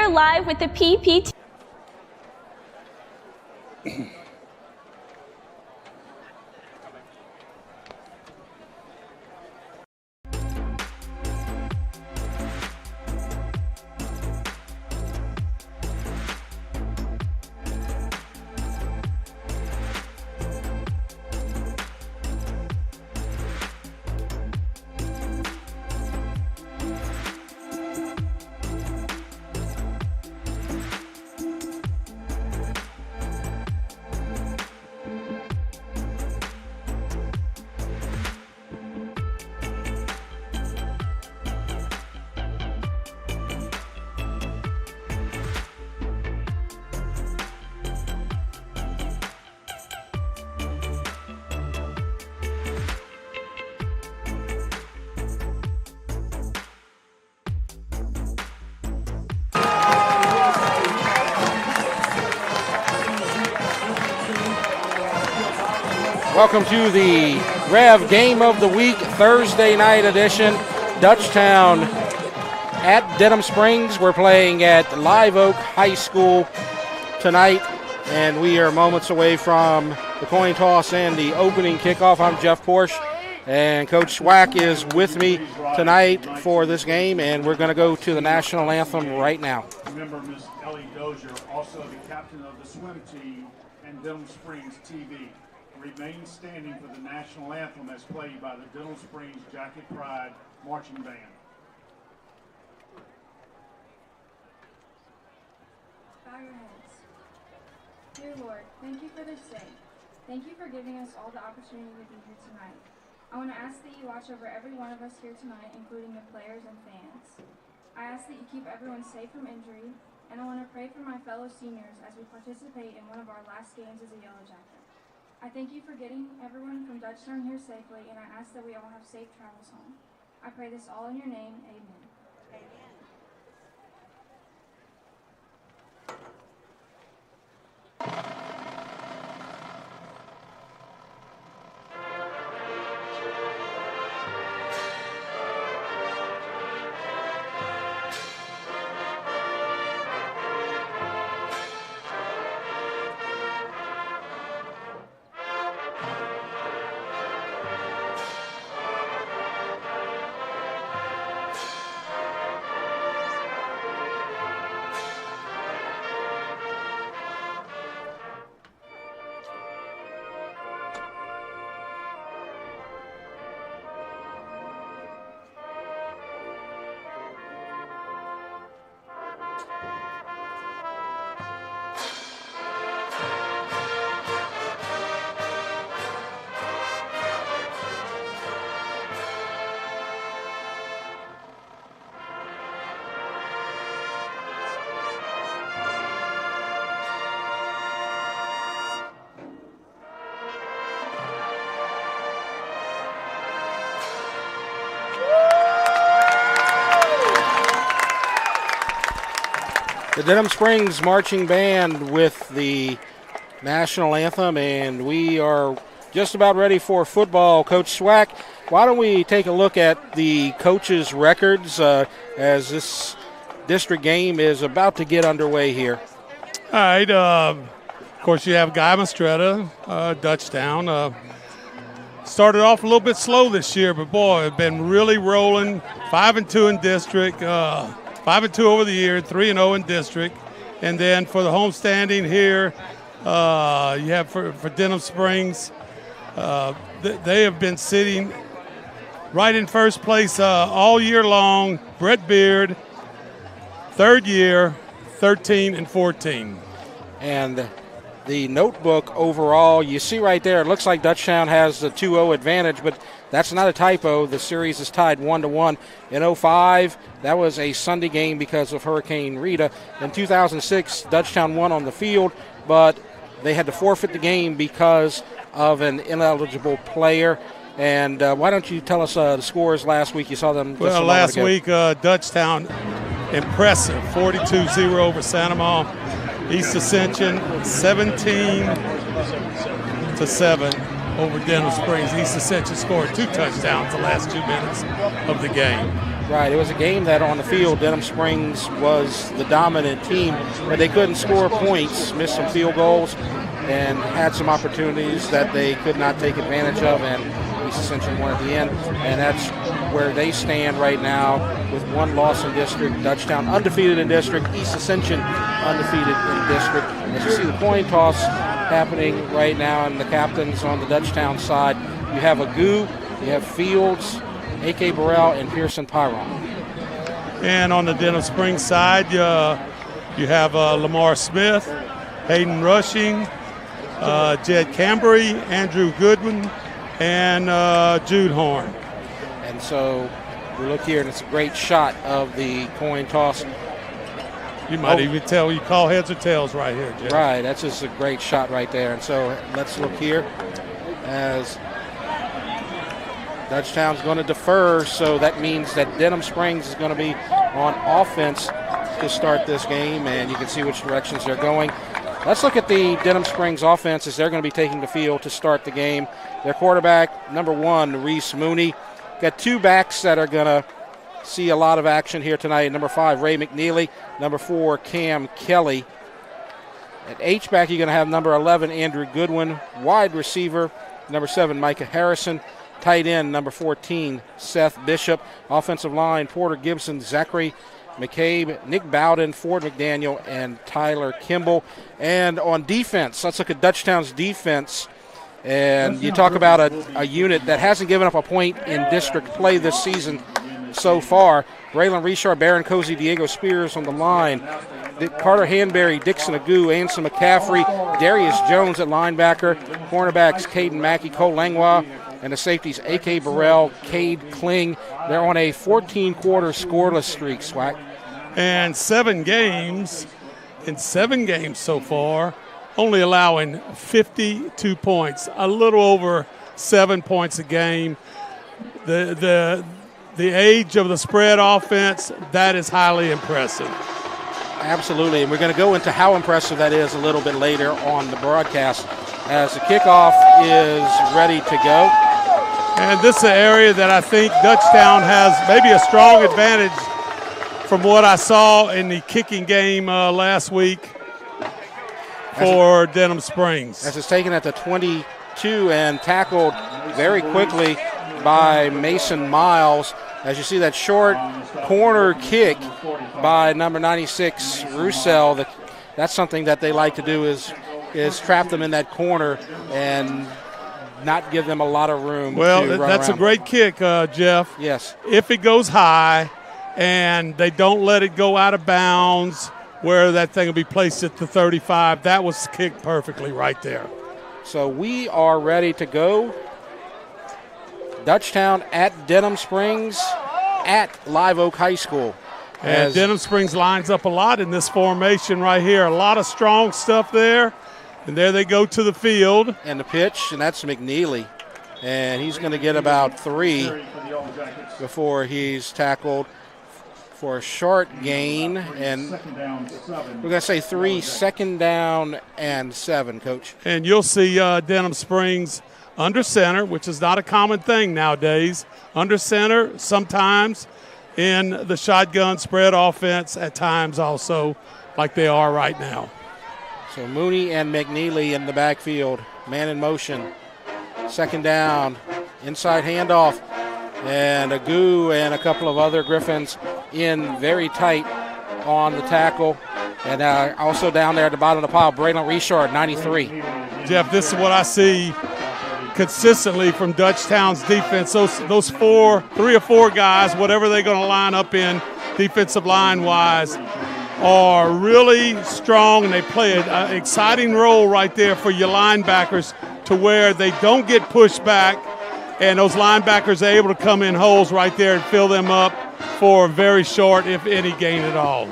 here live with the PPT. Welcome to the Rev Game of the Week, Thursday night edition. Dutchtown at Denham Springs. We're playing at Live Oak High School tonight, and we are moments away from the coin toss and the opening kickoff. I'm Jeff Porsche, and Coach Swack is with me tonight for this game, and we're going to go to the national anthem right now. Remember Ms. Ellie Dozier, also the captain of the swim team and Denham Springs TV. Remain standing for the national anthem as played by the Denham Springs Jacket Pride Marching Band. Bow your heads. Dear Lord, thank you for this day. Thank you for giving us all the opportunity to be here tonight. I want to ask that you watch over every one of us here tonight, including the players and fans. I ask that you keep everyone safe from injury, and I want to pray for my fellow seniors as we participate in one of our last games as a Yellow Jacket. I thank you for getting everyone from Dutchtown here safely, and I ask that we all have safe travels home. I pray this all in your name. Amen. The Denham Springs Marching Band with the national anthem, and we are just about ready for football. Coach Swack, why don't we take a look at the coaches' records as this district game is about to get underway here. All right. Of course, you have Guy Mastretta, Dutchtown. Started off a little bit slow this year, but, boy, have been really rolling. 5-2 in district. 5-2 over the year, 3-0 in district. And then for the homestanding here, you have for Denham Springs, they have been sitting right in first place all year long. Brett Beard, third year, 13-14. And the notebook overall, you see right there, it looks like Dutchtown has the 2-0 advantage, but that's not a typo. The series is tied 1-1. In 2005, that was a Sunday game because of Hurricane Rita. In 2006, Dutchtown won on the field, but they had to forfeit the game because of an ineligible player. And why don't you tell us the scores last week? You saw them. Well, last week, Dutchtown, impressive, 42-0 over Santa Ma. East Ascension, 17-7 over Denham Springs. East Ascension scored 2 touchdowns the last 2 minutes of the game. Right, it was a game that on the field, Denham Springs was the dominant team, but they couldn't score points, missed some field goals, and had some opportunities that they could not take advantage of, and East Ascension won at the end. And that's where they stand right now with one loss in district. Dutchtown undefeated in district, East Ascension undefeated in district. As you see the coin toss happening right now, and the captains on the Dutchtown side, you have Agu, you have Fields, A.K. Burrell, and Pearson Pyron. And on the Denham Springs side, you have Lamar Smith, Hayden Rushing, Jed Cambry, Andrew Goodwin, and Jude Horn. And so we look here, and it's a great shot of the coin toss. You might even tell you call heads or tails right here, Jeff. Right, that's just a great shot right there. And so let's look here as Dutchtown's going to defer, so that means that Denham Springs is going to be on offense to start this game, and you can see which directions they're going. Let's look at the Denham Springs offense as they're going to be taking the field to start the game. Their quarterback, number 1, Reese Mooney. Got 2 backs that are going to see a lot of action here tonight. Number 5, Ray McNeely. Number 4, Cam Kelly. At H-back, you're going to have number 11, Andrew Goodwin. Wide receiver, number 7, Micah Harrison. Tight end, number 14, Seth Bishop. Offensive line, Porter Gibson, Zachary McCabe, Nick Bowden, Ford McDaniel, and Tyler Kimball. And on defense, let's look at Dutchtown's defense. And you talk about a unit that hasn't given up a point in district play this season so far. Braylon Richard, Baron Cozy, Diego Spears on the line. Carter Hanberry, Dixon Agu, Anson McCaffrey, Darius Jones at linebacker. Cornerbacks, Caden Mackey, Cole Langlois. And the safeties, A.K. Burrell, Cade Kling. They're on a 14-quarter scoreless streak, Swack. And 7 games, in 7 games so far, only allowing 52 points, a little over 7 points a game. The age of the spread offense, that is highly impressive. Absolutely, and we're going to go into how impressive that is a little bit later on the broadcast as the kickoff is ready to go. And this is an area that I think Dutchtown has maybe a strong advantage from what I saw in the kicking game last week for Denham Springs. As it's taken at the 22 and tackled very quickly by Mason Miles. As you see that short corner kick by number 96, Roussel, that's something that they like to do is trap them in that corner and not give them a lot of room. Well, to run that's around. A great kick, Jeff. Yes. If it goes high and they don't let it go out of bounds where that thing will be placed at the 35, that was kicked perfectly right there. So we are ready to go. Dutchtown at Denham Springs at Live Oak High School. And Denham Springs lines up a lot in this formation right here. A lot of strong stuff there. And there they go to the field. And the pitch, and that's McNeely. And he's going to get about 3 before he's tackled for a short gain. And we're going to say 3, 2nd down and 7, Coach. And you'll see Denham Springs under center, which is not a common thing nowadays. Under center sometimes in the shotgun spread offense, at times also like they are right now. So Mooney and McNeely in the backfield, man in motion. 2nd down, inside handoff, and Agu and a couple of other Griffins in very tight on the tackle. And also down there at the bottom of the pile, Braylon Richard, 93. Jeff, this is what I see consistently from Dutchtown's defense. Those 3 or 4 guys, whatever they're going to line up in defensive line-wise, are really strong, and they play an exciting role right there for your linebackers to where they don't get pushed back, and those linebackers are able to come in holes right there and fill them up for a very short, if any, gain at all.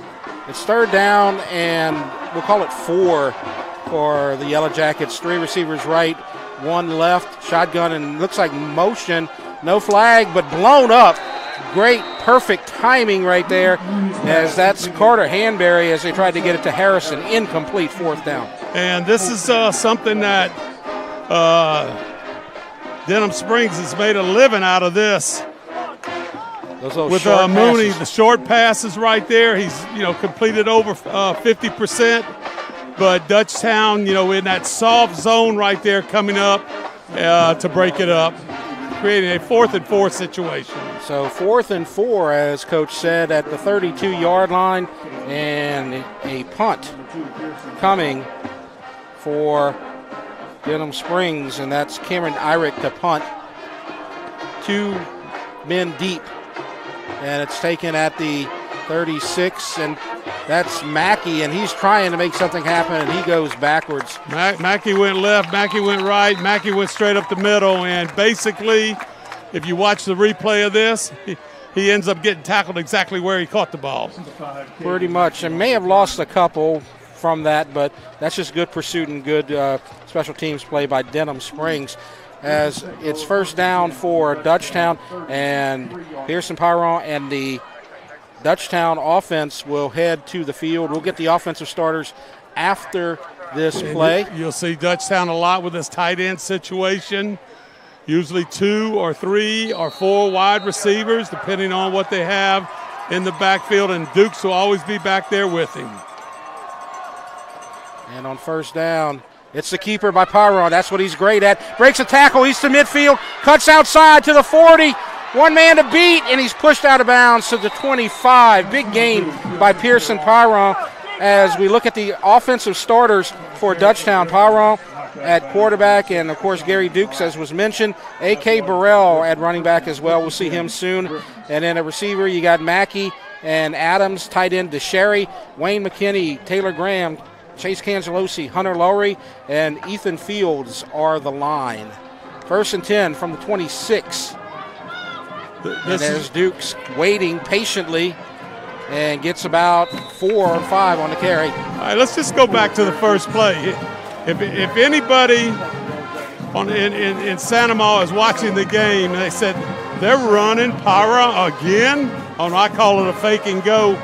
It's 3rd down, and we'll call it 4 for the Yellow Jackets. 3 receivers right, 1 left, shotgun, and looks like motion. No flag, but blown up. Great, perfect timing right there, as that's Carter Hanberry as they tried to get it to Harrison. Incomplete, 4th down. And this is something that Denham Springs has made a living out of this. Those with short Mooney. passes. The short passes right there. He's, completed over 50%. But Dutchtown, in that soft zone right there coming up to break it up, creating a 4th and 4 situation. So 4th and 4, as Coach said, at the 32-yard line, and a punt coming for Denham Springs, and that's Cameron Irick to punt. 2 men deep, and it's taken at the 36, and that's Mackey, and he's trying to make something happen, and he goes backwards. Mackey went left, Mackey went right, Mackey went straight up the middle, and basically, if you watch the replay of this, he ends up getting tackled exactly where he caught the ball. Pretty much, and may have lost a couple from that, but that's just good pursuit and good special teams play by Denham Springs. As it's first down for Dutchtown, and Pearson Pyron and the Dutchtown offense will head to the field. We'll get the offensive starters after this play. You'll see Dutchtown a lot with this tight end situation. Usually 2 or 3 or 4 wide receivers, depending on what they have in the backfield, and Dukes will always be back there with him. And on first down, it's the keeper by Pyron. That's what he's great at. Breaks a tackle. He's to midfield. Cuts outside to the 40. One man to beat, and he's pushed out of bounds to the 25. Big gain by Pearson Pyron as we look at the offensive starters for Dutchtown. Pyron at quarterback, and, of course, Gary Dukes, as was mentioned. A.K. Burrell at running back as well. We'll see him soon. And then a receiver, you got Mackey and Adams, tight end DeSherry, Wayne McKinney, Taylor Graham, Chase Cangelosi, Hunter Lowry, and Ethan Fields are the line. 1st and 10 from the 26. And there's Dukes waiting patiently and gets about 4 or 5 on the carry. All right, let's just go back to the first play. If anybody in Santa Ma is watching the game, they said they're running Pyra again. I call it a fake and go.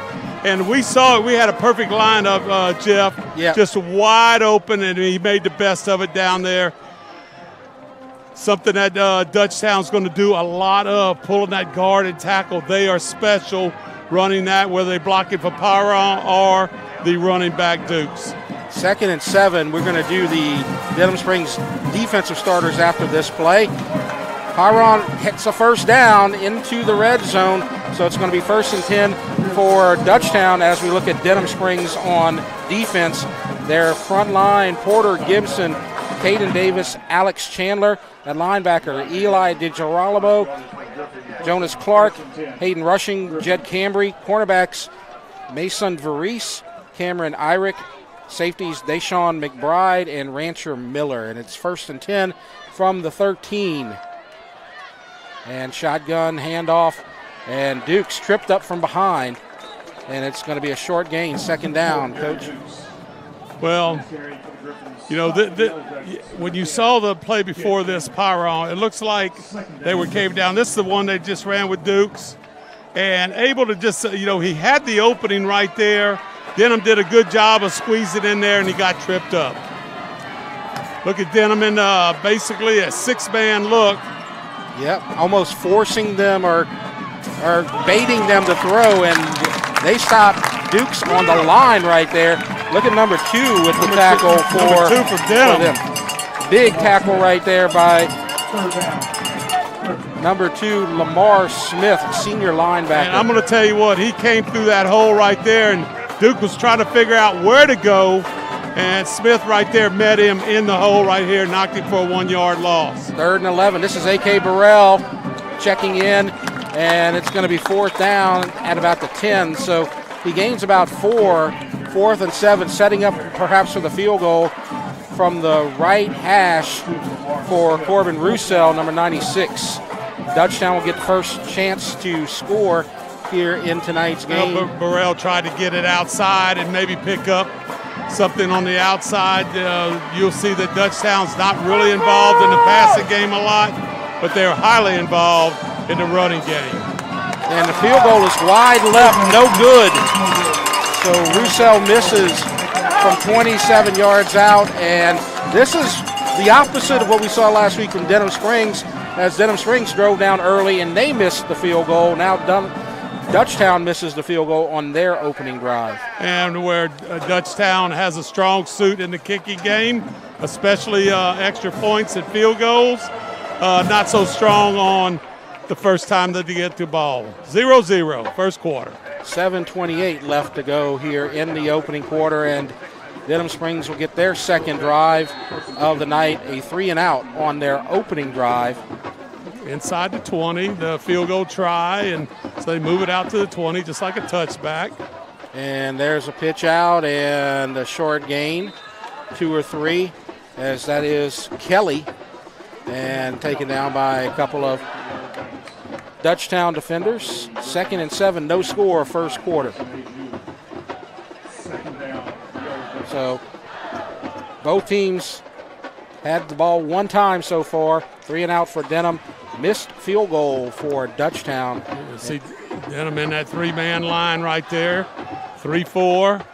And we saw it. We had a perfect lineup, Jeff. Yeah. Just wide open, and he made the best of it down there. Something that Dutchtown's going to do a lot of, pulling that guard and tackle. They are special running that, whether they block it for Pyron or the running back Dukes. 2nd and 7. We're going to do the Denham Springs defensive starters after this play. Pyron hits a first down into the red zone, so it's going to be 1st and 10 for Dutchtown as we look at Denham Springs on defense. Their front line, Porter Gibson, Caden Davis, Alex Chandler. At linebacker, Eli DiGirolamo, Jonas Clark, Hayden Rushing, Jed Cambry. Cornerbacks, Mason Varese, Cameron Irick. Safeties, Deshaun McBride and Rancher Miller. And it's 1st and 10 from the 13. And shotgun handoff, and Dukes tripped up from behind. And it's going to be a short gain, 2nd down, Coach. Well, when you saw the play before this, Pyron, it looks like they were caved down. This is the one they just ran with Dukes. And able to just, he had the opening right there. Denham did a good job of squeezing in there, and he got tripped up. Look at Denham in basically a 6-man look. Yep, almost forcing them or baiting them to throw, and they stopped Dukes on the line right there. Look at number 2 with the tackle for Denham. Big tackle right there by number 2, Lamar Smith, senior linebacker. And I'm going to tell you what, he came through that hole right there, and Duke was trying to figure out where to go, and Smith right there met him in the hole right here, knocked him for a 1-yard loss. 3rd and 11. This is A.K. Burrell checking in, and it's going to be 4th down at about the 10. So he gains about 4, 4th and 7, setting up perhaps for the field goal from the right hash for Corbin Roussel, number 96. Dutchtown will get the first chance to score here in tonight's game. Well, Burrell tried to get it outside and maybe pick up something on the outside. You'll see that Dutchtown's not really involved in the passing game a lot, but they're highly involved in the running game. And the field goal is wide left, no good. So Roussel misses from 27 yards out, and this is the opposite of what we saw last week from Denham Springs. as Denham Springs drove down early and they missed the field goal. Now Dutchtown misses the field goal on their opening drive. And where Dutchtown has a strong suit in the kicking game, especially extra points and field goals, not so strong on the first time that they get the ball. 0-0, first quarter. 7:28 left to go here in the opening quarter, and Denham Springs will get their second drive of the night, a 3-and-out on their opening drive. Inside the 20, the field goal try, and so they move it out to the 20 just like a touchback. And there's a pitch out and a short gain, 2 or 3, as that is Kelly, and taken down by a couple of Dutchtown defenders. 2nd and 7, no score, first quarter. So both teams had the ball one time so far. 3-and-out for Denham. Missed field goal for Dutchtown. See Denham in that 3-man line right there. 3-4.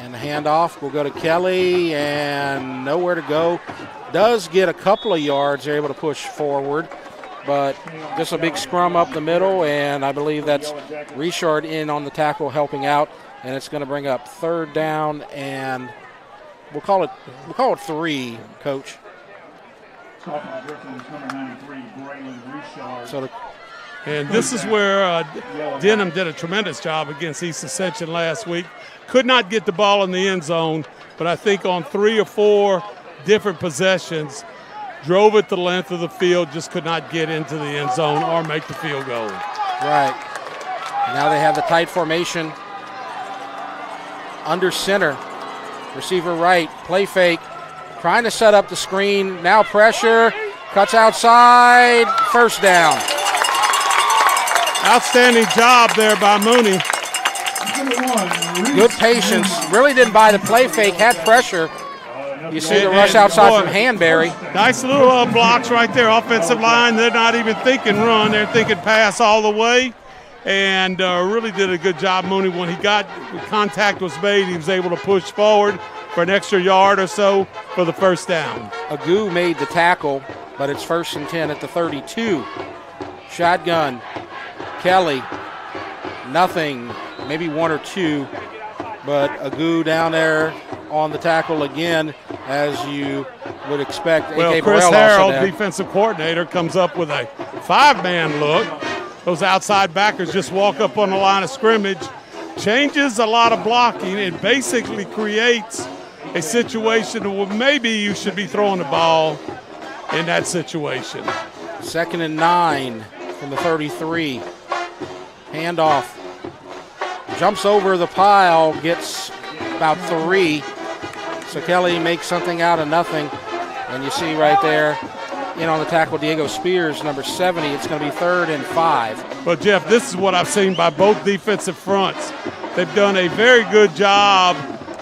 And the handoff will go to Kelly, and nowhere to go. Does get a couple of yards. They're able to push forward, but just a big scrum up the middle, and I believe that's Richard in on the tackle helping out, and it's going to bring up 3rd down, and we'll call it 3, Coach. So and this is where Denham did a tremendous job against East Ascension last week. Could not get the ball in the end zone, but I think on 3 or 4 different possessions, drove it the length of the field, just could not get into the end zone or make the field goal. Right. Now they have the tight formation under center. Receiver right, play fake, trying to set up the screen. Now pressure, cuts outside, 1st down. Outstanding job there by Mooney. Good patience. Really didn't buy the play fake, had pressure. You see the rush outside from Hanbury. Nice little blocks right there, offensive line. They're not even thinking run. They're thinking pass all the way. And really did a good job, Mooney. When contact was made, he was able to push forward for an extra yard or so for the 1st down. Agu made the tackle, but it's 1st and 10 at the 32. Shotgun. Kelly. Nothing. Maybe 1 or 2. But Agu down there on the tackle again, as you would expect. Well, Chris Harrell, defensive coordinator, comes up with a 5-man look. Those outside backers just walk up on the line of scrimmage. Changes a lot of blocking. It basically creates a situation where maybe you should be throwing the ball in that situation. 2nd and 9 from the 33. Handoff. Jumps over the pile, gets about 3. So Kelly makes something out of nothing. And you see right there, in on the tackle, Diego Spears, number 70. It's going to be 3rd and 5. Well, Jeff, this is what I've seen by both defensive fronts. They've done a very good job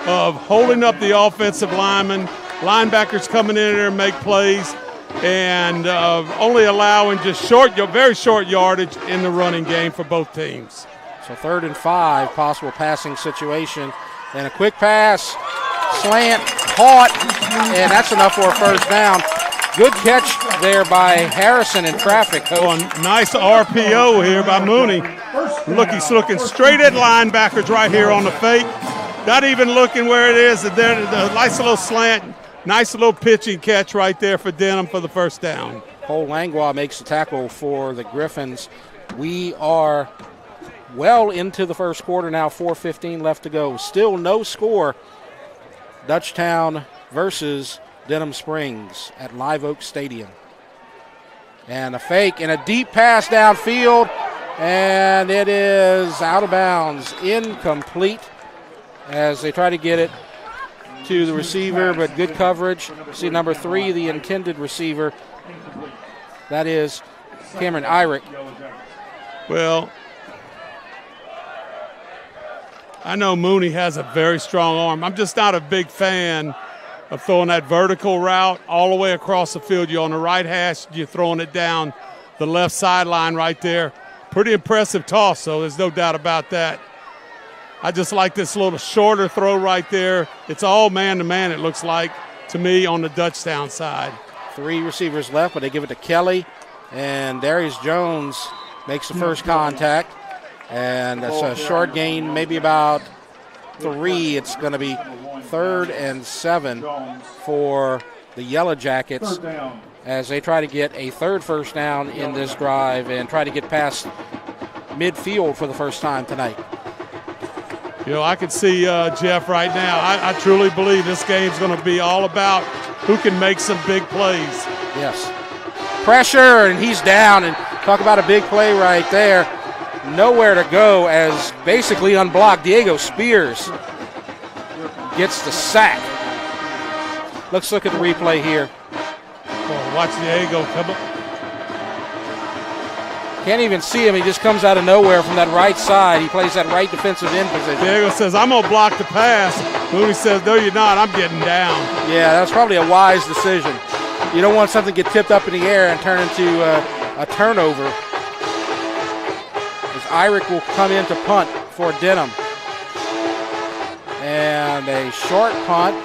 of holding up the offensive linemen, linebackers coming in there and make plays, and only allowing just very short yardage in the running game for both teams. So 3rd and 5, possible passing situation. And a quick pass, slant, caught, and that's enough for a 1st down. Good catch there by Harrison in traffic. Oh, nice RPO here by Mooney. He's looking straight at linebackers right here on the fake. Not even looking where it is. The nice little slant, nice little pitching catch right there for Denham for the 1st down. Cole Langlois makes the tackle for the Griffins. We are well into the first quarter now, 4:15 left to go. Still no score. Dutchtown versus Denham Springs at Live Oak Stadium. And a fake and a deep pass downfield, and it is out of bounds, incomplete, as they try to get it to the receiver, but good coverage. See number 3, the intended receiver. That is Cameron Irick. Well, I know Mooney has a very strong arm. I'm just not a big fan of throwing that vertical route all the way across the field. You're on the right hash, you're throwing it down the left sideline right there. Pretty impressive toss, so there's no doubt about that. I just like this little shorter throw right there. It's all man-to-man, it looks like, to me on the Dutchtown side. 3 receivers left, but they give it to Kelly. And Darius Jones makes the first contact. And that's a short gain, maybe about 3. It's going to be 3rd and 7 for the Yellow Jackets as they try to get a 3rd first down in this drive and try to get past midfield for the first time tonight. You know, I can see Jeff right now. I truly believe this game's going to be all about who can make some big plays. Yes. Pressure, and he's down. And talk about a big play right there. Nowhere to go as basically unblocked. Diego Spears gets the sack. Let's look at the replay here. Oh, watch Diego come up. Can't even see him. He just comes out of nowhere from that right side. He plays that right defensive end position. Diego says, I'm going to block the pass. Mooney says, no, you're not. I'm getting down. Yeah, that's probably a wise decision. You don't want something to get tipped up in the air and turn into a turnover. As Irick will come in to punt for Denham. And a short punt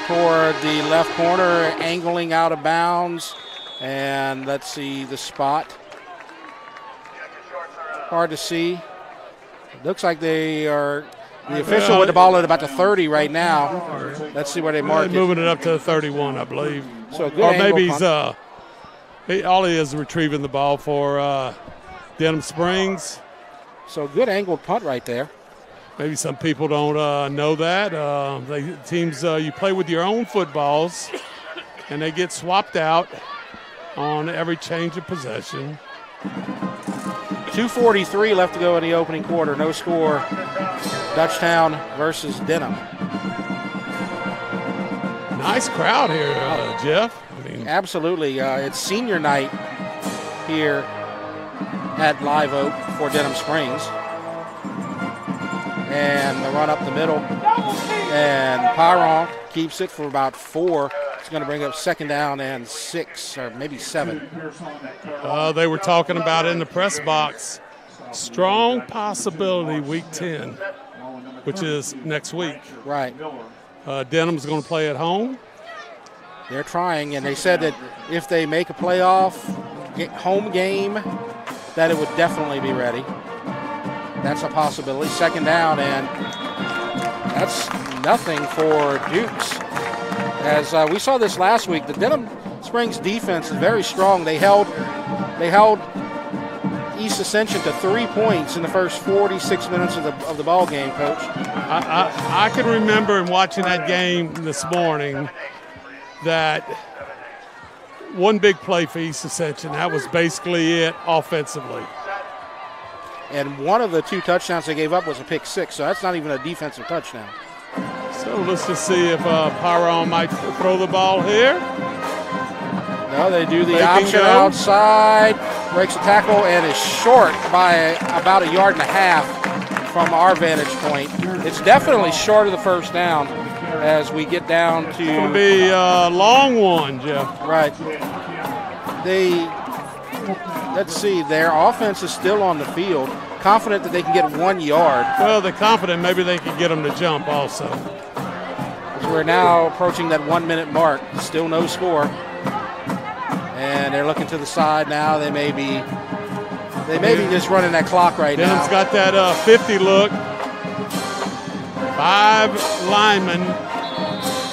toward the left corner, angling out of bounds. And let's see the spot. Hard to see. It looks like they are the official with the ball at about the 30 right now. Let's see where they mark it. Moving it up to the 31, I believe. So good or maybe he's punt. all he is retrieving the ball for Denham Springs. So good angled punt right there. Maybe some people don't know that. Teams, you play with your own footballs, and they get swapped out on every change of possession. 2:43 left to go in the opening quarter. No score. Dutchtown versus Denham. Nice crowd here, Jeff. I mean, absolutely. It's senior night here at Live Oak for Denham Springs. And the run up the middle. And Pyron keeps it for about 4. It's going to bring up 2nd down and 6, or maybe 7. They were talking about in the press box, strong possibility week 10, which is next week. Right. Denham's going to play at home. They're trying, and they said that if they make a playoff home game, that it would definitely be ready. That's a possibility. 2nd down, and that's nothing for Dukes. As we saw this last week, the Denham Springs defense is very strong. They held East Ascension to 3 points in the first 46 minutes of the ball game, Coach. I can remember in watching that game this morning that one big play for East Ascension. That was basically it offensively. And one of the 2 touchdowns they gave up was a pick 6, so that's not even a defensive touchdown. So let's just see if Pyron might throw the ball here. No, they do the option outside, breaks the tackle, and is short by about 1.5 yards from our vantage point. It's definitely short of the first down as we get down to... It's going to be a long one, Jeff. Right. Let's see, their offense is still on the field, confident that they can get 1 yard. Well, they're confident maybe they can get them to jump also. We're now approaching that 1 minute mark. Still no score. And they're looking to the side now. They may be just running that clock right now. Denham's got that 50 look. 5 linemen,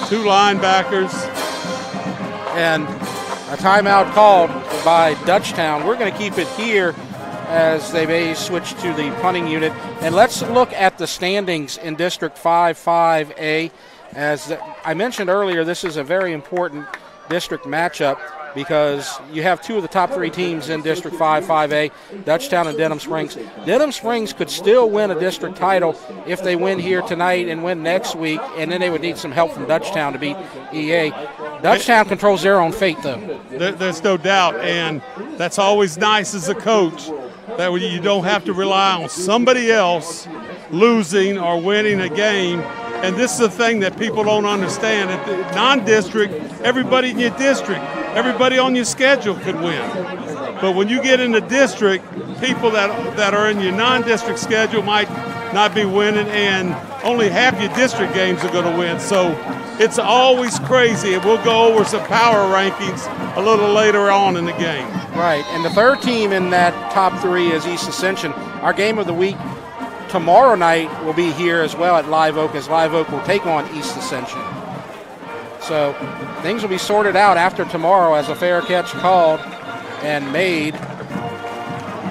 2 linebackers. And a timeout called by Dutchtown. We're going to keep it here as they may switch to the punting unit. And let's look at the standings in District 5-5A. As I mentioned earlier, this is a very important district matchup because you have 2 of the top 3 teams in District 5-5A, Dutchtown and Denham Springs. Denham Springs could still win a district title if they win here tonight and win next week, and then they would need some help from Dutchtown to beat EA. Dutchtown controls their own fate, though. There's no doubt, and that's always nice as a coach, that you don't have to rely on somebody else losing or winning a game. And this is the thing that people don't understand. At the non-district, everybody in your district, everybody on your schedule could win. But when you get in the district, people that are in your non-district schedule might not be winning, and only half your district games are going to win. So it's always crazy. And we'll go over some power rankings a little later on in the game. Right, and the third team in that top 3 is East Ascension. Our game of the week tomorrow night will be here as well at Live Oak, as Live Oak will take on East Ascension. So things will be sorted out after tomorrow as a fair catch called and made.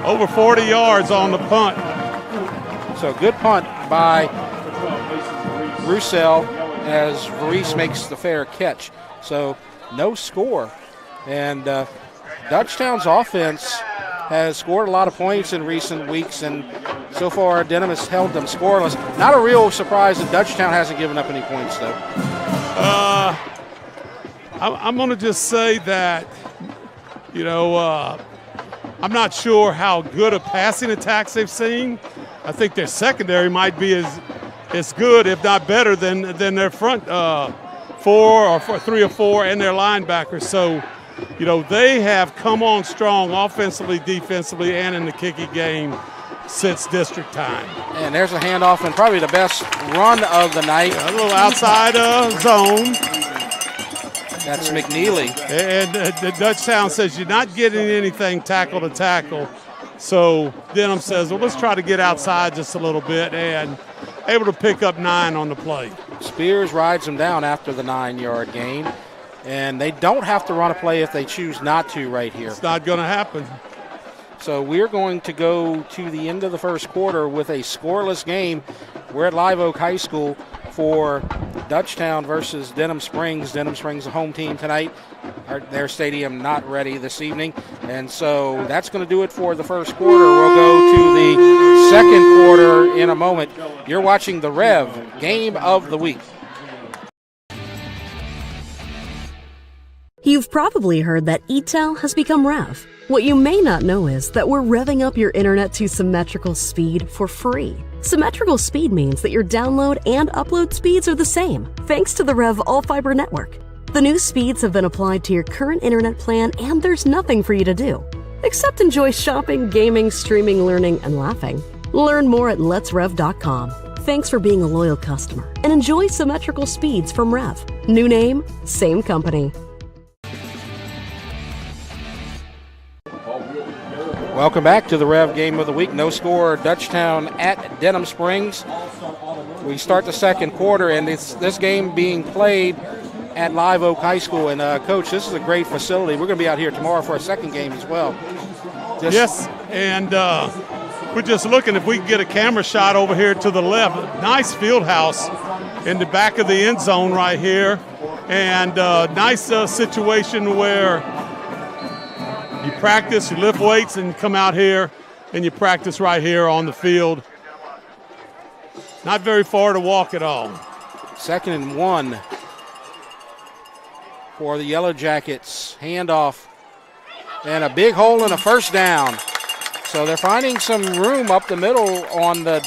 Over 40 yards on the punt. So good punt by Roussel as Reese makes the fair catch. So no score. And Dutchtown's offense has scored a lot of points in recent weeks, and so far Denham has held them scoreless. Not a real surprise that Dutchtown hasn't given up any points, though. I'm going to just say that, I'm not sure how good of passing attacks they've seen. I think their secondary might be as good, if not better, than their front 3 or 4 and their linebackers. So, they have come on strong offensively, defensively, and in the kicking game since district time. And there's a handoff and probably the best run of the night. Yeah, a little outside zone. That's McNeely. And the Dutchtown says you're not getting anything tackle to tackle. So Denham says, well, let's try to get outside just a little bit, and able to pick up 9 on the play. Spears rides him down after the 9-yard gain. And they don't have to run a play if they choose not to right here. It's not going to happen. So we're going to go to the end of the first quarter with a scoreless game. We're at Live Oak High School for Dutchtown versus Denham Springs. Denham Springs, the home team tonight. Their stadium not ready this evening. And so that's going to do it for the first quarter. We'll go to the second quarter in a moment. You're watching the Rev Game of the Week. You've probably heard that eTel has become Rev. What you may not know is that we're revving up your internet to symmetrical speed for free. Symmetrical speed means that your download and upload speeds are the same, thanks to the Rev All-Fiber network. The new speeds have been applied to your current internet plan, and there's nothing for you to do, except enjoy shopping, gaming, streaming, learning, and laughing. Learn more at letsrev.com. Thanks for being a loyal customer, and enjoy symmetrical speeds from Rev. New name, same company. Welcome back to the Rev Game of the Week. No score, Dutchtown at Denham Springs. We start the second quarter, and it's this game being played at Live Oak High School. And, Coach, this is a great facility. We're going to be out here tomorrow for a second game as well. Yes, and we're just looking if we can get a camera shot over here to the left. Nice field house in the back of the end zone right here. And nice situation where you practice, you lift weights, and come out here and you practice right here on the field. Not very far to walk at all. 2nd and 1 for the Yellow Jackets. Handoff and a big hole and a first down. So they're finding some room up the middle on the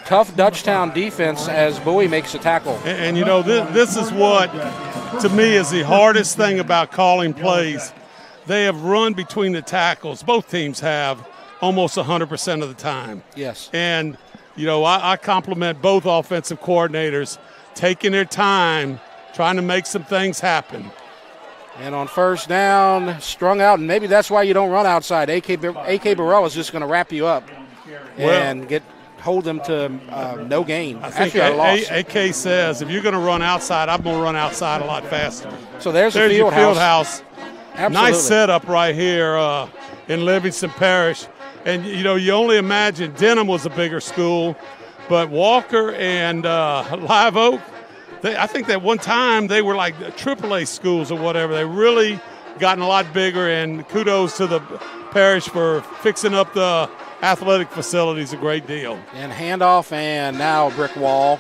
tough Dutchtown defense as Bowie makes a tackle. And this is what, to me, is the hardest thing about calling plays. They have run between the tackles. Both teams have almost 100% of the time. Yes. And, I compliment both offensive coordinators taking their time, trying to make some things happen. And on first down, strung out, and maybe that's why you don't run outside. A.K. Burrell is just going to wrap you up and hold them to no gain. I think A.K. says, if you're going to run outside, I'm going to run outside a lot faster. So there's the your field house. Absolutely. Nice setup right here in Livingston Parish. And, you only imagine Denham was a bigger school, but Walker and Live Oak, I think that one time they were like AAA schools or whatever. They really gotten a lot bigger, and kudos to the parish for fixing up the athletic facilities a great deal. And handoff, and now brick wall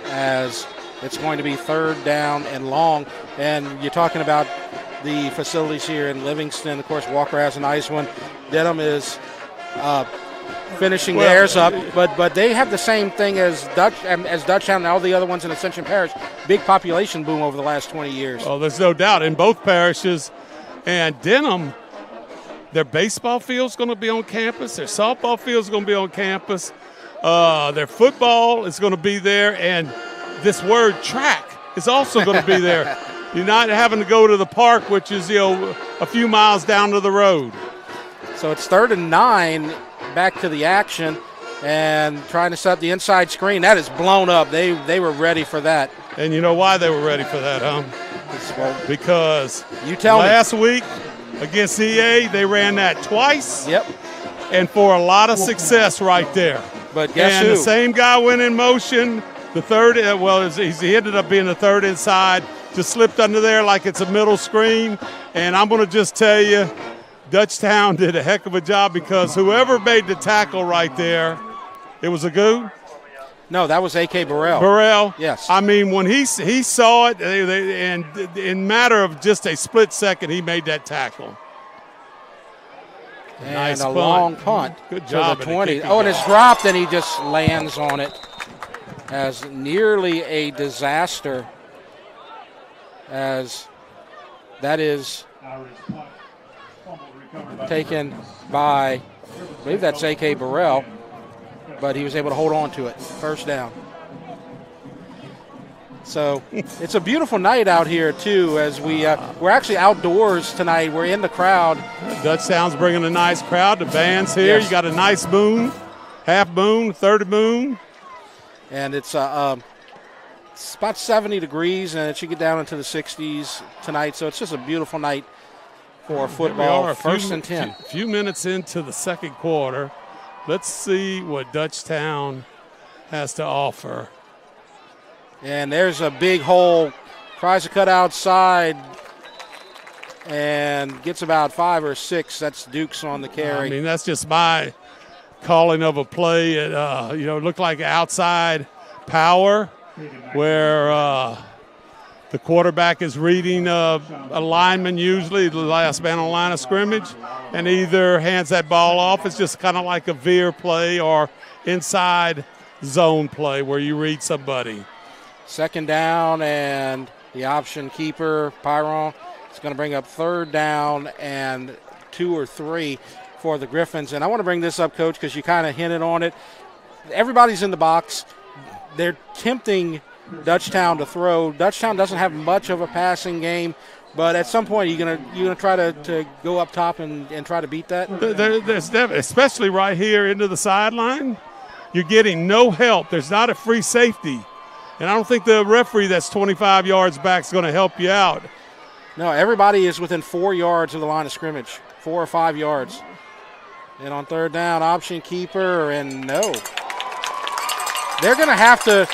as it's going to be 3rd down and long. And you're talking about the facilities here in Livingston. Of course, Walker has a nice one. Denham is finishing theirs up, but they have the same thing as Dutchtown and all the other ones in Ascension Parish. Big population boom over the last 20 years. Oh, there's no doubt in both parishes. And Denham, their baseball field's going to be on campus. Their softball field's going to be on campus. Their football is going to be there, and this word track is also going to be there. You're not having to go to the park, which is, a few miles down to the road. So it's 3rd and 9, back to the action, and trying to set up the inside screen. That is blown up. They were ready for that. And you know why they were ready for that, huh? Because you tell last week against EA, they ran that twice. Yep. And for a lot of success right there. But guess who? And the same guy went in motion. The third, he ended up being the third inside. Just slipped under there like it's a middle screen. And I'm going to just tell you, Dutchtown did a heck of a job because whoever made the tackle right there, it was a goo? No, that was A.K. Burrell. Burrell? Yes. I mean, when he saw it, and in matter of just a split second, he made that tackle. And nice a punt. Long punt. Good job. To the 20. And it's dropped, and he just lands on it as nearly a disaster, as that is taken by, I believe that's A.K. Burrell, but he was able to hold on to it. First down. So it's a beautiful night out here, too, as we're actually outdoors tonight. We're in the crowd. Dutchtown's bringing a nice crowd. The band's here. Yes. You got a nice moon, half moon, third moon. And it's about 70 degrees, and it should get down into the 60s tonight. So it's just a beautiful night for football. First and 10. A few minutes into the second quarter. Let's see what Dutchtown has to offer. And there's a big hole. Tries to cut outside and gets about 5 or 6. That's Dukes on the carry. I mean, that's just my calling of a play. It looked like outside power where the quarterback is reading a lineman, usually the last man on the line of scrimmage, and either hands that ball off. It's just kind of like a veer play or inside zone play where you read somebody. Second down, and the option keeper, Pyron, is going to bring up 3rd down and 2 or 3 for the Griffins. And I want to bring this up, Coach, because you kind of hinted on it. Everybody's in the box. They're tempting Dutchtown to throw. Dutchtown doesn't have much of a passing game, but at some point you're gonna try to go up top and try to beat that. There's especially right here into the sideline, you're getting no help. There's not a free safety, and I don't think the referee that's 25 yards back is going to help you out. No, everybody is within 4 yards of the line of scrimmage, 4 or 5 yards. And on 3rd down, option keeper, and no. They're going to have to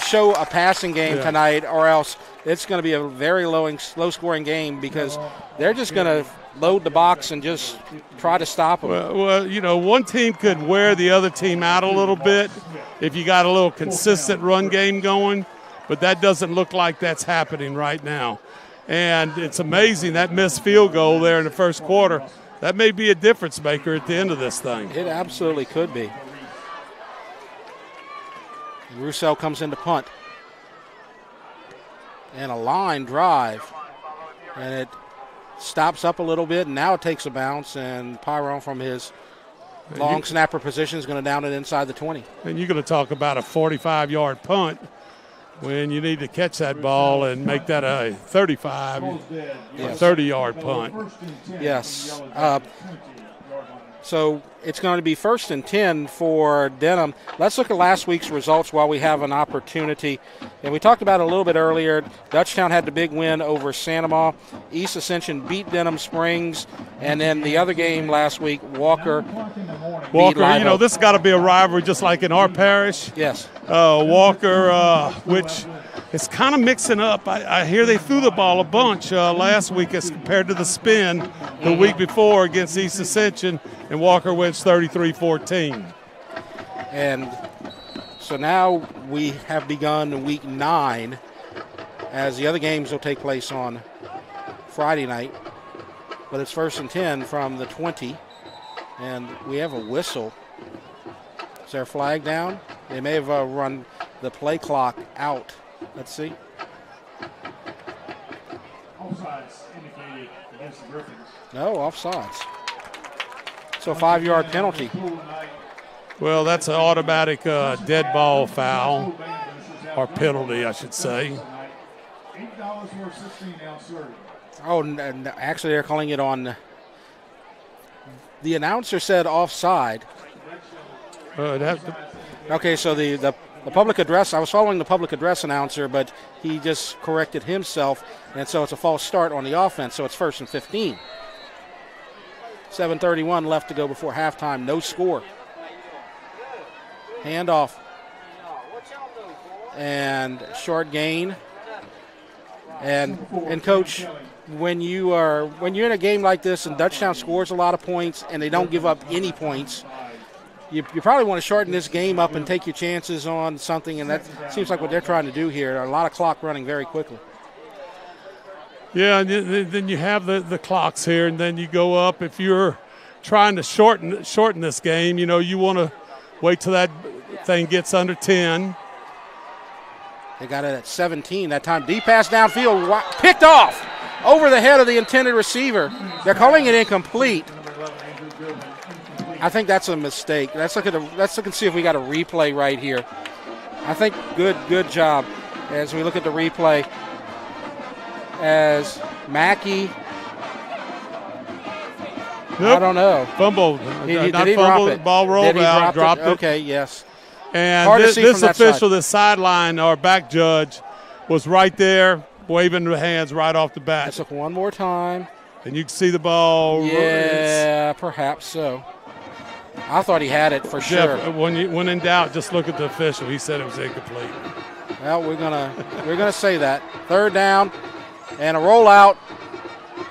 show a passing game tonight, or else it's going to be a very low-scoring game because they're just going to load the box and just try to stop them. Well, one team could wear the other team out a little bit if you got a little consistent run game going, but that doesn't look like that's happening right now. And it's amazing that missed field goal there in the first quarter. That may be a difference maker at the end of this thing. It absolutely could be. Roussel comes in to punt. And a line drive. And it stops up a little bit, and now it takes a bounce, and Pyron from his long snapper position is going to down it inside the 20. And you're going to talk about a 45-yard punt when you need to catch that ball and make that a 35 or 30-yard punt. Yes. So it's going to be 1st and 10 for Denham. Let's look at last week's results while we have an opportunity. And we talked about it a little bit earlier. Dutchtown had the big win over Sanamaw. East Ascension beat Denham Springs. And then the other game last week, Walker, this has got to be a rivalry just like in our parish. Yes. Walker, which is kind of mixing up. I hear they threw the ball a bunch last week as compared to the spin the week before against East Ascension, and Walker wins 33-14. And so now we have begun week 9, as the other games will take place on Friday night. But it's 1st and 10 from the 20, and we have a whistle. Is there a flag down? They may have run the play clock out. Let's see. Offsides indicated against the Griffins. No, offsides. So a 5-yard penalty. Well, that's an automatic dead ball foul, or penalty, I should say. $8 for a 16-ounce serving. Oh, actually, they're calling it on. The announcer said offside. Okay, so the public address, I was following the public address announcer, but he just corrected himself, and so it's a false start on the offense, so it's 1st and 15. 7:31 left to go before halftime, no score. Handoff. And short gain. And Coach, when you're in a game like this and Dutchtown scores a lot of points and they don't give up any points, you probably want to shorten this game up and take your chances on something, and that seems like what they're trying to do here. A lot of clock running very quickly. Yeah, and then you have the clocks here, and then you go up. If you're trying to shorten this game, you want to wait till that thing gets under 10. They got it at 17 that time. Deep pass downfield, picked off over the head of the intended receiver. They're calling it incomplete. I think that's a mistake. Let's look and see if we got a replay right here. I think good job as we look at the replay. As Mackey, Nope. I don't know. Fumbled. Did Not he fumbled. drop it? Ball rolled out, dropped it. Okay, yes. And Hard to this, see from this that official, side. this sideline, our back judge, was right there waving the hands right off the bat. Let's look one more time. And you can see the ball. Yeah, perhaps so. I thought he had it for Jeff, sure. when in doubt, just look at the official. He said it was incomplete. Well, we're gonna say that. 3rd down and a rollout,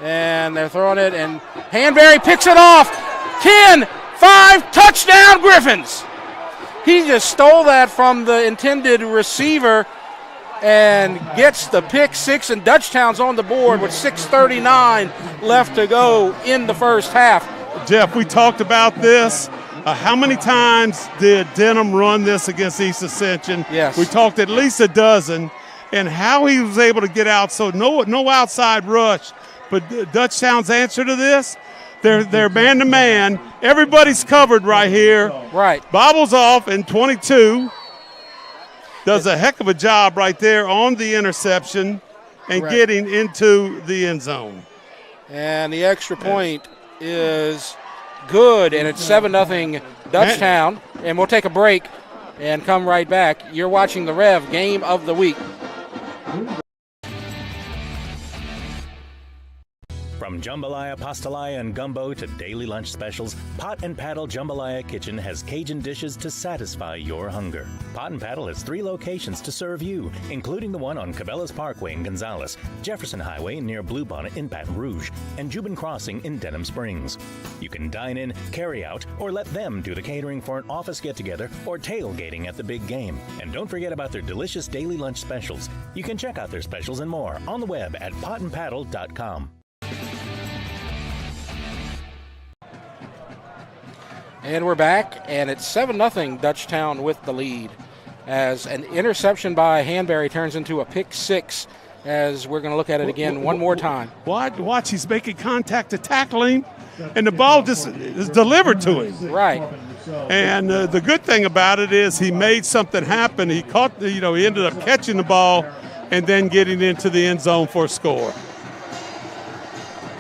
and they're throwing it, and Hanberry picks it off. 10-5, touchdown Griffins. He just stole that from the intended receiver and gets the pick six, and Dutchtown's on the board with 6:39 left to go in the first half. Jeff, we talked about this. How many times did Denham run this against East Ascension? Yes. We talked at least a dozen, and how he was able to get out. So no outside rush. But Dutchtown's answer to this, they're man-to-man. Everybody's covered right here. Right. Bobbles off in 22. Does a heck of a job right there on the interception and Right. getting into the end zone. And the extra point is good, and it's 7-0 Dutchtown. And we'll take a break and come right back. You're watching the Rev Game of the Week. From jambalaya, pastalaya, and gumbo to daily lunch specials, Pot and Paddle Jambalaya Kitchen has Cajun dishes to satisfy your hunger. Pot and Paddle has 3 locations to serve you, including the one on Cabela's Parkway in Gonzales, Jefferson Highway near Bluebonnet in Baton Rouge, and Jubin Crossing in Denham Springs. You can dine in, carry out, or let them do the catering for an office get-together or tailgating at the big game. And don't forget about their delicious daily lunch specials. You can check out their specials and more on the web at potandpaddle.com. And we're back, and it's 7-0 Dutchtown with the lead as an interception by Hanberry turns into a pick six, as we're going to look at it again one more time. Watch, he's making contact to tackle him, and the ball just is delivered to him. Right. And the good thing about it is he made something happen. He caught, he ended up catching the ball and then getting into the end zone for a score.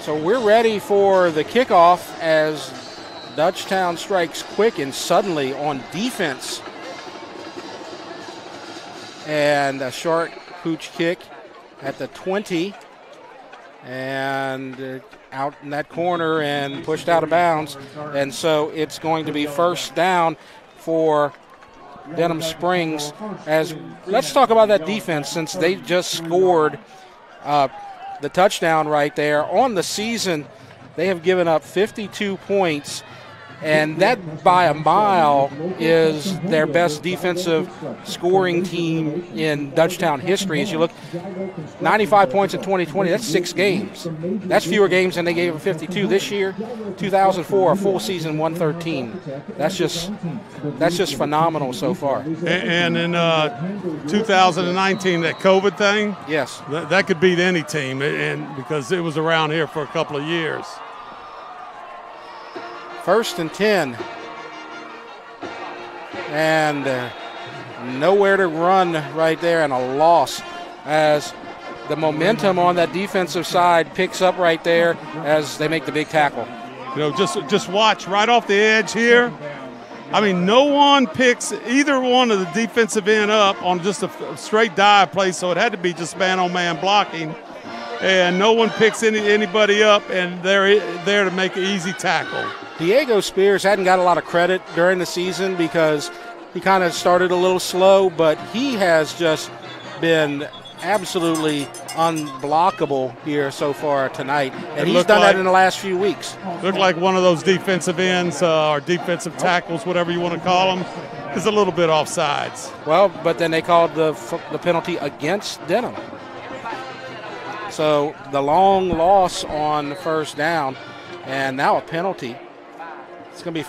So we're ready for the kickoff as Dutchtown strikes quick and suddenly on defense. And a short pooch kick at the 20. And out in that corner and pushed out of bounds. And so it's going to be 1st down for Denham Springs. As let's talk about that defense, since they just scored the touchdown right there. On the season, they have given up 52 points. And that by a mile is their best defensive scoring team in Dutchtown history. As you look, 95 points in 2020, that's 6 games. That's fewer games than they gave them 52 this year. 2004, a full season, 113. That's just phenomenal so far. And in 2019, that COVID thing, yes, that could beat any team, and because it was around here for a couple of years. 1st and 10. And nowhere to run right there, and a loss as the momentum on that defensive side picks up right there as they make the big tackle. Just watch right off the edge here. I mean, no one picks either one of the defensive end up on just a straight dive play, so it had to be just man-on-man blocking. And no one picks anybody up, and they're there to make an easy tackle. Diego Spears hadn't got a lot of credit during the season because he kind of started a little slow, but he has just been absolutely unblockable here so far tonight, and he's done that in the last few weeks. Looked like one of those defensive ends or defensive tackles, whatever you want to call them, is a little bit offsides. Well, but then they called the penalty against Denham. So the long loss on first down, and now a penalty. It's going to be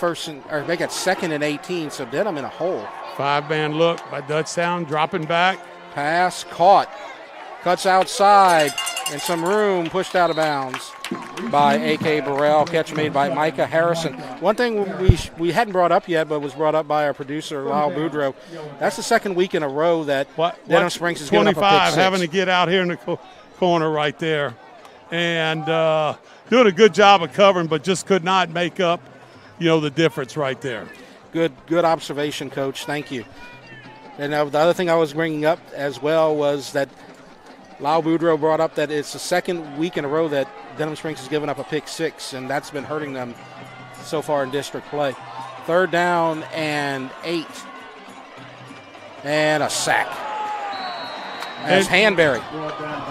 they got 2nd and 18, so Denham in a hole. 5-man look by Dutchtown, dropping back. Pass caught. Cuts outside, and some room pushed out of bounds by A.K. Burrell. Catch made by Micah Harrison. One thing we hadn't brought up yet, but was brought up by our producer, Lyle Boudreau, that's the second week in a row that Denham Springs has given up a pick 6. Having to get out here in the corner right there. And doing a good job of covering, but just could not make up, the difference right there. Good observation, Coach. Thank you. And the other thing I was bringing up as well was that Lyle Boudreau brought up that it's the second week in a row that Denham Springs has given up a pick 6, and that's been hurting them so far in district play. 3rd down and 8. And a sack. As Hanbury.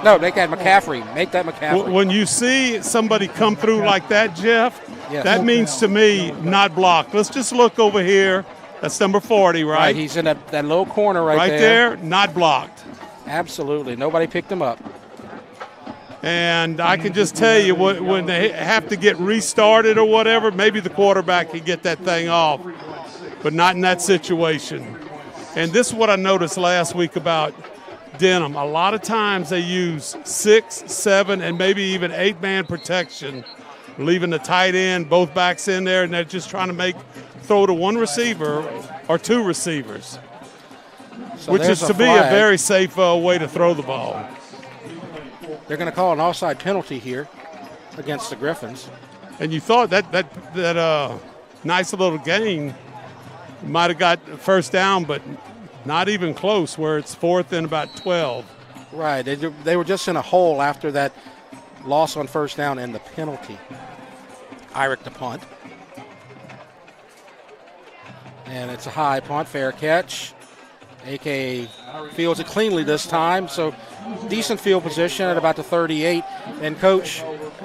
No, make that McCaffrey. Make that McCaffrey. When you see somebody come through like that, Jeff, yes, that means to me not blocked. Let's just look over here. That's number 40, right? He's in that little corner right there. Right there, not blocked. Absolutely. Nobody picked him up. And I can just tell you, when they have to get restarted or whatever, maybe the quarterback can get that thing off, but not in that situation. And this is what I noticed last week about Denham. A lot of times they use 6, 7, and maybe even 8-man protection, leaving the tight end, both backs in there, and they're just trying to throw to one receiver or 2 receivers, so which is to me a very safe way to throw the ball. They're going to call an offside penalty here against the Griffins. And you thought that nice little gain might have got first down, but not even close, where it's 4th and about 12. Right. They were just in a hole after that loss on first down and the penalty. Irick the punt. And it's a high punt, fair catch. AK fields it cleanly this time, so decent field position at about the 38. And, Coach,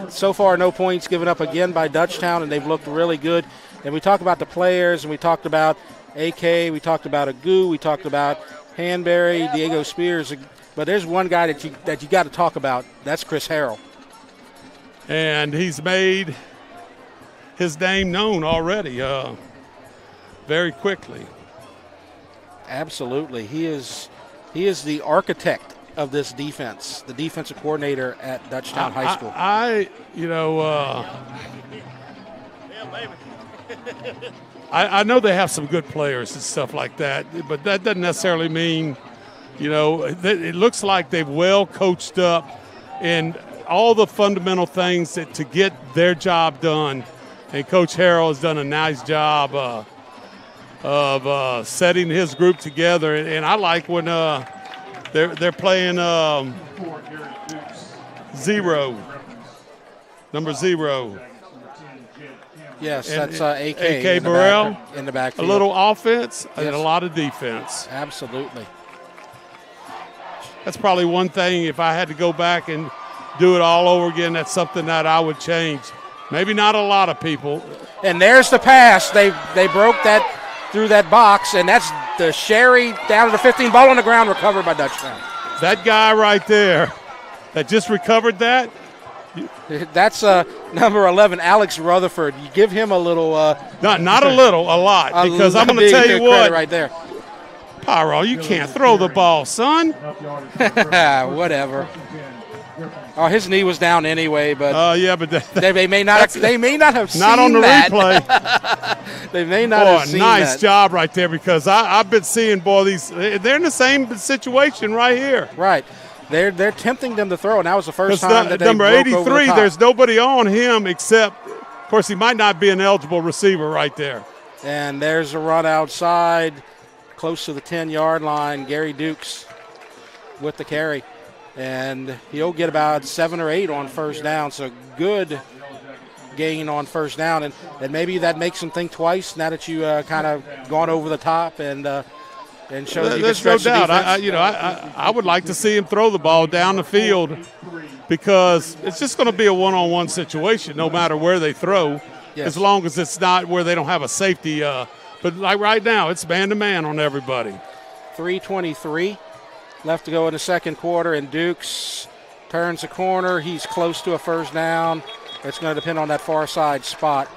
so far no points given up again by Dutchtown, and they've looked really good. And we talk about the players, and we talked about AK, we talked about Agu, we talked about Hanbury, Diego Spears, but there's one guy that you got to talk about. That's Chris Harrell. And he's made his name known already very quickly. Absolutely. He is the architect of this defense, the defensive coordinator at Dutchtown High School. I know they have some good players and stuff like that, but that doesn't necessarily mean, it looks like they've well coached up in all the fundamental things to get their job done. And Coach Harrell has done a nice job of setting his group together. And I like when they're playing number 0. Yes, that's AK. AK Burrell in the backfield. A little offense yes, and a lot of defense. Absolutely. That's probably one thing, if I had to go back and do it all over again, that's something that I would change. Maybe not a lot of people. And there's the pass. They broke that through that box, and that's the Sherry down to the 15, ball on the ground, recovered by Dutchtown. That guy right there that just recovered that. That's number 11, Alex Rutherford. You give him a little. Not a little, a lot. Because I'm going to tell you what. Right there. Pyro, you can't throw the ball, son. Whatever. Oh, his knee was down anyway, but yeah, but they may not have seen not on the that. replay. They may not have seen nice that. job right there, because I've been seeing they're in the same situation right here. Right. They're tempting them to throw, and that was the first time that they number broke 83, over the top. there's nobody on him except, of course, he might not be an eligible receiver right there. And there's a run outside, close to the 10-yard line. Gary Dukes with the carry. And he'll get about 7 or 8 on first down. So good gain on first down. And maybe that makes him think twice now that you kind of gone over the top and shows you can stretch the defense. I would like to see him throw the ball down the field, because it's just going to be a one-on-one situation no matter where they throw, as long as it's not where they don't have a safety. But like right now, it's man-to-man on everybody. 3:23 left to go in the second quarter, and Dukes turns the corner. He's close to a first down. It's going to depend on that far side spot.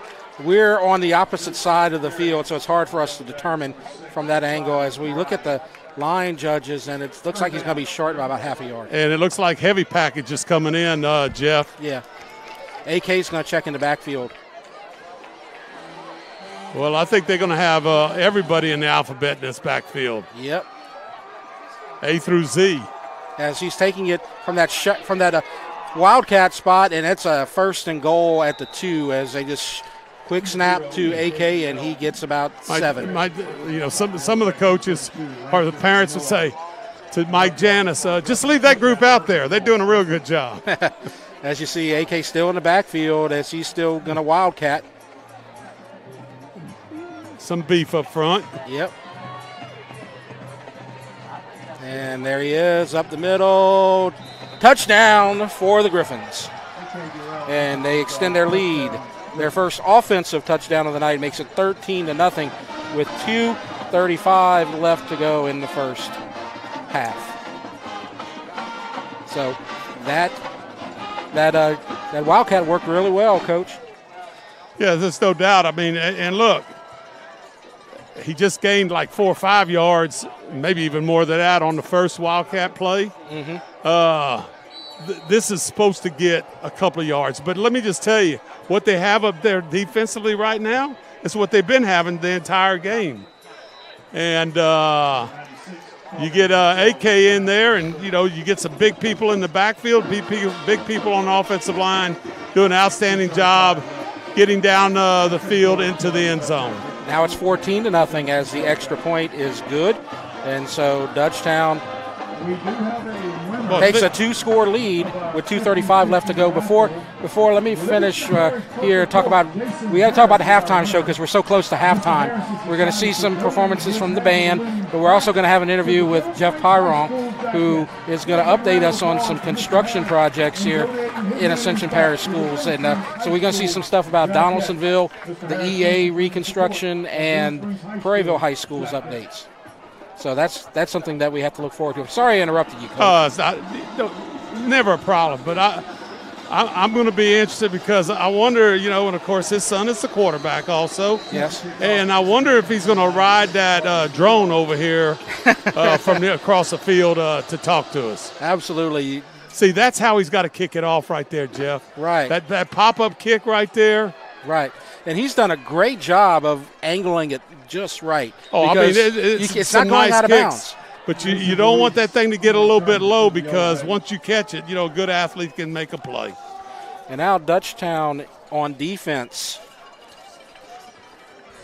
We're on the opposite side of the field, so it's hard for us to determine from that angle as we look at the line judges, and it looks like he's going to be short by about half a yard. And it looks like heavy package is coming in, Jeff. Yeah. AK's going to check in the backfield. Well, I think they're going to have everybody in the alphabet in this backfield. Yep. A through Z. As he's taking it from that Wildcat spot, and it's a 1st and goal at the 2 as they just quick snap to AK, and he gets about 7. Some of the coaches or the parents would say to Mike Janis, just leave that group out there. They're doing a real good job. As you see, AK still in the backfield as he's still going to Wildcat. Some beef up front. Yep. And there he is up the middle. Touchdown for the Griffins. And they extend their lead. Their first offensive touchdown of the night makes it 13-0 with 2:35 left to go in the first half. So that Wildcat worked really well, Coach. Yeah, there's no doubt. I mean, and look, he just gained like 4 or 5 yards, maybe even more than that on the first Wildcat play. This is supposed to get a couple of yards. But let me just tell you, what they have up there defensively right now is what they've been having the entire game. And you get AK in there, and, you get some big people in the backfield, big people on the offensive line doing an outstanding job getting down the field into the end zone. Now it's 14-0 as the extra point is good. And so Dutchtown takes a 2-score lead with 2:35 left to go. Before let me finish here. We got to talk about the halftime show because we're so close to halftime. We're going to see some performances from the band, but we're also going to have an interview with Jeff Pyron, who is going to update us on some construction projects here in Ascension Parish Schools. And so we're going to see some stuff about Donaldsonville, the EA reconstruction, and Prairieville High School's updates. So that's something that we have to look forward to. I'm sorry I interrupted you, Coach. Never a problem. But I'm going to be interested because I wonder, and of course his son is the quarterback also. Yes. And I wonder if he's going to ride that drone over here from across the field to talk to us. Absolutely. See, that's how he's got to kick it off right there, Jeff. Right. That pop-up kick right there. Right. And he's done a great job of angling it just right. Oh, I mean, it's not going out of bounds. But you don't want that thing to get a little bit low because once you catch it, a good athlete can make a play. And now Dutchtown on defense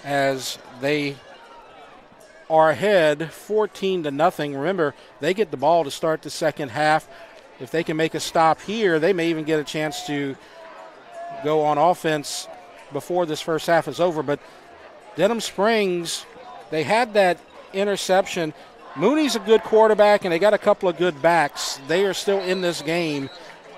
as they are ahead 14-0. Remember, they get the ball to start the second half. If they can make a stop here, they may even get a chance to go on offense before this first half is over. But Denham Springs, they had that interception. Mooney's a good quarterback, and they got a couple of good backs. They are still in this game,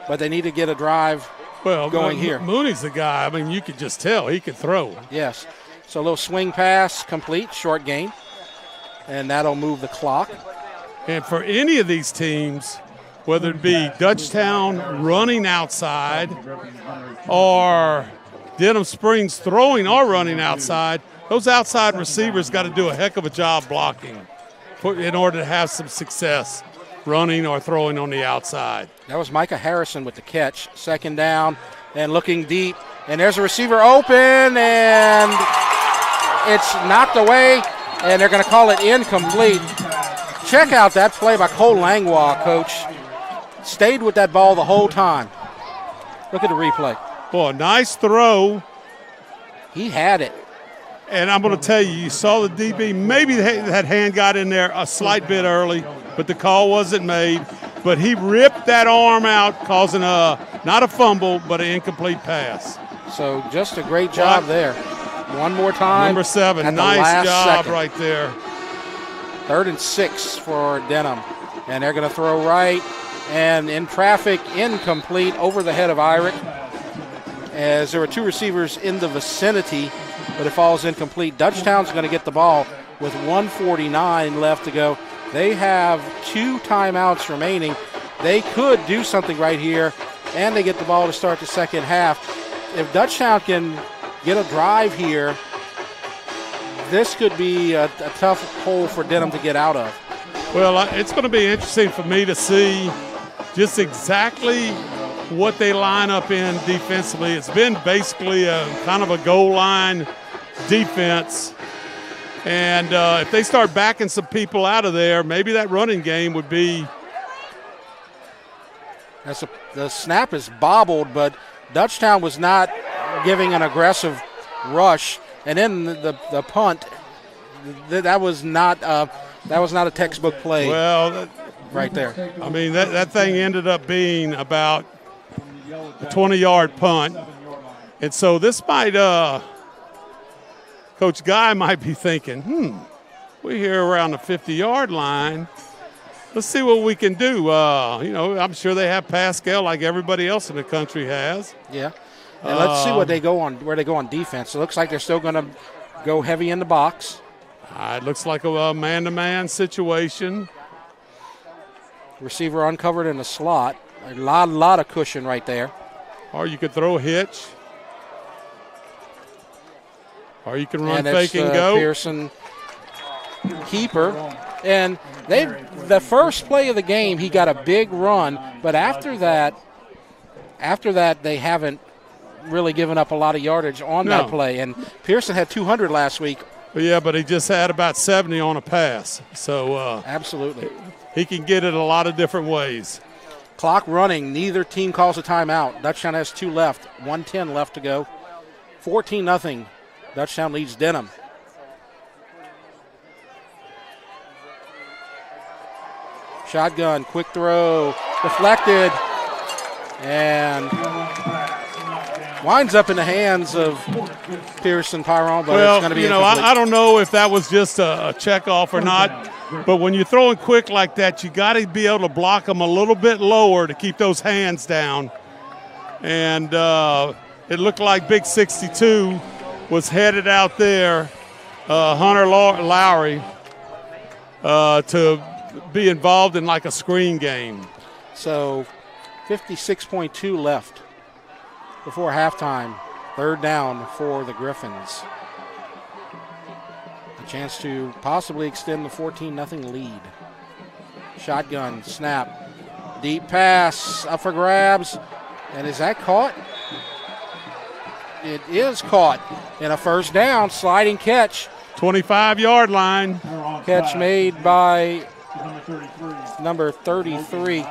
but they need to get a drive going here. Mooney's the guy. I mean, you could just tell he could throw. Yes. So a little swing pass, complete, short gain, and that'll move the clock. And for any of these teams, whether it be Dutchtown running outside or Denham Springs throwing or running outside, those outside receivers got to do a heck of a job blocking in order to have some success. running or throwing on the outside. That was Micah Harrison with the catch. Second down and looking deep. And there's a receiver open, and it's knocked away, and they're going to call it incomplete. Check out that play by Cole Langlois, Coach. Stayed with that ball the whole time. Look at the replay. Boy, nice throw. He had it. And I'm going to tell you, you saw the DB. Maybe that hand got in there a slight bit early, but the call wasn't made. But he ripped that arm out, causing not a fumble, but an incomplete pass. So just a great job there. One more time. Number 7, nice job right there. 3rd and 6 for Denham. And they're going to throw right. And in traffic, incomplete over the head of Irick. As there were 2 receivers in the vicinity, but it falls incomplete. Dutchtown's going to get the ball with 1:49 left to go. They have 2 timeouts remaining. They could do something right here, and they get the ball to start the second half. If Dutchtown can get a drive here, this could be a tough hole for Denham to get out of. Well, it's going to be interesting for me to see just exactly what they line up in defensively. It's been basically a kind of a goal line defense. And if they start backing some people out of there, maybe that running game would be. The snap is bobbled, but Dutchtown was not giving an aggressive rush. And then the punt, that was not a textbook play. Well, right there. I mean, that thing ended up being about a 20-yard punt. And so this might, Coach Guy might be thinking, we're here around the 50-yard line. Let's see what we can do. I'm sure they have Pascal like everybody else in the country has. Yeah. And let's see where they go on defense. It looks like they're still going to go heavy in the box. It looks like a man-to-man situation. Receiver uncovered in the slot. A lot of cushion right there. Or you could throw a hitch. Or you can run and fake and go. Pearson keeper. And the first play of the game, he got a big run. But after that, they haven't really given up a lot of yardage on that play. And Pearson had 200 last week. Yeah, but he just had about 70 on a pass. So absolutely. He can get it a lot of different ways. Clock running. Neither team calls a timeout. Dutchtown has 2 left. 1:10 left to go. 14-0. Dutchtown leads Denham. Shotgun, quick throw, deflected, and winds up in the hands of Pearson Pyron, but it's going to be incomplete. I don't know if that was just a check-off or not, but when you're throwing quick like that, you got to be able to block them a little bit lower to keep those hands down. And it looked like Big 62 was headed out there, Hunter Lowry, to be involved in like a screen game. So 56.2 left before halftime. 3rd down for the Griffins. A chance to possibly extend the 14-0 lead. Shotgun, snap, deep pass, up for grabs. And is that caught? It is caught. And a first down, sliding catch. 25-yard line. Catch made by number 33.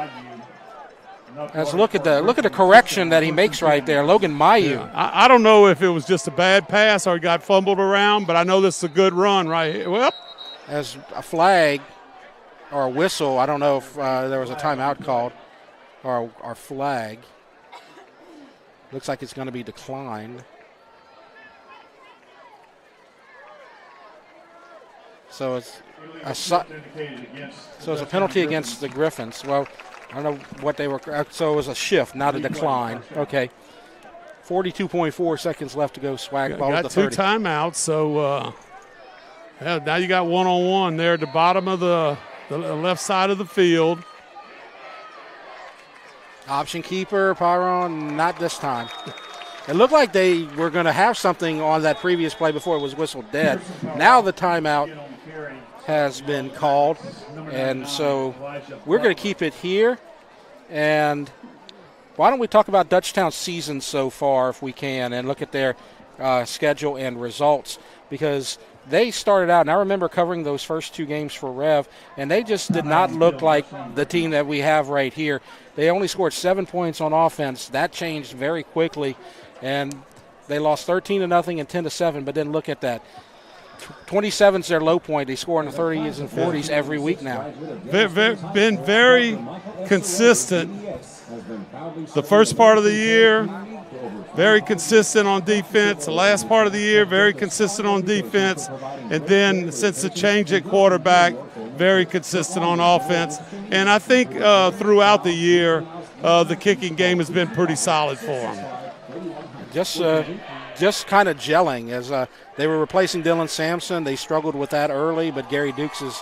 Let's look at the correction that he makes right there, Logan Mayu. Yeah. I don't know if it was just a bad pass or he got fumbled around, but I know this is a good run right here. Well, as a flag or a whistle, I don't know if there was a timeout called or flag. Looks like it's going to be declined. So it's a penalty against the Griffins. Well, I don't know what they were. So it was a shift, not a decline. Okay. 42.4 seconds left to go. Swag ball at the 30. Got 2 timeouts, so now you got one-on-one there at the bottom of the left side of the field. Option keeper, Pyron, not this time. It looked like they were going to have something on that previous play before it was whistled dead. Now the timeout has been called. And so we're going to keep it here. And why don't we talk about Dutchtown's season so far, if we can, and look at their schedule and results, because they started out, and I remember covering those first 2 games for Rev, and they just did not look like the team that we have right here. They only scored 7 points on offense. That changed very quickly, and they lost 13-0 and 10-7, but then look at that. 27 is their low point. They score in the 30s and 40s every week now. Been very consistent. The first part of the year, very consistent on defense. The last part of the year, very consistent on defense. And then since the change at quarterback, very consistent on offense. And I think throughout the year, the kicking game has been pretty solid for them. Just kind of gelling as they were replacing Dylan Sampson. They struggled with that early, but Gary Dukes is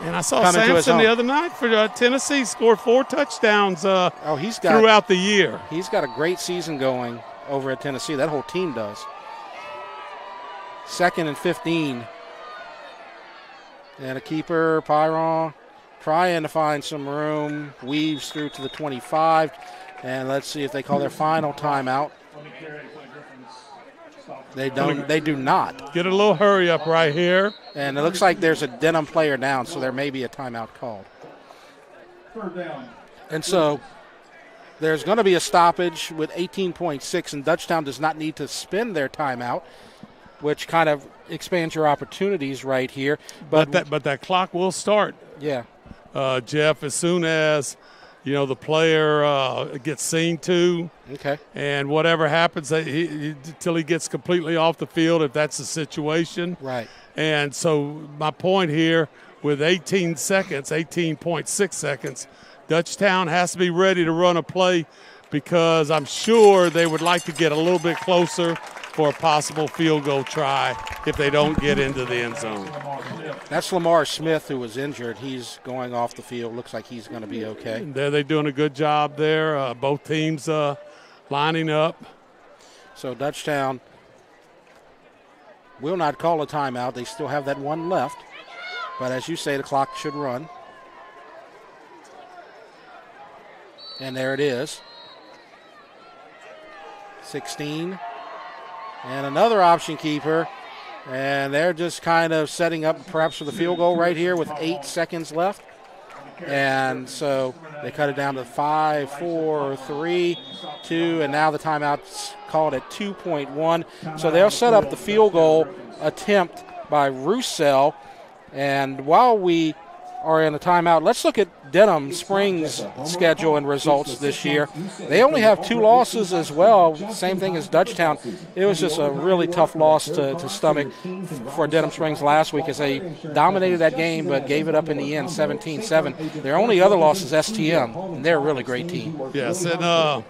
and I saw Sampson the other night for Tennessee scored 4 touchdowns throughout the year. He's got a great season going over at Tennessee. That whole team does. 2nd and 15. And a keeper, Pyron, trying to find some room. Weaves through to the 25. And let's see if they call their final timeout. They do not. Get a little hurry up right here. And it looks like there's a Denham player down, so there may be a timeout called. And so there's going to be a stoppage with 18.6, and Dutchtown does not need to spend their timeout, which kind of expands your opportunities right here. But that clock will start. Yeah. Jeff, as soon as the player gets seen to. Okay. And whatever happens till he gets completely off the field, if that's the situation. Right. And so my point here, with 18.6 seconds, Dutchtown has to be ready to run a play, because I'm sure they would like to get a little bit closer for a possible field goal try if they don't get into the end zone. That's Lamar Smith, who was injured. He's going off the field. Looks like he's going to be okay. They're doing a good job there. Both teams lining up. So Dutchtown will not call a timeout. They still have that one left. But as you say, the clock should run. And there it is. 16. And another option keeper. And they're just kind of setting up perhaps for the field goal right here with 8 seconds left. And so they cut it down to 5, 4, 3, 2, and now the timeout's called at 2.1. So they'll set up the field goal attempt by Roussel. And while we are in a timeout, let's look at Denham Springs' schedule and results this year. They only have 2 losses as well, same thing as Dutchtown. It was just a really tough loss to stomach for Denham Springs last week, as they dominated that game but gave it up in the end, 17-7. Their only other loss is STM, and they're a really great team. Yes, and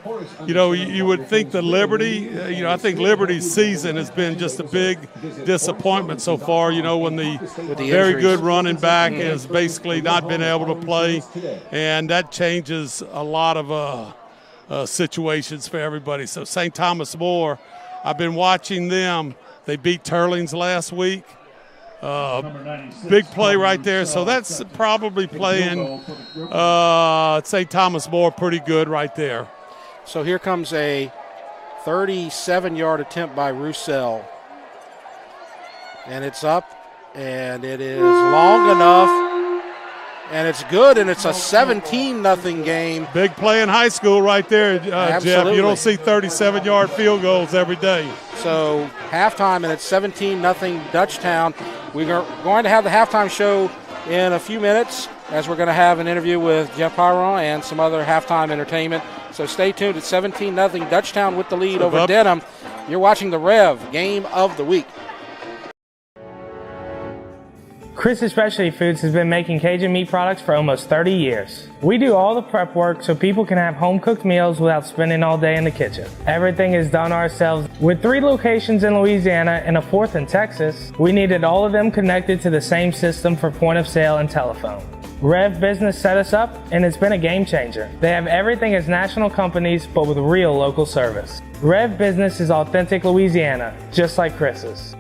you would think that Liberty, I think Liberty's season has been just a big disappointment so far, when the very injuries. good running back has basically not been able to play, and that changes a lot of situations for everybody. So St. Thomas More, I've been watching them. They beat Turlings last week. Big play right there. So that's probably playing St. Thomas More pretty good right there. So here comes a 37-yard attempt by Roussel. And it's up, and it is long enough. And it's good, and it's a 17-0 game. Big play in high school right there, Jeff. You don't see 37-yard field goals every day. So halftime, and it's 17-0 Dutchtown. We're going to have the halftime show in a few minutes, as we're going to have an interview with Jeff Pyron and some other halftime entertainment. So stay tuned. It's 17-0 Dutchtown with the lead over Denham. You're watching the Rev Game of the Week. Chris's Specialty Foods has been making Cajun meat products for almost 30 years. We do all the prep work so people can have home-cooked meals without spending all day in the kitchen. Everything is done ourselves. With 3 locations in Louisiana and a 4th in Texas, we needed all of them connected to the same system for point of sale and telephone. Rev Business set us up, and it's been a game changer. They have everything as national companies, but with real local service. Rev Business is authentic Louisiana, just like Chris's.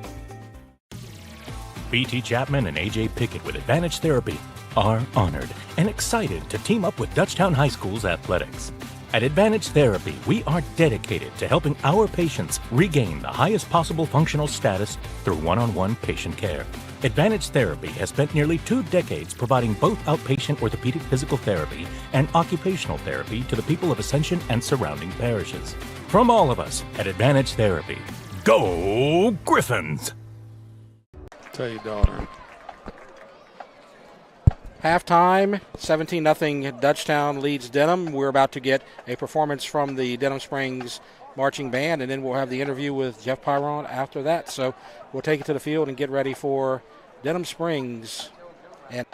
BT Chapman and AJ Pickett with Advantage Therapy are honored and excited to team up with Dutchtown High School's athletics. At Advantage Therapy, we are dedicated to helping our patients regain the highest possible functional status through one-on-one patient care. Advantage Therapy has spent nearly 2 decades providing both outpatient orthopedic physical therapy and occupational therapy to the people of Ascension and surrounding parishes. From all of us at Advantage Therapy, go Griffins! Tell your daughter. Halftime, 17-0 Dutchtown leads Denham. We're about to get a performance from the Denham Springs marching band, and then we'll have the interview with Jeff Pyron after that. So we'll take it to the field and get ready for Denham Springs. And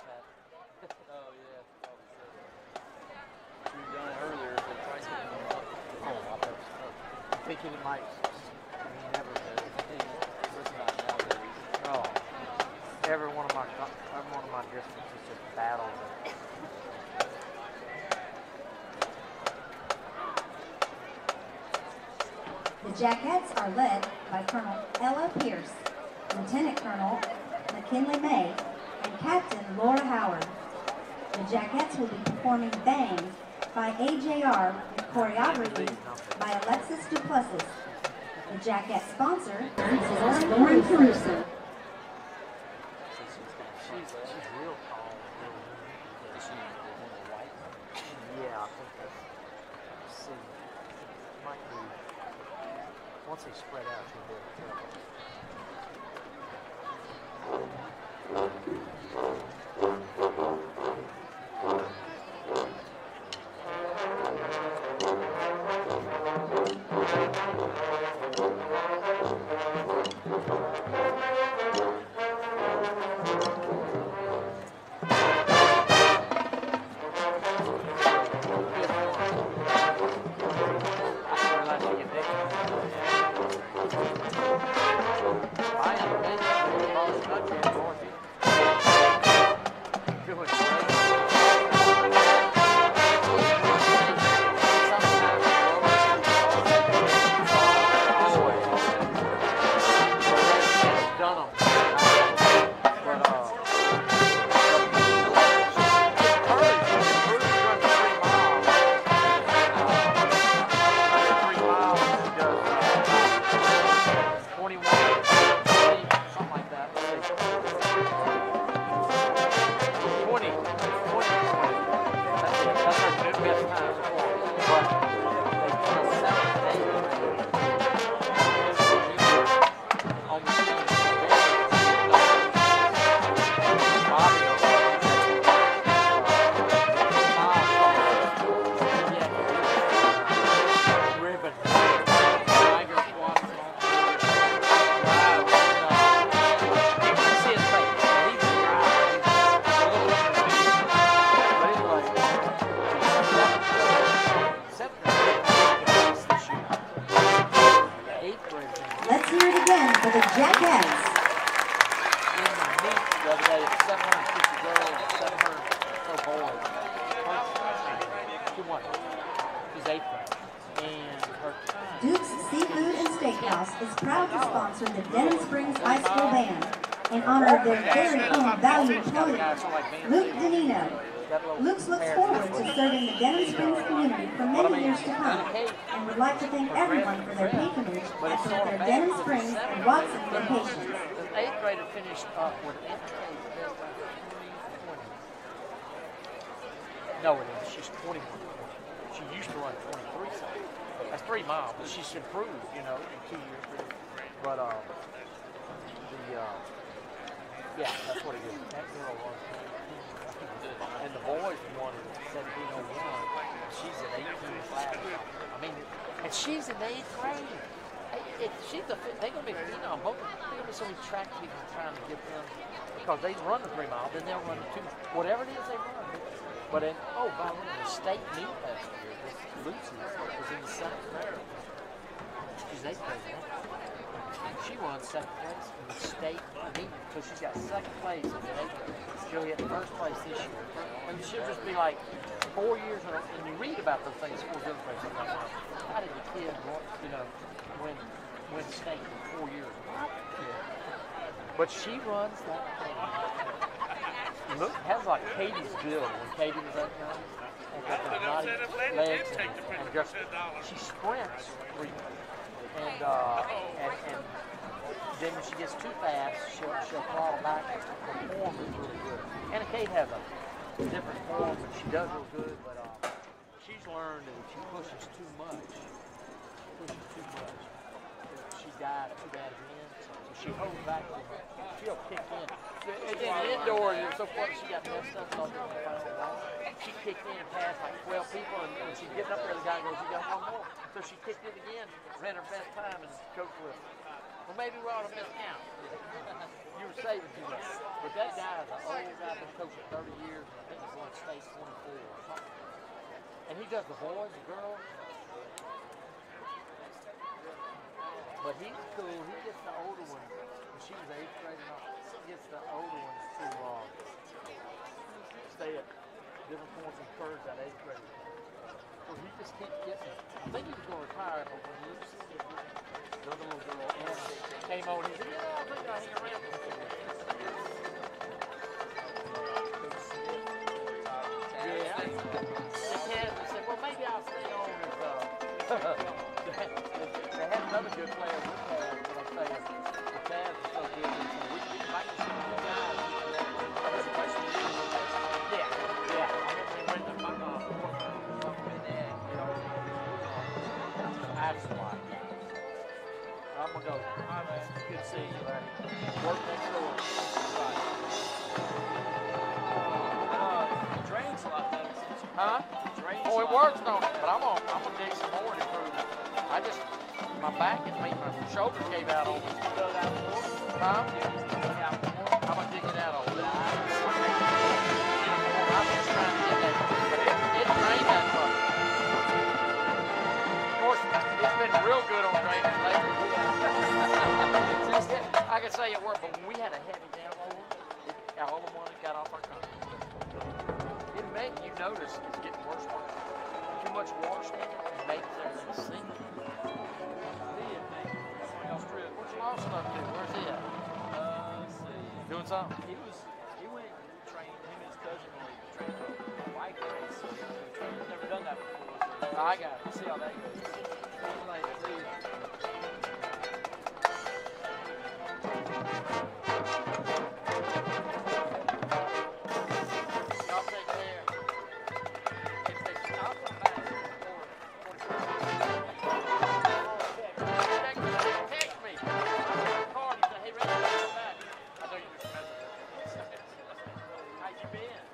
every one of my districts is just battles. The Jackettes are led by Colonel Ella Pierce, Lieutenant Colonel McKinley May, and Captain Laura Howard. The Jackettes will be performing Bang by AJR with choreography by Alexis Duplessis. The Jackette sponsor is Lauren Caruso. She's real tall. Yeah, I think that's. See, might be. Once they spread out, she'll be able to tell. Duke's Seafood and Steakhouse is proud to sponsor the Denham Springs High School Band in honor of their very own valued employee, Luke Danino. Luke looks forward to serving the Denham Springs community for many years to come and would like to thank everyone for their patronage at both their Denham Springs and Watson locations. The 8th grader finished up with No, it is. She's 21. She used to run 23 something. That's 3 miles, but she's improved, in 2 years. But yeah, that's what it is. That girl runs 17. And the boys won at 17:01. She's at 18 flat. I mean, and she's in the 8th grade. They're going to be, they're going to be so many track people trying to get them, because they run the 3 mile, then they'll run the 2. Whatever it is they run. But by the way, the state meet last year, Lucy was in the 2nd grade. She's 8th grade now. She won 2nd place in the state meet, so she's got 2nd place in the 8th grade. She'll get 1st place this year. And she'll just be like 4 years, and you read about those things, schools other places. I'm like, how did the kid, win state in 4 years? Yeah. But she runs that thing. Look, has like Katie's build when Katie was that young. And got the naughty legs and just, she sprints frequently. And then when she gets too fast, she'll fall back. Her form is really good. Anna Kate has a different form, but she does real good. But she's learned that if she pushes too much, she died too bad again. So she holds back too much. She'll kick in. And then indoors, it was so funny, she got messed up. She kicked in and passed like 12 people, and when she's getting up there, the guy goes, "You got one more." So she kicked in again, ran her best time, and coach was, "Well, maybe we're on a miscount." You were saving too much. But that guy is an old guy, been coaching 30 years, and I think he's won state 24 or something. And he does the boys, the girls. But he's cool. He gets the older ones. When she was 8th grade, he gets the older ones to stay at different points in thirds at 8th grade. So he just keeps getting it. I think he was going to retire, but when he the other little girl came over, he said, "Yeah, I think I'll hang around for a few minutes." Yeah. They said, "Well, maybe I'll stay on as they had another good player with Taz, but I'm saying the Taz is so good. We might just see the guys. Yeah. I remember they went to my that's why. I'm going to go. Hi, man. Good to see you, man. Work next door. It drains a lot better. Huh? Oh, it works, don't it? But I'm gonna dig some more to improve it. My back and my shoulders gave out on me. Huh? I'm gonna dig it out on me. I'm just trying to get that. It drained that much. Of course, it's been real good on draining lately. I can say it worked, but when we had a heavy downpour, all the money got off our company. It makes you notice it's getting worse. Too much water standing, it makes everything sink. What's Lawson up to? Where's he at? Let's see. Doing something? He went and trained, him and his cousin trained for a bike race. So he's never done that before. So I got it. We'll see how that goes. See you. Y'all take care. If they stop the back, text me. Call me, say, "Hey, Ray, come back." I know you just messaged. How you been?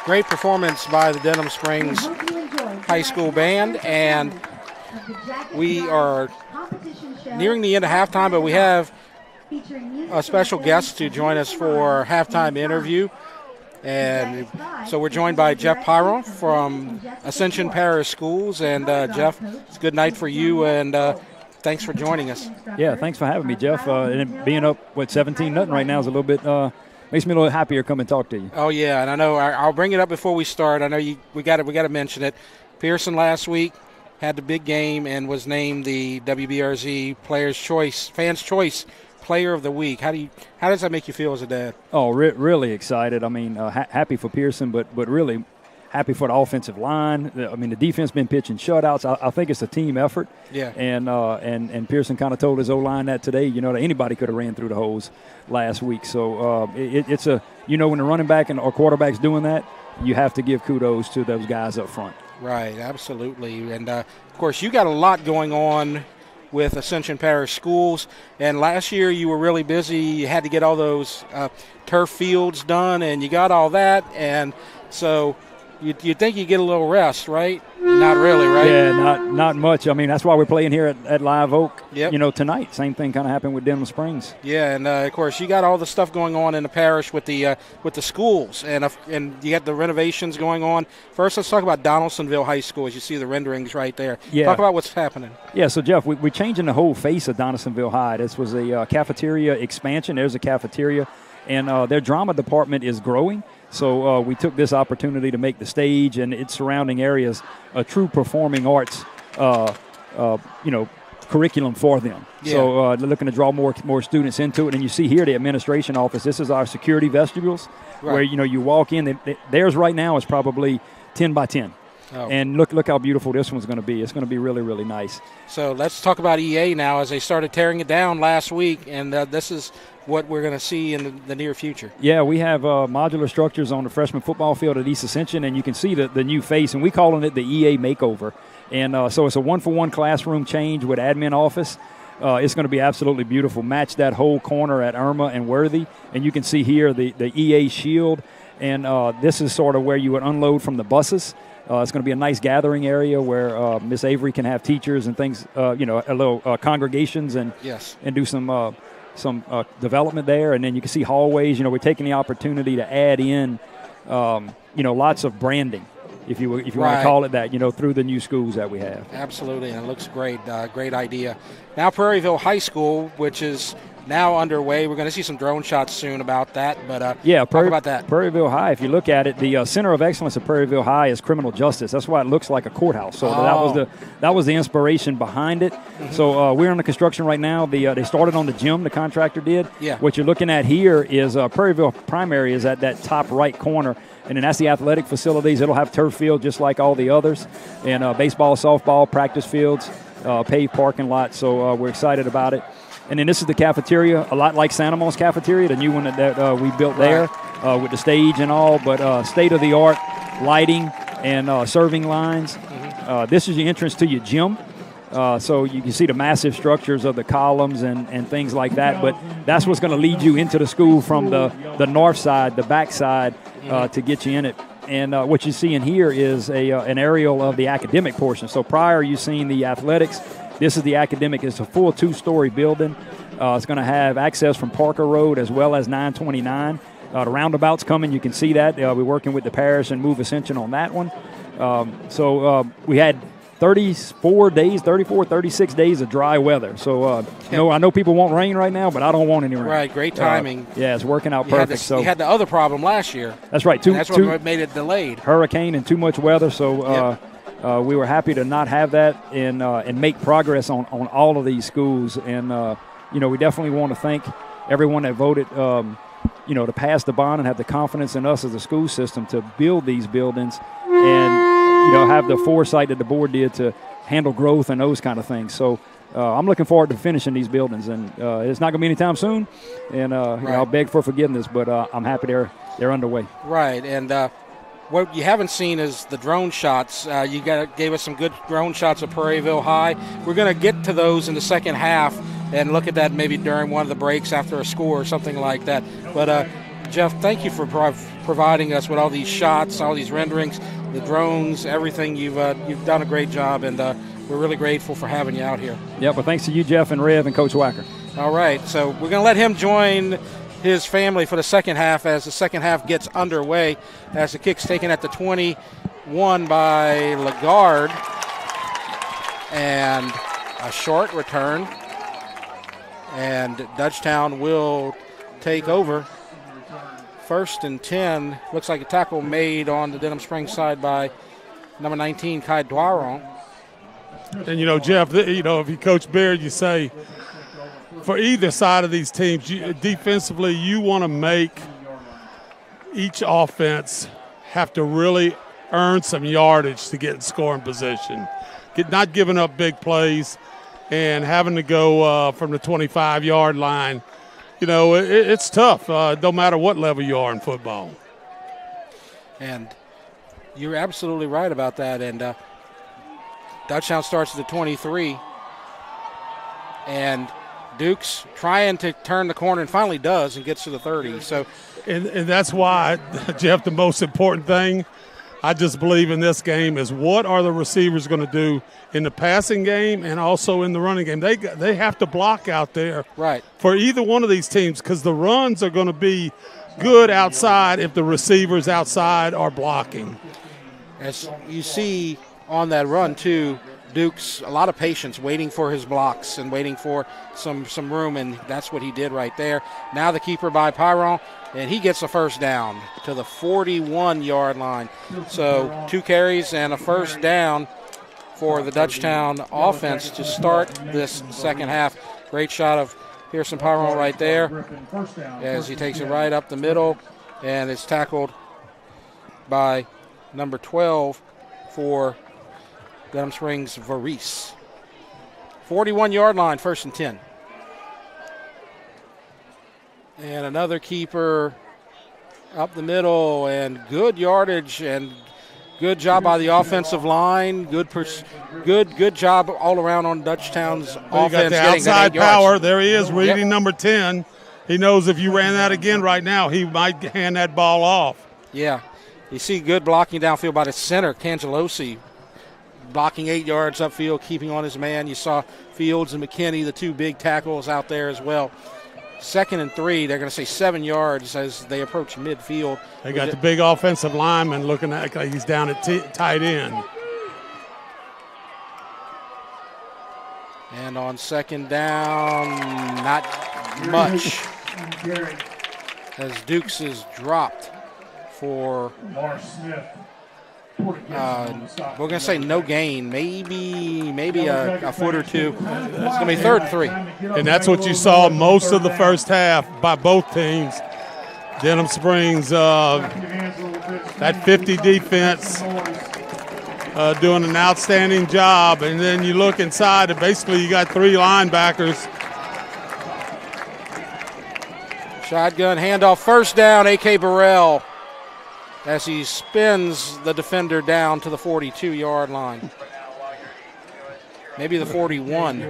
Great performance by the Denham Springs High School Band, and we are nearing the end of halftime, but we have a special guest to join us for halftime interview. And so we're joined by Jeff Pyron from Ascension Parish Schools. And Jeff, it's a good night for you, and thanks for joining us. Yeah, thanks for having me, Jeff. And being up, 17-0 right now is a little bit makes me a little happier to come and talk to you. Oh yeah, and I know I'll bring it up before we start. I know we got to mention it. Pearson last week had the big game and was named the WBRZ Fans Choice Player of the Week. How does that make you feel as a dad? Oh, really excited. I mean, happy for Pearson, but really happy for the offensive line. I mean, the defense been pitching shutouts. I think it's a team effort. Yeah. And Pearson kind of told his O-line that today. You know, that anybody could have ran through the holes last week. So it's when the running back or quarterback's doing that, you have to give kudos to those guys up front. Right, absolutely. And, of course, you got a lot going on with Ascension Parish Schools. And last year you were really busy. You had to get all those turf fields done, and you got all that. And so you'd think you get a little rest, right? Not really, right? Yeah, not much. I mean, that's why we're playing here at Live Oak, yep. Tonight. Same thing kind of happened with Denham Springs. Yeah, and, of course, you got all the stuff going on in the parish with the schools, and you got the renovations going on. First, let's talk about Donaldsonville High School, as you see the renderings right there. Yeah. Talk about what's happening. Yeah, so, Jeff, we're changing the whole face of Donaldsonville High. This was a cafeteria expansion. There's a cafeteria, and their drama department is growing. So we took this opportunity to make the stage and its surrounding areas a true performing arts, curriculum for them. Yeah. So they're looking to draw more students into it. And you see here the administration office. This is our security vestibules, right, where you walk in. Theirs right now is probably 10 by 10. Oh. And look how beautiful this one's going to be. It's going to be really, really nice. So let's talk about EA now, as they started tearing it down last week, and this is what we're going to see in the near future. Yeah, we have modular structures on the freshman football field at East Ascension, and you can see the new face, and we're calling it the EA makeover. And so it's a one-for-one classroom change with admin office. It's going to be absolutely beautiful. Match that whole corner at Irma and Worthy, and you can see here the EA shield, and this is sort of where you would unload from the buses. It's going to be a nice gathering area where Miss Avery can have teachers and things, a little congregations and yes, and do some development there. And then you can see hallways. We're taking the opportunity to add in, lots of branding, if you want to call it that, through the new schools that we have. Absolutely, and it looks great. Great idea. Now Prairieville High School, which is now underway. We're going to see some drone shots soon about that, but talk about that. Prairieville High, if you look at it, the Center of Excellence at Prairieville High is criminal justice. That's why it looks like a courthouse. So that was the inspiration behind it. Mm-hmm. So we're in the construction right now. They started on the gym, the contractor did. Yeah. What you're looking at here is Prairieville Primary is at that top right corner, and then that's the athletic facilities. It'll have turf field just like all the others, and baseball, softball, practice fields, paved parking lot. So we're excited about it. And then this is the cafeteria, a lot like Santa Mo's cafeteria, the new one that we built there with the stage and all, but state-of-the-art lighting and serving lines. Mm-hmm. This is your entrance to your gym. So you can see the massive structures of the columns and things like that, but that's what's going to lead you into the school from the north side, the back side, to get you in it. And what you see in here is an aerial of the academic portion. So prior you've seen the athletics. This is the academic. It's a full 2-story building. It's going to have access from Parker Road as well as 929. The roundabout's coming. You can see that. We're working with the parish and Move Ascension on that one. So we had 34, 36 days of dry weather. So, I know people want rain right now, but I don't want any rain. Right, great timing. Yeah, it's working out perfect. You had the other problem last year. That's right. That's what made it delayed. Hurricane and too much weather. So we were happy to not have that and make progress on all of these schools. And, we definitely want to thank everyone that voted to pass the bond and have the confidence in us as a school system to build these buildings and, have the foresight that the board did to handle growth and those kind of things. So I'm looking forward to finishing these buildings, and it's not going to be anytime soon. And I'll beg for forgiveness, but I'm happy they're underway. Right, and what you haven't seen is the drone shots. You gave us some good drone shots of Prairieville High. We're going to get to those in the second half and look at that maybe during one of the breaks after a score or something like that. But, Jeff, thank you for providing us with all these shots, all these renderings, the drones, everything. You've done a great job, and we're really grateful for having you out here. Yeah, well, thanks to you, Jeff, and Rev, and Coach Wacker. All right, so we're going to let him join his family for the second half as the second half gets underway, as the kick's taken at the 21 by Lagarde, and a short return, and Dutchtown will take over. 1st and 10. Looks like a tackle made on the Denham Springs side by number 19, Kai Dwaron. And, Jeff, if you coach Beard, you say for either side of these teams, defensively, you want to make each offense have to really earn some yardage to get in scoring position. Not giving up big plays and having to go from the 25-yard line. It's tough, no matter what level you are in football. And you're absolutely right about that. And Dutchtown starts at the 23. And Duke's trying to turn the corner and finally does and gets to the 30. So, and that's why, Jeff, the most important thing I just believe in this game is what are the receivers going to do in the passing game and also in the running game. They have to block out there for either one of these teams, because the runs are going to be good outside if the receivers outside are blocking. As you see on that run, too, Duke's a lot of patience waiting for his blocks and waiting for some room, and that's what he did right there. Now the keeper by Pyron, and he gets a first down to the 41-yard line. So 2 carries and a first down for the Dutchtown offense to start this second half. Great shot of Pearson Pyron right there as he takes it right up the middle, and it's tackled by number 12 for Denham Springs, Varese. 41-yard line, 1st and 10. And another keeper up the middle, and good yardage and good job by the offensive line. Good job all around on Dutchtown's offense. You got the outside power. There he is, reading number 10. He knows if you ran that again right now, he might hand that ball off. Yeah. You see good blocking downfield by the center, Cangelosi, blocking 8 yards upfield, keeping on his man. You saw Fields and McKinney, the 2 big tackles out there as well. 2nd and 3, they're going to say 7 yards as they approach midfield. They got the big offensive lineman looking like he's down at tight end. And on 2nd down, not much, as Dukes is dropped for we're going to say no gain, maybe a foot or two. It's going to be 3rd and 3. And that's what you saw most of the first half by both teams. Denham Springs, that 50 defense doing an outstanding job. And then you look inside, and basically you got 3 linebackers. Shotgun handoff, first down, A.K. Burrell, as he spins the defender down to the 42-yard line. Maybe the 41.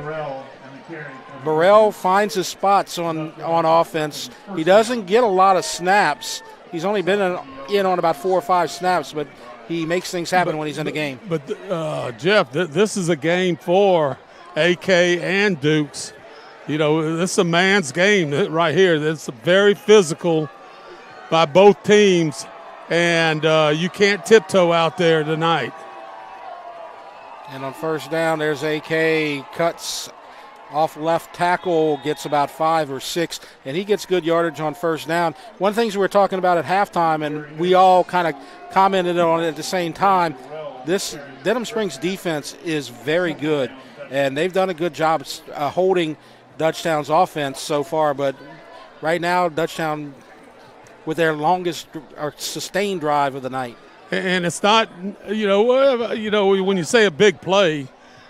Burrell finds his spots on offense. He doesn't get a lot of snaps. He's only been in on about 4 or 5 snaps, but he makes things happen when he's in the game. But, Jeff, this is a game for AK and Dukes. This is a man's game right here. It's very physical by both teams. And you can't tiptoe out there tonight. And on first down, there's AK, cuts off left tackle, gets about 5 or 6, and he gets good yardage on first down. One of the things we were talking about at halftime, and we all kind of commented on it at the same time, this Denham Springs defense is very good, and they've done a good job holding Dutchtown's offense so far. But right now, Dutchtown with their longest or sustained drive of the night. And it's not, when you say a big play,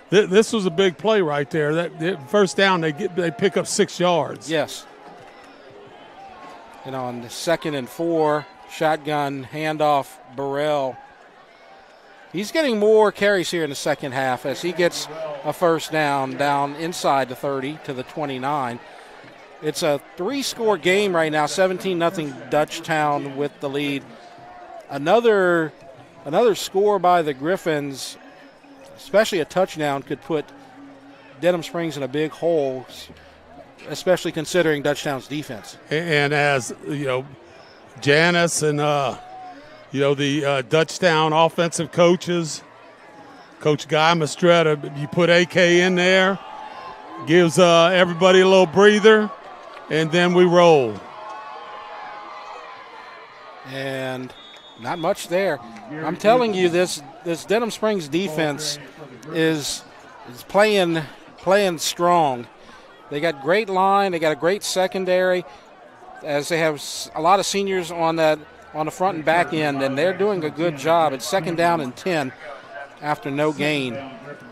this was a big play right there. That first down, they pick up 6 yards. Yes. And on the 2nd and 4, shotgun handoff, Burrell. He's getting more carries here in the second half as he gets a first down inside the 30 to the 29. It's a 3-score game right now, 17-0 Dutchtown with the lead. Another score by the Griffins, especially a touchdown, could put Denham Springs in a big hole, especially considering Dutchtown's defense. And as, Janice and, the Dutchtown offensive coaches, Coach Guy Mastretta, you put AK in there, gives everybody a little breather, and then we roll. And not much there. I'm telling you, this Denham Springs defense is playing strong. They got great line. They got a great secondary, as they have a lot of seniors on the front and back end, and they're doing a good job. It's 2nd down and 10 after no gain,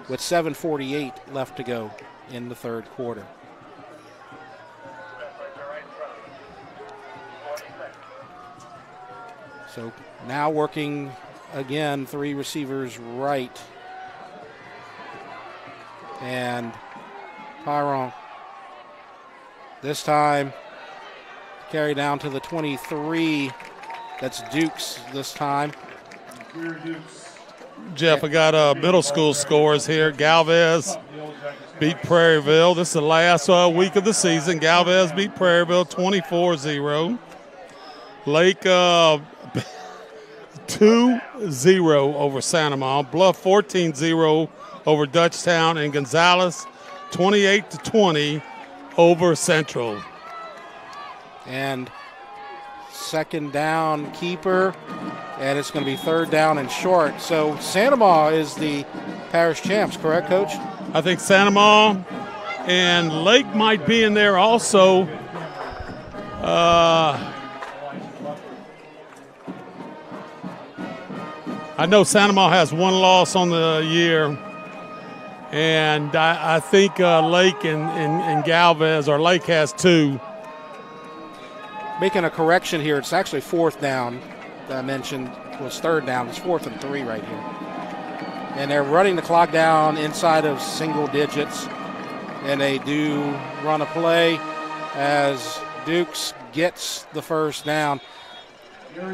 with 7:48 left to go in the third quarter. So now working again, 3 receivers right. And Pyron this time carry down to the 23. That's Dukes this time. Jeff, I got middle school scores here. Galvez beat Prairieville. This is the last week of the season. Galvez beat Prairieville 24-0. Lake 2-0 over Santamon. Bluff 14-0 over Dutchtown. And Gonzales 28-20 over Central. And 2nd down keeper, and it's going to be 3rd down and short. So Santamon is the parish champs, correct, Coach? I think Santamon and Lake might be in there also. I know Santamon has 1 loss on the year, and I think Lake and Galvez, or Lake has 2. Making a correction here, it's actually 4th down that I mentioned was 3rd down. It's 4th and 3 right here. And they're running the clock down inside of single digits, and they do run a play as Dukes gets the first down.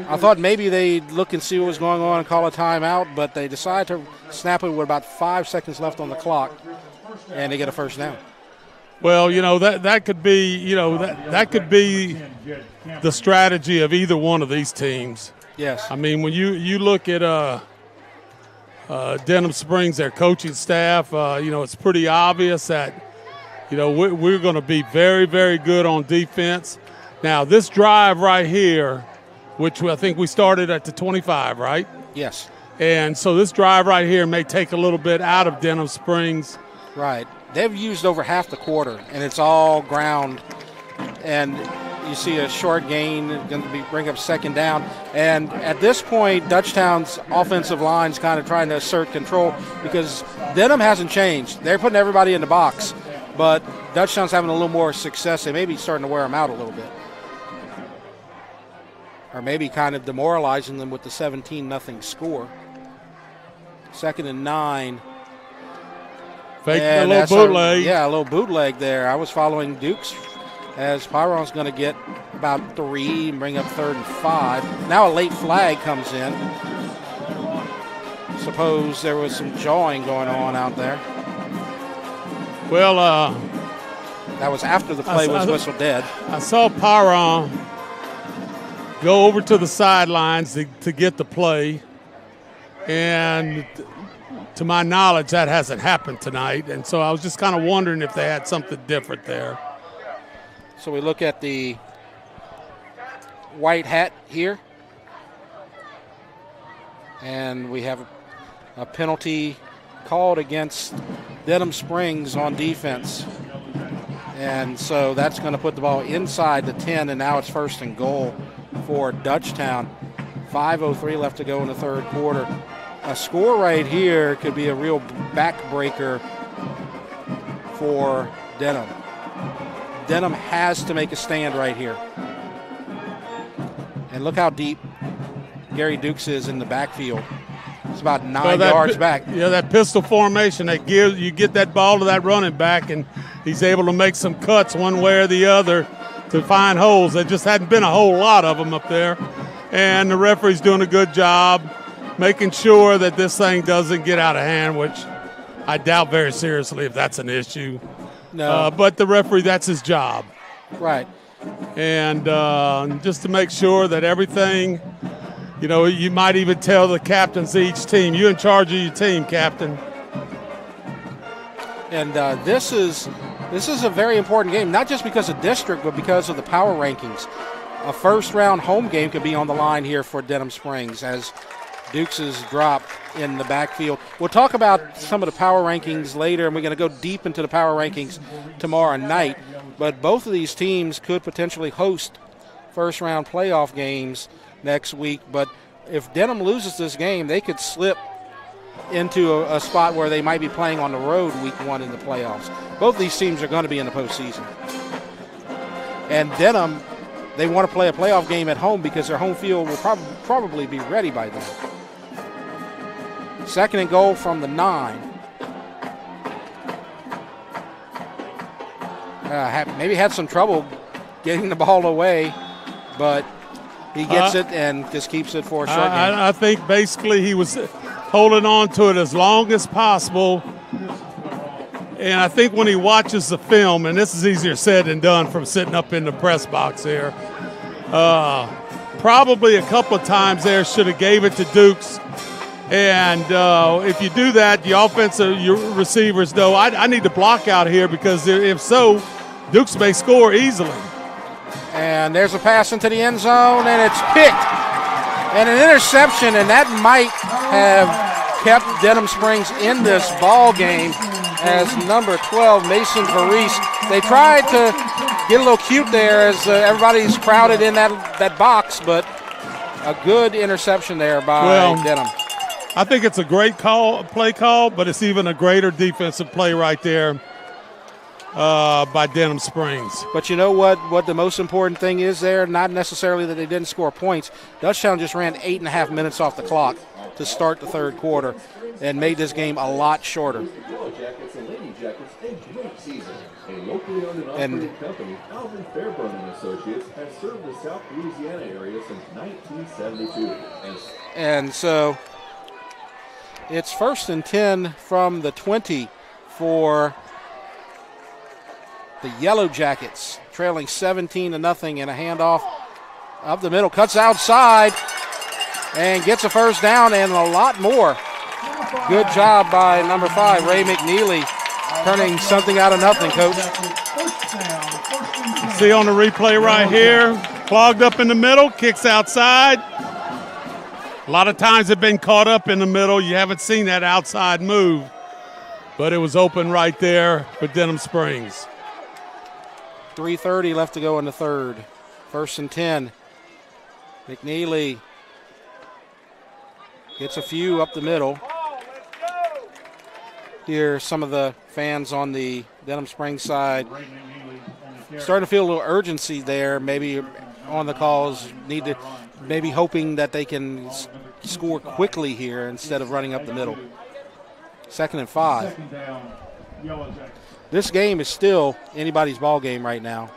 I thought maybe they'd look and see what was going on and call a timeout, but they decide to snap it with about 5 seconds left on the clock, and they get a first down. Well, that could be, that could be the strategy of either one of these teams. Yes. I mean, when you look at Denham Springs, their coaching staff, it's pretty obvious that, we're going to be very, very good on defense. Now, this drive right here, which I think we started at the 25, right? Yes. And so this drive right here may take a little bit out of Denham Springs. Right. They've used over half the quarter, and it's all ground. And you see a short gain, going to bring up 2nd down. And at this point, Dutchtown's offensive line's kind of trying to assert control because Denham hasn't changed. They're putting everybody in the box, but Dutchtown's having a little more success. They may be starting to wear them out a little bit, or maybe kind of demoralizing them with the 17-0 score. 2nd and 9. Fake a little bootleg. A little bootleg there. I was following Dukes as Pyron's going to get about 3 and bring up 3rd and 5. Now a late flag comes in. Suppose there was some jawing going on out there. Well, that was after the play was whistled dead. I saw Pyron go over to the sidelines to get the play, and to my knowledge, that hasn't happened tonight. And so I was just kind of wondering if they had something different there. So we look at the white hat here. And we have a penalty called against Denham Springs on defense. And so that's going to put the ball inside the 10, and now it's first and goal for Dutchtown. 5:03 left to go in the third quarter. A score right here could be a real backbreaker for Denham. Denham has to make a stand right here. And look how deep Gary Dukes is in the backfield. It's about 9 yards back. Yeah, that pistol formation that gives you get that ball to that running back, and he's able to make some cuts one way or the other to find holes. There just hadn't been a whole lot of them up there. And the referee's doing a good job making sure that this thing doesn't get out of hand, which I doubt very seriously if that's an issue. No. But the referee, that's his job. Right. And just to make sure that everything, you know, you might even tell the captains of each team, you're in charge of your team, captain. And this is a very important game, not just because of district, but because of the power rankings. A first-round home game could be on the line here for Denham Springs as Dukes is dropped in the backfield. We'll talk about some of the power rankings later, and we're going to go deep into the power rankings tomorrow night. But both of these teams could potentially host first-round playoff games next week. But if Denham loses this game, they could slip into a spot where they might be playing on the road week 1 in the playoffs. Both these teams are going to be in the postseason. And Denham, they want to play a playoff game at home because their home field will probably be ready by then. Second and goal from the 9. Maybe had some trouble getting the ball away, but he gets it and just keeps it for a short game. I think basically he was holding on to it as long as possible. And I think when he watches the film, and this is easier said than done from sitting up in the press box here, probably a couple of times there should have gave it to Dukes. And if you do that, the offensive receivers know, I need to block out here because if so, Dukes may score easily. And there's a pass into the end zone, and it's picked. And an interception, and that might have kept Denham Springs in this ball game as number 12, Mason Varese. They tried to get a little cute there as everybody's crowded in that box, but a good interception there by Denham. I think it's a great play call, but it's even a greater defensive play right there by Denham Springs. But you know what the most important thing is there? Not necessarily that they didn't score points. Dutchtown just ran 8.5 minutes off the clock to start the third quarter and made this game a lot shorter. And company, Alvin Fairburn and Associates, has served the South Louisiana area since 1972. And so it's first and 10 from the 20 for the Yellow Jackets, trailing 17-0 and a handoff up the middle, cuts outside and gets a first down and a lot more. Good job by number 5, Ray McNeely, turning something out of nothing, Coach. See on the replay right here, clogged up in the middle, kicks outside. A lot of times they've been caught up in the middle. You haven't seen that outside move, but it was open right there for Denham Springs. 3:30 left to go in the third. First and 10. McNeely gets a few up the middle. Here, some of the fans on the Denham Springs side starting to feel a little urgency there, maybe on the calls, maybe hoping that they can score quickly here instead of running up the middle. Second and 5. This game is still anybody's ball game right now.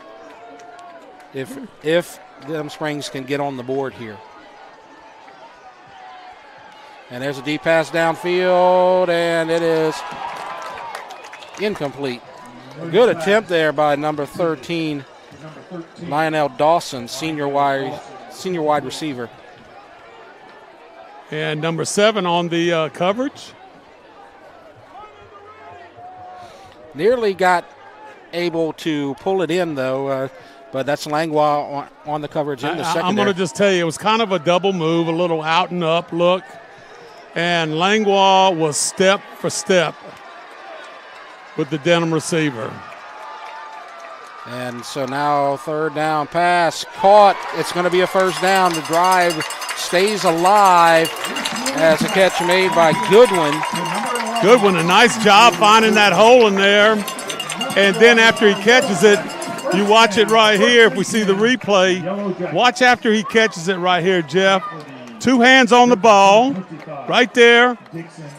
If Denham Springs can get on the board here. And there's a deep pass downfield, and it is incomplete. A good attempt there by number 13, Lionel Dawson, senior wide receiver. And number 7 on the coverage. Nearly got able to pull it in, though, but that's Langlois on the coverage in the secondary. I'm going to just tell you, it was kind of a double move, a little out and up look. And Langlois was step for step with the Denham receiver. And so now third down pass caught. It's going to be a first down. The drive stays alive as a catch made by Goodwin. Goodwin, a nice job finding that hole in there. And then after he catches it, you watch it right here. If we see the replay, watch after he catches it right here, Jeff. 2 hands on the ball right there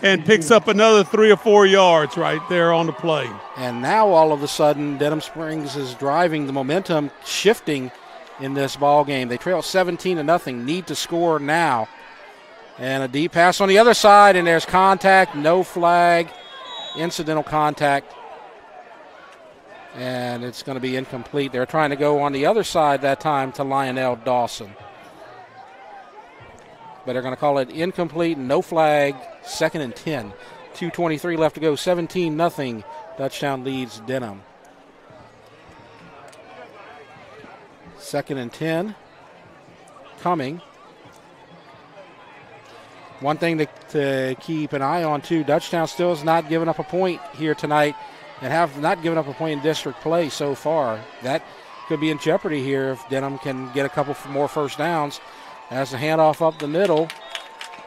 and picks up another 3 or 4 yards right there on the play. And now all of a sudden, Denham Springs is driving the momentum, shifting in this ball game. They trail 17-0, need to score now. And a deep pass on the other side, and there's contact, no flag, incidental contact. And it's going to be incomplete. They're trying to go on the other side that time to Lionel Dawson. But they're going to call it incomplete, no flag, 2nd and 10. 2:23 left to go, 17-0. Dutchtown leads Denham. 2nd and 10 coming. One thing to keep an eye on, too, Dutchtown still has not given up a point here tonight and have not given up a point in district play so far. That could be in jeopardy here if Denham can get a couple more first downs. As the handoff up the middle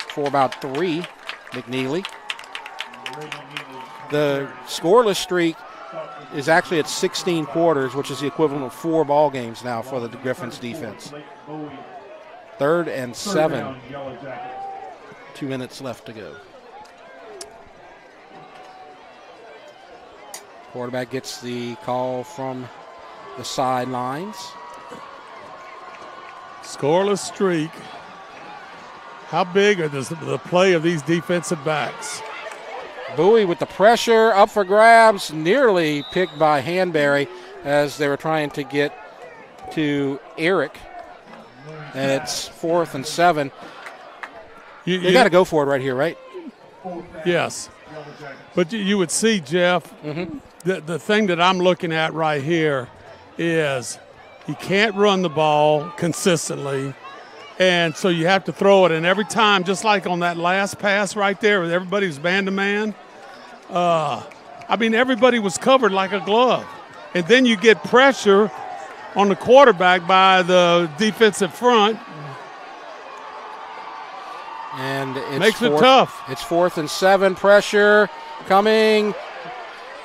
for about 3, McNeely. The scoreless streak is actually at 16 quarters, which is the equivalent of 4 ball games now for the Griffins defense. 3rd and 7. 2 minutes left to go. Quarterback gets the call from the sidelines. Scoreless streak. How big are the play of these defensive backs? Bowie with the pressure, up for grabs, nearly picked by Hanbury as they were trying to get to Eric. And it's 4th and 7. You got to go for it right here, right? Yes. But you would see, Jeff, the thing that I'm looking at right here is he can't run the ball consistently, and so you have to throw it. And every time, just like on that last pass right there with everybody's man-to-man, everybody was covered like a glove. And then you get pressure on the quarterback by the defensive front. And it makes it tough. It's 4th and 7, pressure coming,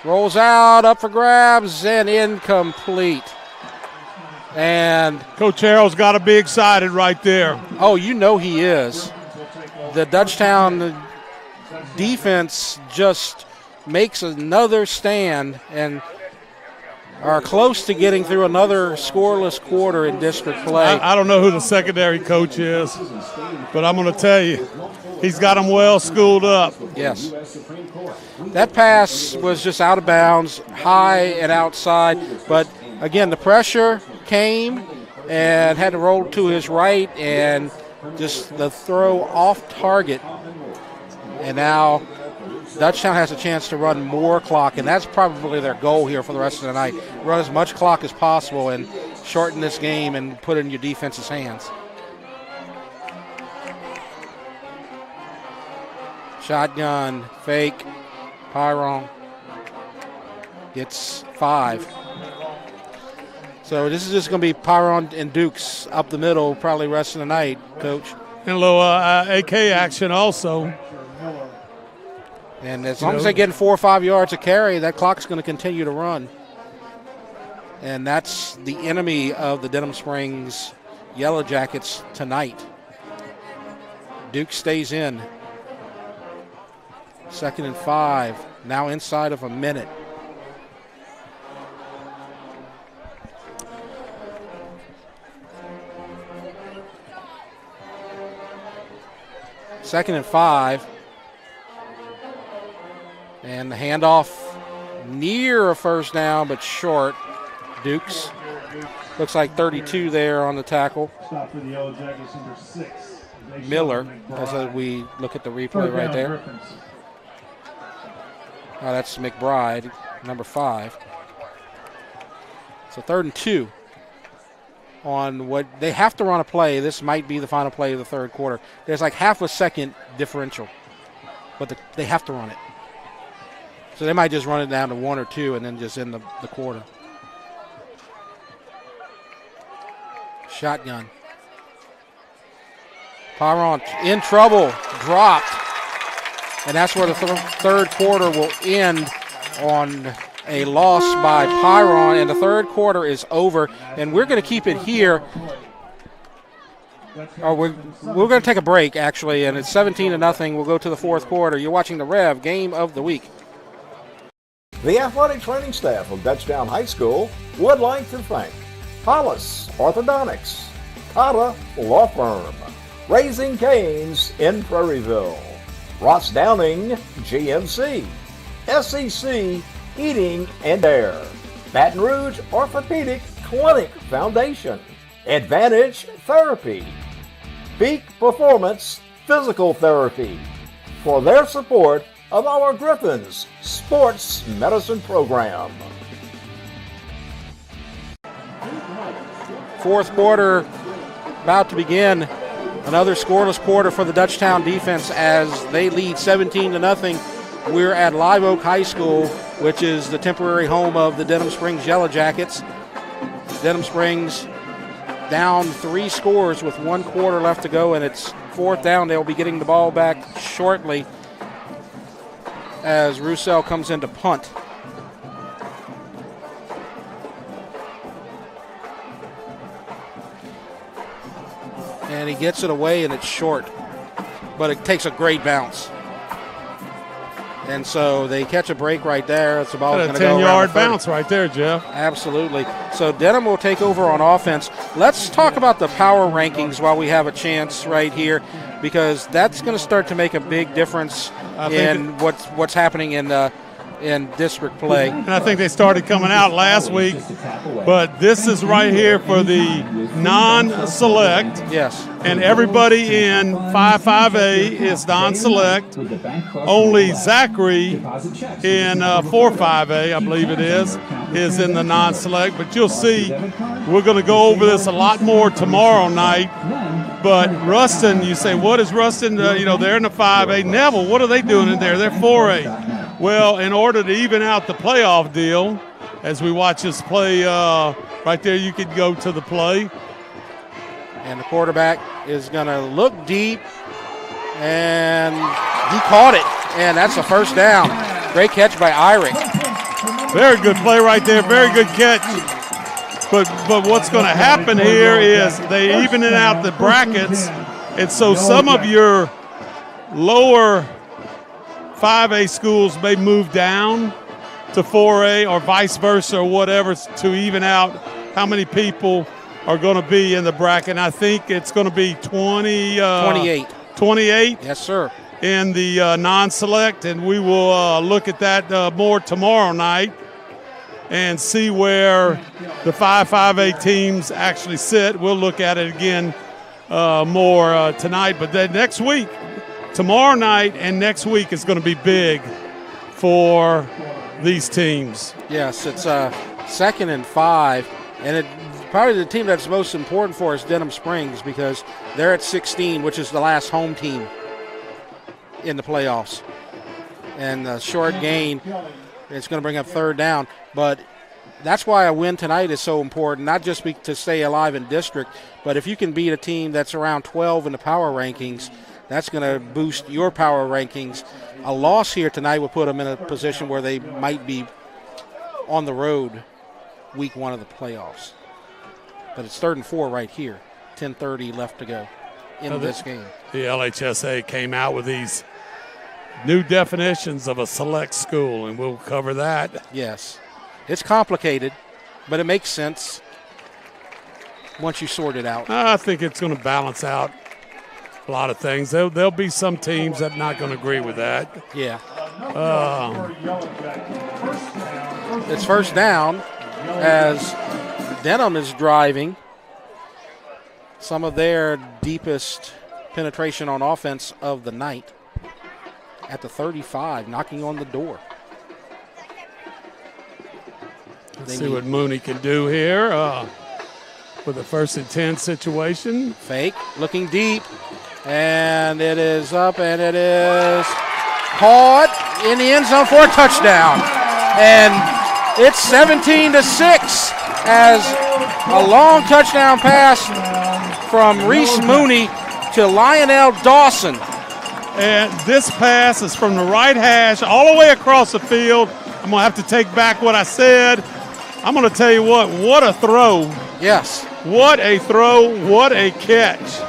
rolls out, up for grabs, and incomplete. And Coach Harrell's got to be excited right there. Oh, you know he is. The Dutchtown defense just makes another stand and are close to getting through another scoreless quarter in district play. I don't know who the secondary coach is, but I'm going to tell you, he's got them well schooled up. Yes. That pass was just out of bounds, high and outside, but again, the pressure came and had to roll to his right, and just the throw off target. And now Dutchtown has a chance to run more clock, and that's probably their goal here for the rest of the night. Run as much clock as possible and shorten this game and put it in your defense's hands. Shotgun, fake, Pyron gets 5. So this is just going to be Pyron and Dukes up the middle probably rest of the night, Coach. And a little AK action also. And as long as they get 4 or 5 yards of carry, that clock's going to continue to run. And that's the enemy of the Denham Springs Yellow Jackets tonight. Duke stays in. 2nd and 5, now inside of a minute. Second and 5. And the handoff near a first down, but short. Dukes. Looks like 32 there on the tackle. Stop for the Yellow Jackets, number 6. Miller, as we look at the replay right there. Oh, that's McBride, number 5. So 3rd and 2 on what they have to run a play. This might be the final play of the third quarter. There's like half a second differential, but they have to run it. So they might just run it down to 1 or 2 and then just end the quarter. Shotgun. Pyron in trouble, dropped. And that's where the third quarter will end, on a loss by Pyron, and the third quarter is over. And we're going to keep it here. We're going to take a break, actually, and it's 17-0. We'll go to the fourth quarter. You're watching the Rev Game of the Week. The athletic training staff of Dutchtown High School would like to thank Hollis Orthodontics, Cotta Law Firm, Raising Cane's in Prairieville, Ross Downing GMC, SEC Heating and Air, Baton Rouge Orthopedic Clinic Foundation, Advantage Therapy, Peak Performance Physical Therapy, for their support of our Griffins Sports Medicine Program. Fourth quarter about to begin. Another scoreless quarter for the Dutchtown defense as they lead 17-0. We're at Live Oak High School, which is the temporary home of the Denham Springs Yellow Jackets. Denham Springs down 3 scores with 1 quarter left to go, and it's fourth down. They'll be getting the ball back shortly as Roussel comes in to punt. And he gets it away, and it's short, but it takes a great bounce. And so they catch a break right there. It's about going to go 10-yard bounce right there, Jeff. Absolutely. So Denham will take over on offense. Let's talk about the power rankings while we have a chance right here, because that's going to start to make a big difference in what's happening in district play. And I think they started coming out last week, but this is right here for the non-select. Yes. And everybody in 5-5A is non-select. Only Zachary in 4-5A, I believe it is in the non-select. But you'll see, we're going to go over this a lot more tomorrow night. But Ruston, you say, what is Ruston? They're in the 5A. Neville, what are they doing in there? They're 4A. Well, in order to even out the playoff deal, as we watch this play right there, you could go to the play. And the quarterback is going to look deep, and he caught it, and that's a first down. Great catch by Irick. Very good play right there, very good catch. But what's going to happen here is they even it out the brackets, and so some of your lower 5A schools may move down to 4A or vice versa or whatever to even out how many people are going to be in the bracket. And I think it's going to be 28. 28? Yes, sir. In the non-select, and we will look at that more tomorrow night and see where the 5-5A teams actually sit. We'll look at it again more tonight. But then next week, tomorrow night and next week is going to be big for these teams. Yes, it's 2nd and 5, and probably the team that's most important for us, Denham Springs, because they're at 16, which is the last home team in the playoffs. And the short gain, it's going to bring up third down. But that's why a win tonight is so important, not just to stay alive in district, but if you can beat a team that's around 12 in the power rankings, that's going to boost your power rankings. A loss here tonight would put them in a position where they might be on the road week 1 of the playoffs. But it's 3rd and 4 right here. 10:30 left to go in this game. The LHSA came out with these new definitions of a select school, and we'll cover that. Yes. It's complicated, but it makes sense once you sort it out. I think it's going to balance out a lot of things. There'll be some teams that are not going to agree with that. Yeah. It's first down as Denham is driving. Some of their deepest penetration on offense of the night at the 35, knocking on the door. Let's see what Mooney can do here with a 1st and 10 situation. Fake, looking deep, and it is up, and it is caught in the end zone for a touchdown. And it's 17-6 as A long touchdown pass from Reese Mooney to Lionel Dawson. And this pass is from the right hash all the way across the field. I'm going to have to take back what I said. I'm going to tell you what a throw. Yes. What a throw, what a catch.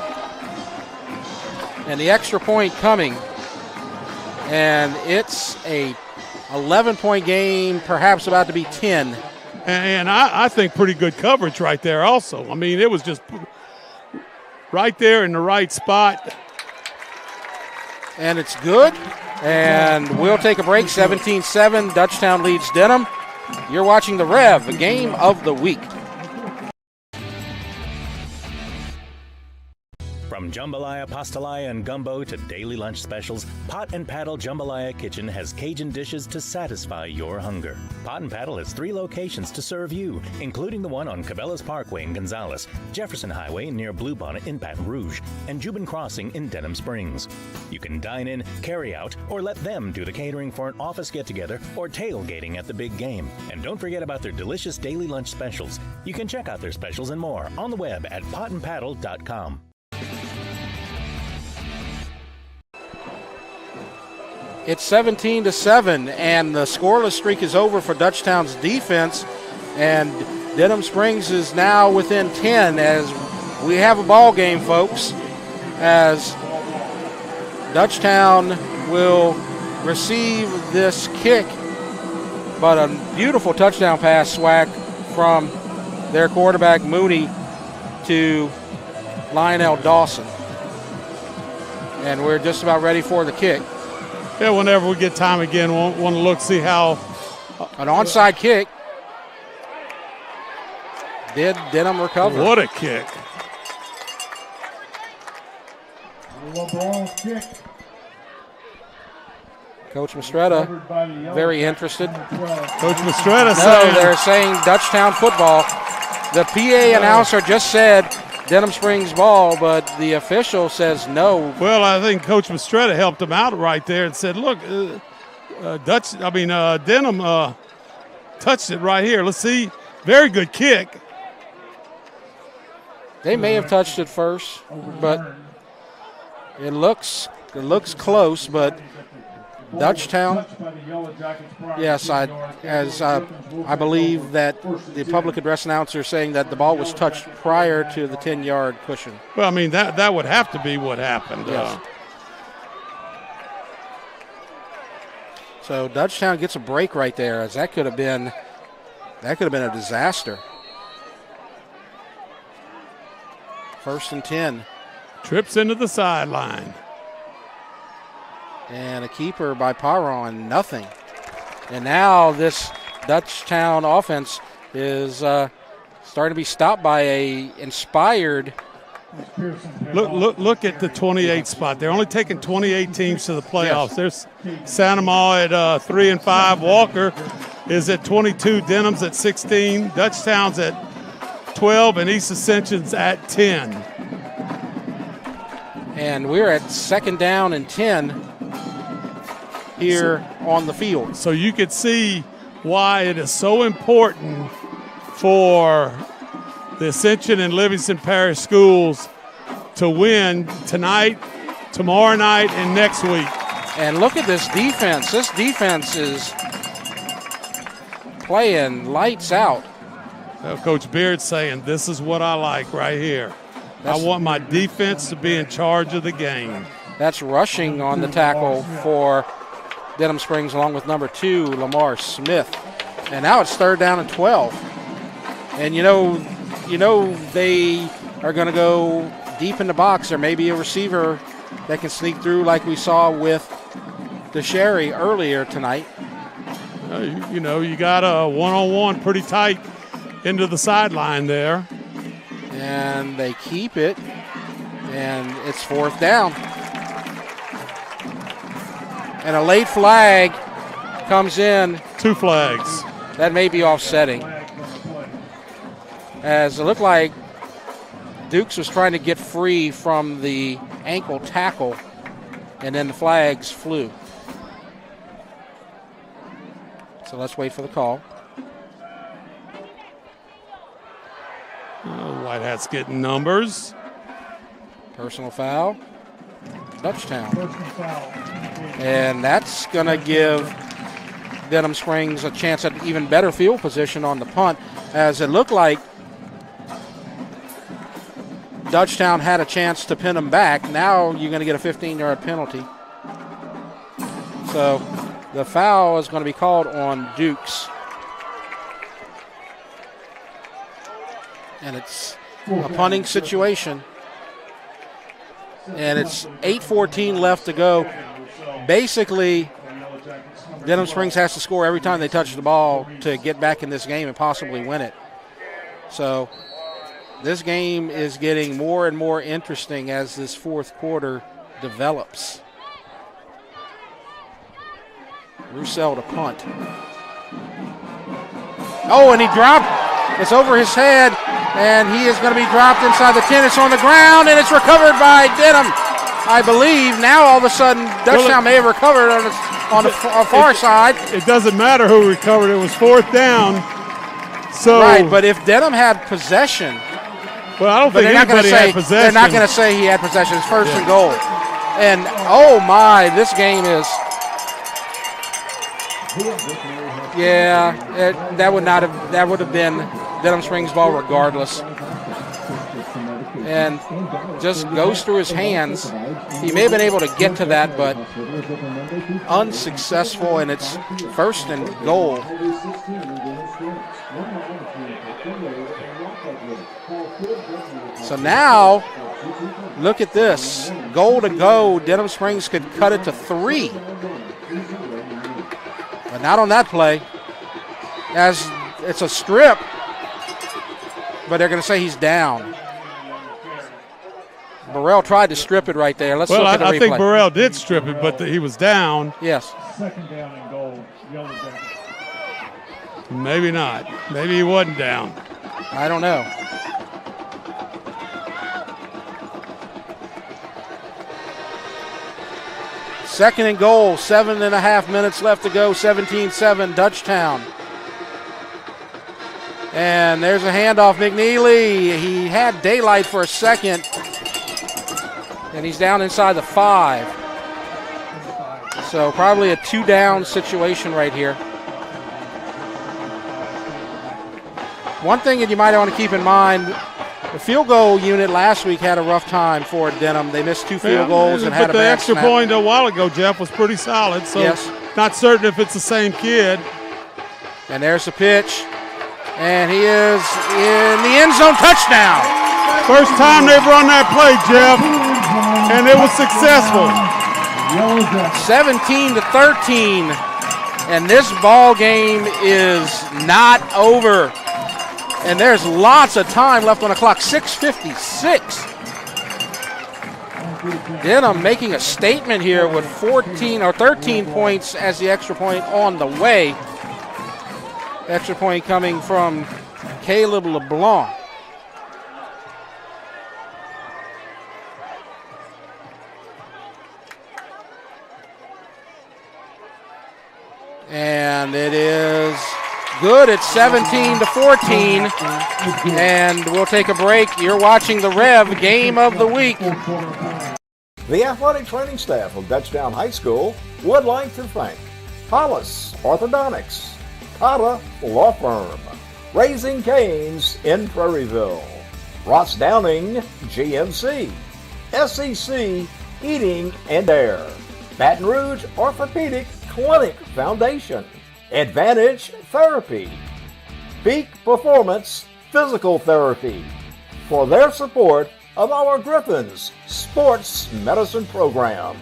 And the extra point coming. And it's a 11-point game, perhaps about to be 10. And I think pretty good coverage right there also. I mean, it was just right there in the right spot. And it's good. And we'll take a break. 17-7, Dutchtown leads Denham. You're watching the Rev, the game of the week. From jambalaya, pastalaya, and gumbo to daily lunch specials, Pot and Paddle Jambalaya Kitchen has Cajun dishes to satisfy your hunger. Pot and Paddle has 3 locations to serve you, including the one on Cabela's Parkway in Gonzales, Jefferson Highway near Bluebonnet in Baton Rouge, and Jubin Crossing in Denham Springs. You can dine in, carry out, or let them do the catering for an office get-together or tailgating at the big game. And don't forget about their delicious daily lunch specials. You can check out their specials and more on the web at potandpaddle.com. It's 17-7, and the scoreless streak is over for Dutchtown's defense, and Denham Springs is now within 10 as we have a ball game, folks, as Dutchtown will receive this kick, but a beautiful touchdown pass, Swag, from their quarterback Mooney to Lionel Dawson. And we're just about ready for the kick. Yeah, whenever we get time again, we'll want to look, see how. An onside kick. Did Denham recover? What a kick. Coach Mistretta very interested. Coach Mistretta saying. No, they're saying Dutchtown football. The PA announcer just said Denham Springs ball, but the official says no. Well, I think Coach Mistretta helped him out right there and said, look, Denham touched it right here. Let's see. Very good kick. They may have touched it first, but it looks close, but Dutchtown, yes, I believe that the public address announcer is saying that the ball was touched prior to the 10-yard cushion. Well, I mean, that would have to be what happened. Yes. So Dutchtown gets a break right there, as that could have been a disaster. 1st and 10. Trips into the sideline. And a keeper by Pyron, nothing. And now this Dutchtown offense is starting to be stopped by a inspired. Look at the 28 spot. They're only taking 28 teams to the playoffs. Yes. There's Santa Ma at 3-5. Walker is at 22. Denham's at 16. Dutchtown's at 12, and East Ascension's at 10. And we're at 2nd down and 10 here on the field. So you could see why it is so important for the Ascension and Livingston Parish schools to win tonight, tomorrow night, and next week. And look at this defense. This defense is playing lights out. Coach Beard's saying, this is what I like right here. I want my defense to be in charge of the game. That's rushing on the tackle for Denham Springs, along with number 2, Lamar Smith. And now it's 3rd down and 12. And you know they are going to go deep in the box. There may be a receiver that can sneak through like we saw with DeSherry earlier tonight. You got a one-on-one pretty tight into the sideline there. And they keep it, and it's 4th down. And a late flag comes in. 2 flags. That may be offsetting. As it looked like Dukes was trying to get free from the ankle tackle, and then the flags flew. So let's wait for the call. That's getting numbers. Personal foul. Dutchtown. And that's going to give Denham Springs a chance at even better field position on the punt, as it looked like Dutchtown had a chance to pin them back. Now you're going to get a 15-yard penalty. So the foul is going to be called on Dukes. And it's a punting situation. And it's 8:14 left to go. Basically, Denham Springs has to score every time they touch the ball to get back in this game and possibly win it. So this game is getting more and more interesting as this fourth quarter develops. Roussel to punt. Oh, and he dropped. It's over his head, and he is going to be dropped inside the 10. It's on the ground, and it's recovered by Denham, I believe. Now, all of a sudden, Dutchtown may have recovered on the far side. It doesn't matter who recovered. It was fourth down. So right, but if Denham had possession. Well, I don't think anybody had possession. They're not going to say he had possession. It's first and goal. And, oh, my, this game is. Yeah, that would have been Denham Springs ball regardless. And just goes through his hands. He may have been able to get to that, but unsuccessful, and it's first and goal. So now, look at this. Goal to go. Denham Springs could cut it to 3. But not on that play, as it's a strip, but they're going to say he's down. Burrell tried to strip it right there. Let's look at the replay. I think Burrell did strip it, but he was down. Yes. Second down and goal. Yellow Jackets. Maybe not. Maybe he wasn't down. I don't know. Second and goal, 7.5 minutes left to go, 17-7, Dutchtown. And there's a handoff, McNeely. He had daylight for a second, and he's down inside the 5. So probably a 2-down situation right here. One thing that you might want to keep in mind, the field goal unit last week had a rough time for Denham. They missed 2 field goals and had a bad But the extra snap. point a while ago, Jeff, was pretty solid. So yes. Not certain if it's the same kid. And there's the pitch. And he is in the end zone, touchdown. First time they've run that play, Jeff, and it was successful. 17-13. And this ball game is not over. And there's lots of time left on the clock, 6:56. Denham making a statement here with 14 or 13 points as the extra point on the way. Extra point coming from Caleb LeBlanc. And it is good. It's 17-14, and we'll take a break. You're watching the Rev Game of the Week. The athletic training staff of Dutchtown High School would like to thank Hollis Orthodontics, Cotta Law Firm, Raising Cane's in Prairieville, Ross Downing GMC, SEC Heating and Air, Baton Rouge Orthopedic Clinic Foundation, Advantage Therapy, Peak Performance Physical Therapy, for their support of our Griffins Sports Medicine Program.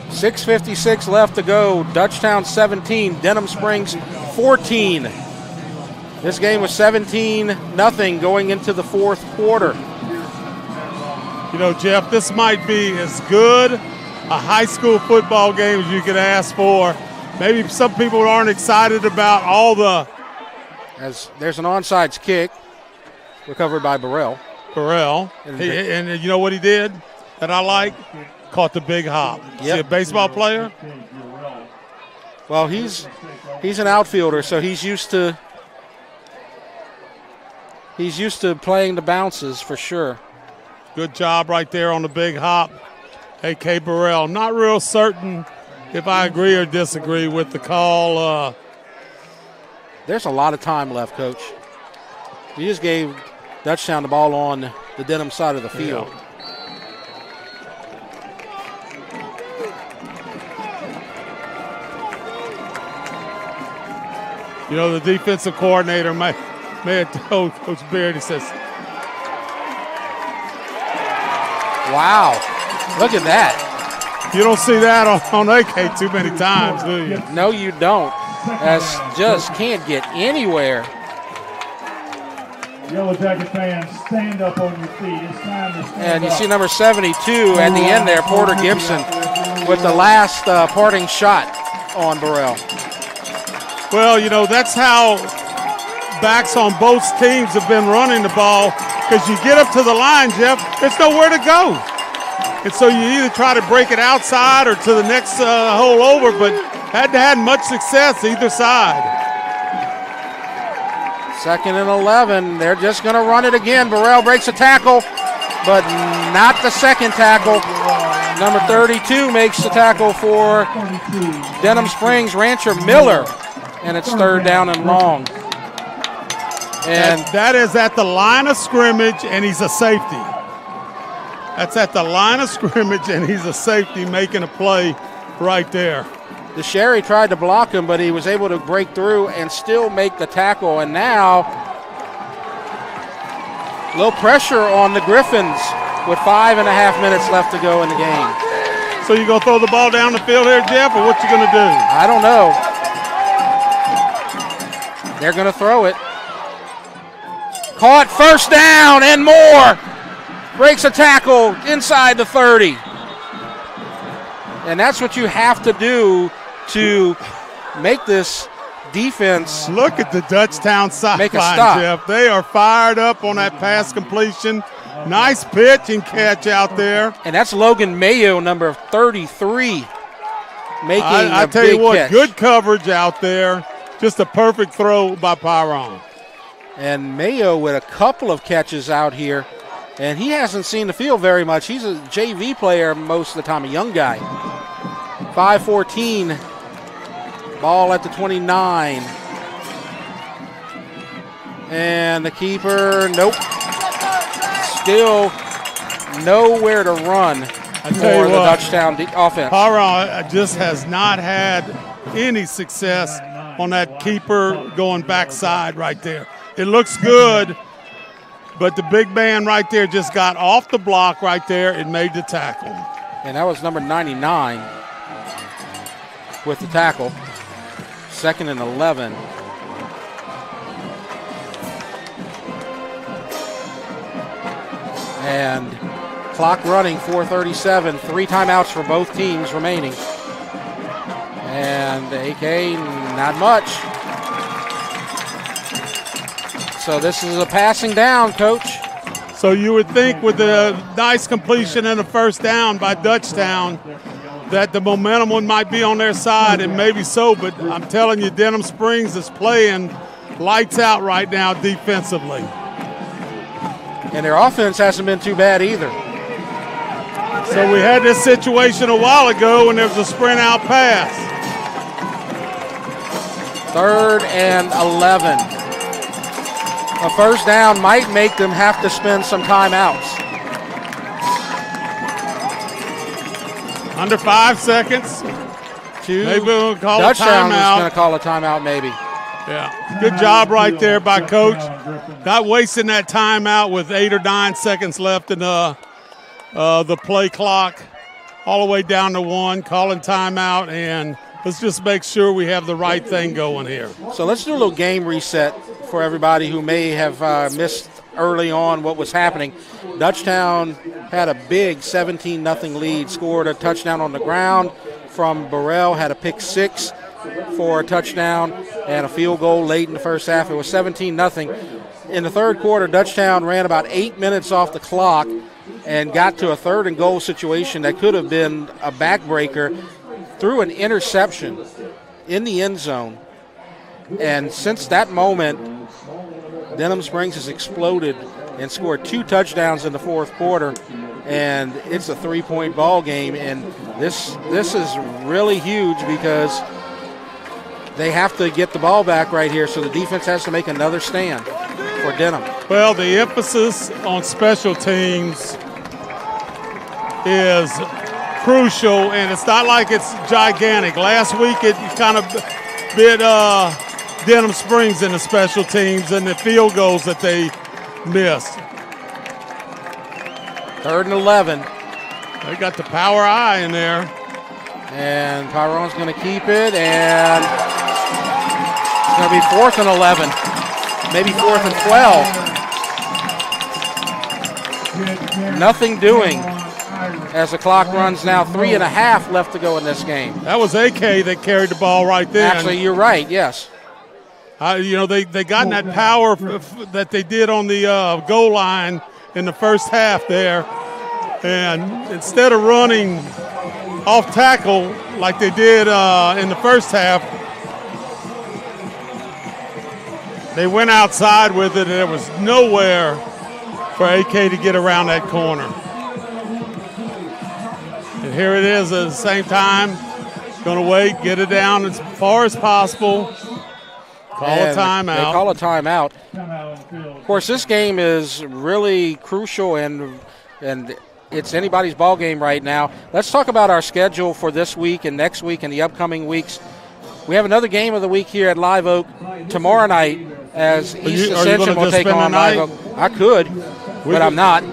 6:56 left to go. Dutchtown 17, Denham Springs 14. This game was 17-0 going into the fourth quarter. You know, Jeff, this might be as good a high school football game as you could ask for. Maybe some people aren't excited about all the. As there's an onside kick recovered by Burrell. And you know what he did that I like? Caught the big hop. Yep. See a baseball player? Well, he's an outfielder, so he's used to He's used to playing the bounces for sure. Good job right there on the big hop. A.K. Burrell. Not real certain if I agree or disagree with the call. There's a lot of time left, Coach. You just gave Dutchtown the ball on the Denham side of the field. Yeah. You know, the defensive coordinator may have told Coach Beard, he says, wow, look at that. You don't see that on AK too many times, do you? No, you don't. That's just can't get anywhere. Yellow Jacket fans, stand up on your feet. It's time to stand And you up. see number 72 at the end there, Porter Gibson, with the last parting shot on Burrell. Well, you know, that's how backs on both teams have been running the ball, because you get up to the line, Jeff, there's nowhere to go. And so you either try to break it outside or to the next hole over, but hadn't had much success either side. 2nd and 11. They're just going to run it again. Burrell breaks a tackle, but not the second tackle. Number 32 makes the tackle for Denham Springs, Rancher Miller, and it's 3rd down and long. And that is at the line of scrimmage, and he's a safety. That's at the line of scrimmage, and he's a safety making a play right there. DeSherry tried to block him, but he was able to break through and still make the tackle. And now, a little pressure on the Griffins with 5.5 minutes left to go in the game. So you going to throw the ball down the field here, Jeff, or what you going to do? I don't know. They're going to throw it. Caught, 1st down and more. Breaks a tackle inside the 30. And that's what you have to do to make this defense. Look at the Dutchtown sideline, Jeff. They are fired up on that pass completion. Nice pitch and catch out there. And that's Logan Mayo, number 33, making I a tell big you what, catch. good coverage out there. Just a perfect throw by Pyron. And Mayo with a couple of catches out here. And he hasn't seen the field very much. He's a JV player most of the time, a young guy. 5-14, ball at the 29. And the keeper, nope. Still nowhere to run for the Dutchtown offense. Pyron just has not had any success on that keeper going backside right there. It looks good, but the big man right there just got off the block right there and made the tackle. And that was number 99 with the tackle. 2nd and 11. And clock running, 4:37. 3 timeouts for both teams remaining. And AK, not much. So this is a passing down, Coach. So you would think with the nice completion and a 1st down by Dutchtown that the momentum one might be on their side, and maybe so, but I'm telling you, Denham Springs is playing lights out right now defensively. And their offense hasn't been too bad either. So we had this situation a while ago when there was a sprint out pass. 3rd and 11. A 1st down might make them have to spend some timeouts. Under 5 seconds. Maybe we'll call a Dutchtown timeout. is going to call a timeout maybe. Yeah, good job right there by Coach. Not wasting that timeout with 8 or 9 seconds left in the play clock. All the way down to 1, calling timeout, and let's just make sure we have the right thing going here. So let's do a little game reset for everybody who may have missed early on what was happening. Dutchtown had a big 17-0 lead, scored a touchdown on the ground from Burrell, had a pick 6 for a touchdown, and a field goal late in the first half. It was 17-0. In the 3rd quarter, Dutchtown ran about 8 minutes off the clock and got to a 3rd and goal situation that could have been a backbreaker through an interception in the end zone. And since that moment, Denham Springs has exploded and scored 2 touchdowns in the fourth quarter, and it's a 3-point ball game. And this is really huge because they have to get the ball back right here, so the defense has to make another stand for Denham. Well, the emphasis on special teams is crucial, and it's not like it's gigantic. Last week it kind of bit Denham Springs in the special teams and the field goals that they missed. 3rd and 11. They got the power eye in there. And Pyron's going to keep it, and it's going to be 4th and 11, maybe 4th and 12. Nothing doing as the clock runs now. 3.5 left to go in this game. That was AK that carried the ball right there. Actually, you're right, yes. They got in that power that they did on the goal line in the first half there. And instead of running off tackle like they did in the first half, they went outside with it, and there was nowhere for AK to get around that corner. And here it is at the same time. Going to wait, get it down as far as possible. Call a timeout. They call a timeout. Of course, this game is really crucial, and it's anybody's ball game right now. Let's talk about our schedule for this week and next week and the upcoming weeks. We have another game of the week here at Live Oak tomorrow night as East Ascension will take on Live Oak. I could, but I'm not.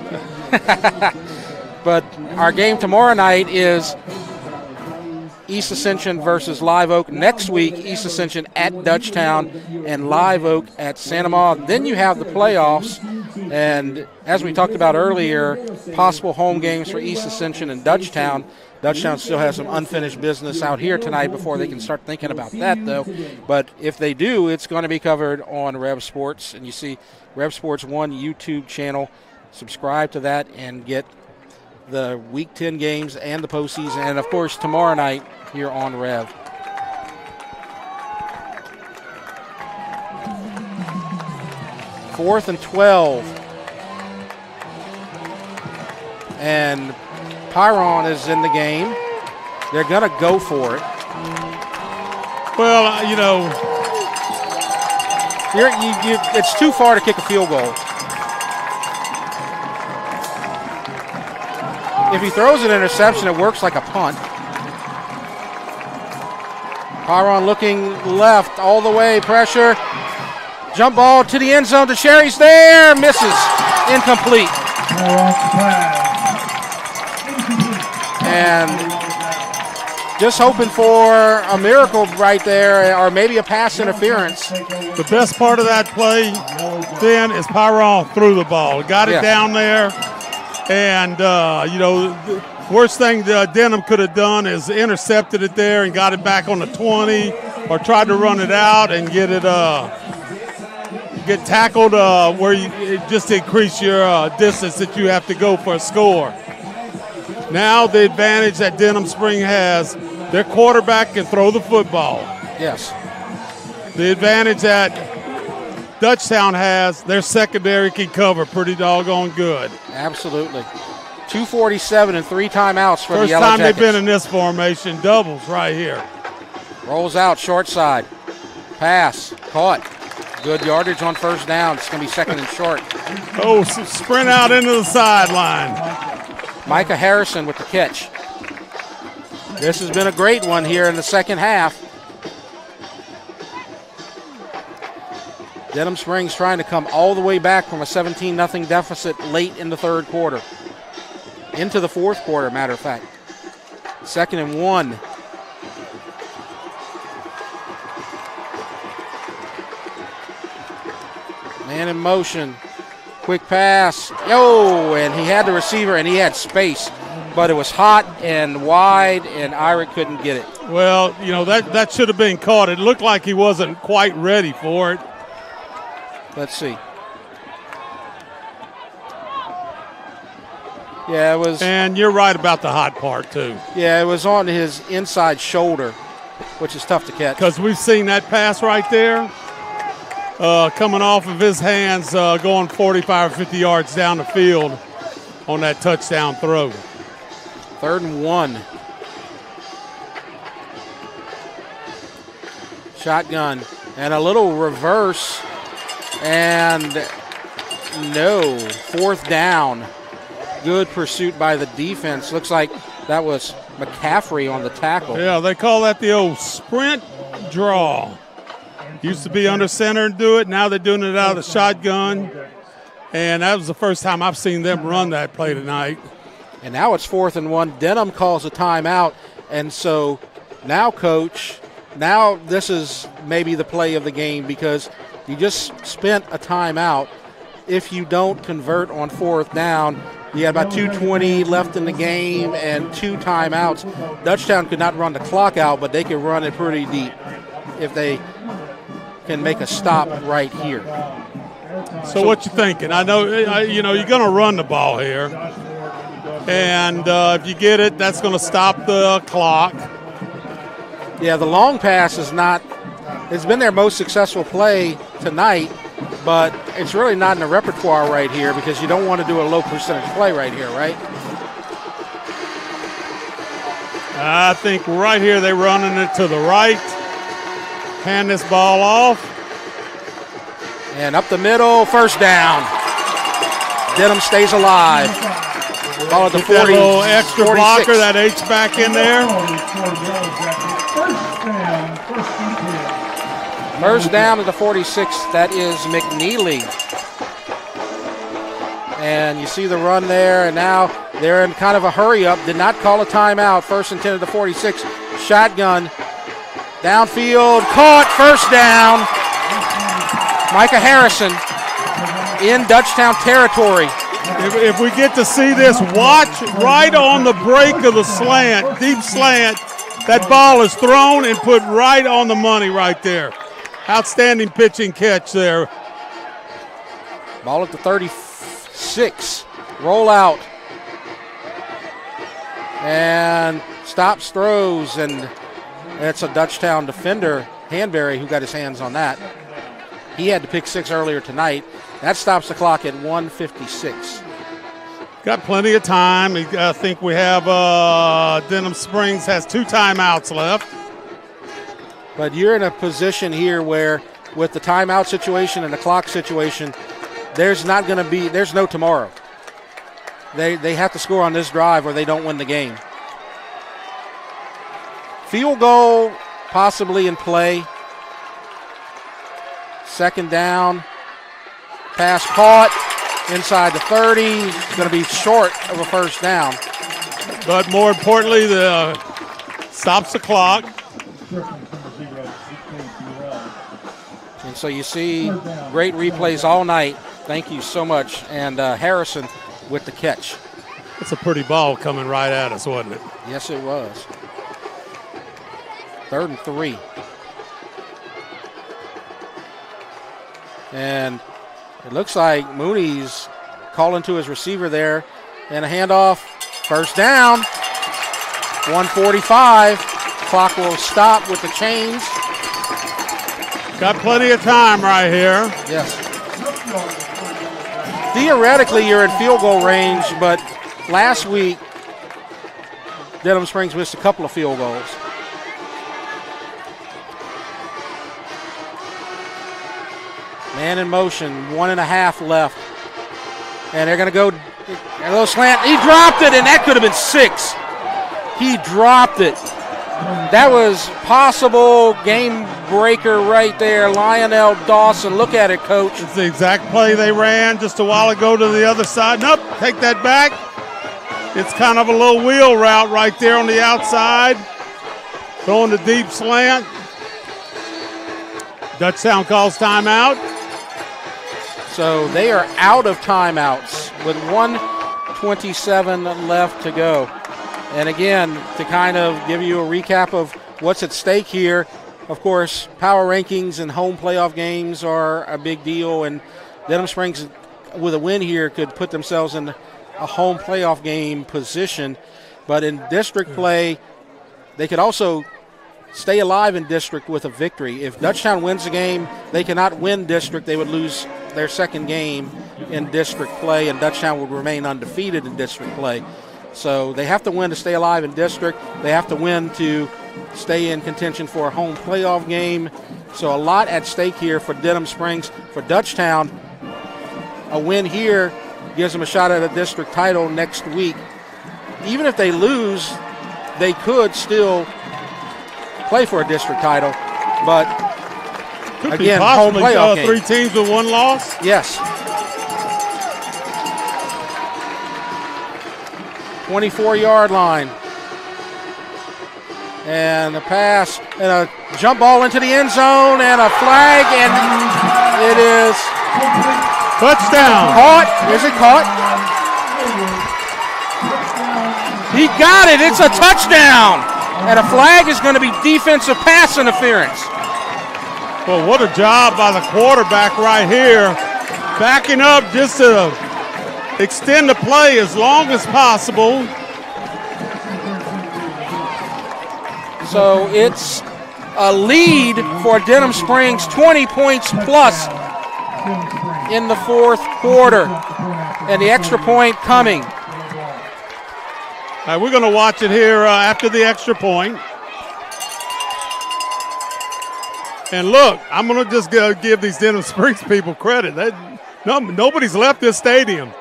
But our game tomorrow night is East Ascension versus Live Oak. Next week, East Ascension at Dutchtown and Live Oak at Santa Maria. Then you have the playoffs, and as we talked about earlier, possible home games for East Ascension and Dutchtown. Dutchtown still has some unfinished business out here tonight before they can start thinking about that, though. But if they do, it's going to be covered on Rev Sports, and you see Rev Sports 1 YouTube channel. Subscribe to that and get the Week 10 games and the postseason, and, of course, tomorrow night here on Rev. Fourth and 12. And Pyron is in the game. They're going to go for it. Well, it's too far to kick a field goal. If he throws an interception, it works like a punt. Pyron looking left all the way, pressure. Jump ball to the end zone. DeSherry's there, misses, incomplete. And just hoping for a miracle right there, or maybe a pass interference. The best part of that play then is Pyron threw the ball, got it down there. And, the worst thing that Denham could have done is intercepted it there and got it back on the 20, or tried to run it out and get tackled where it just increase your distance that you have to go for a score. Now the advantage that Denham Spring has, their quarterback can throw the football. Yes. The advantage that Dutchtown has, their secondary can cover pretty doggone good. Absolutely. 2:47 and 3 timeouts for the Yellow Jackets. First time they've been in this formation, doubles right here. Rolls out, short side. Pass, caught. Good yardage on first down. It's going to be second and short. Sprint out into the sideline. Micah Harrison with the catch. This has been a great one here in the second half. Denham Springs trying to come all the way back from a 17-0 deficit late in the third quarter. Into the fourth quarter, matter of fact. 2nd and 1. Man in motion. Quick pass. And he had the receiver and he had space. But it was hot and wide, and Ira couldn't get it. Well, that should have been caught. It looked like he wasn't quite ready for it. Let's see. Yeah, it was. And you're right about the hot part, too. Yeah, it was on his inside shoulder, which is tough to catch. Because we've seen that pass right there. coming off of his hands, going 45 or 50 yards down the field on that touchdown throw. 3rd and 1. Shotgun and a little reverse, and no, 4th down. Good pursuit by the defense. Looks like that was McCaffrey on the tackle. Yeah, they call that the old sprint draw. Used to be under center and do it. Now they're doing it out of the shotgun. And that was the first time I've seen them run that play tonight. And now it's 4th and 1. Denham calls a timeout. And so now, Coach, now this is maybe the play of the game because you just spent a timeout. If you don't convert on 4th down, you got about 2:20 left in the game and 2 timeouts. Dutchtown could not run the clock out, but they could run it pretty deep if they can make a stop right here. So what you thinking? I know, you're going to run the ball here. And if you get it, that's going to stop the clock. Yeah, the long pass is not – it's been their most successful play tonight, but it's really not in the repertoire right here because you don't want to do a low percentage play right here, right? I think right here they're running it to the right. Hand this ball off. And up the middle, 1st down. Denham stays alive. Ball at the 40. That little extra 46. blocker, that H-back in there. 1st down to the 46. That is McNeely. And you see the run there, and now they're in kind of a hurry-up. Did not call a timeout. 1st and 10 to the 46. Shotgun. Downfield. Caught. 1st down. Micah Harrison in Dutchtown territory. If we get to see this, watch right on the break of the slant, deep slant. That ball is thrown and put right on the money right there. Outstanding pitching catch there. Ball at the 36. Roll out. And stops, throws, and it's a Dutchtown defender, Hanbury, who got his hands on that. He had to pick 6 earlier tonight. That stops the clock at 1:56. Got plenty of time. I think we have Denham Springs has 2 timeouts left. But you're in a position here where with the timeout situation and the clock situation, there's no tomorrow. They have to score on this drive or they don't win the game. Field goal possibly in play. 2nd down. Pass caught inside the 30. It's going to be short of a 1st down. But more importantly, stops the clock. And so you see great replays all night. Thank you so much. And Harrison with the catch. It's a pretty ball coming right at us, wasn't it? Yes, it was. 3rd and 3. And it looks like Mooney's calling to his receiver there. And a handoff. 1st down. 1:45. Clock will stop with the chains. Got plenty of time right here. Yes. Theoretically, you're in field goal range, but last week, Denham Springs missed a couple of field goals. Man in motion, 1.5 left. And they're going to go a little slant. He dropped it, and that could have been 6. He dropped it. That was possible game breaker right there. Lionel Dawson, look at it, Coach. It's the exact play they ran just a while ago to the other side. Nope, take that back. It's kind of a little wheel route right there on the outside. Throwing the deep slant. Dutchtown calls timeout. So they are out of timeouts with 1:27 left to go. And again, to kind of give you a recap of what's at stake here, of course, power rankings and home playoff games are a big deal. And Denham Springs, with a win here, could put themselves in a home playoff game position. But in district play, they could also stay alive in district with a victory. If Dutchtown wins the game, they cannot win district. They would lose their second game in district play, and Dutchtown would remain undefeated in district play. So they have to win to stay alive in district. They have to win to stay in contention for a home playoff game. So a lot at stake here for Denham Springs. For Dutchtown, a win here gives them a shot at a district title next week. Even if they lose, they could still play for a district title. But could again, be possibly, home playoff game. 3 teams with 1 loss? Yes. 24-yard line. And a pass and a jump ball into the end zone and a flag, and it is touchdown. Caught. Is it caught? He got it. It's a touchdown. And a flag is going to be defensive pass interference. Well, what a job by the quarterback right here. Backing up just to extend the play as long as possible. So it's a lead for Denham Springs, 20 points plus in the fourth quarter. And the extra point coming. All right, we're going to watch it here after the extra point. And look, I'm going to just give these Denham Springs people credit. Nobody's left this stadium.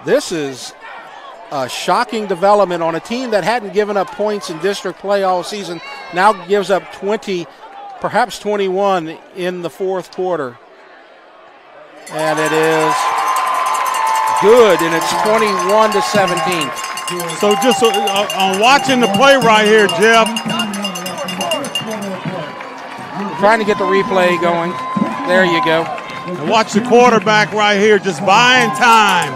This is a shocking development on a team that hadn't given up points in district play all season. Now gives up 20, perhaps 21 in the fourth quarter. And it is good, and it's 21-17. So just on watching the play right here, Jeff. Trying to get the replay going. There you go. And watch the quarterback right here just buying time.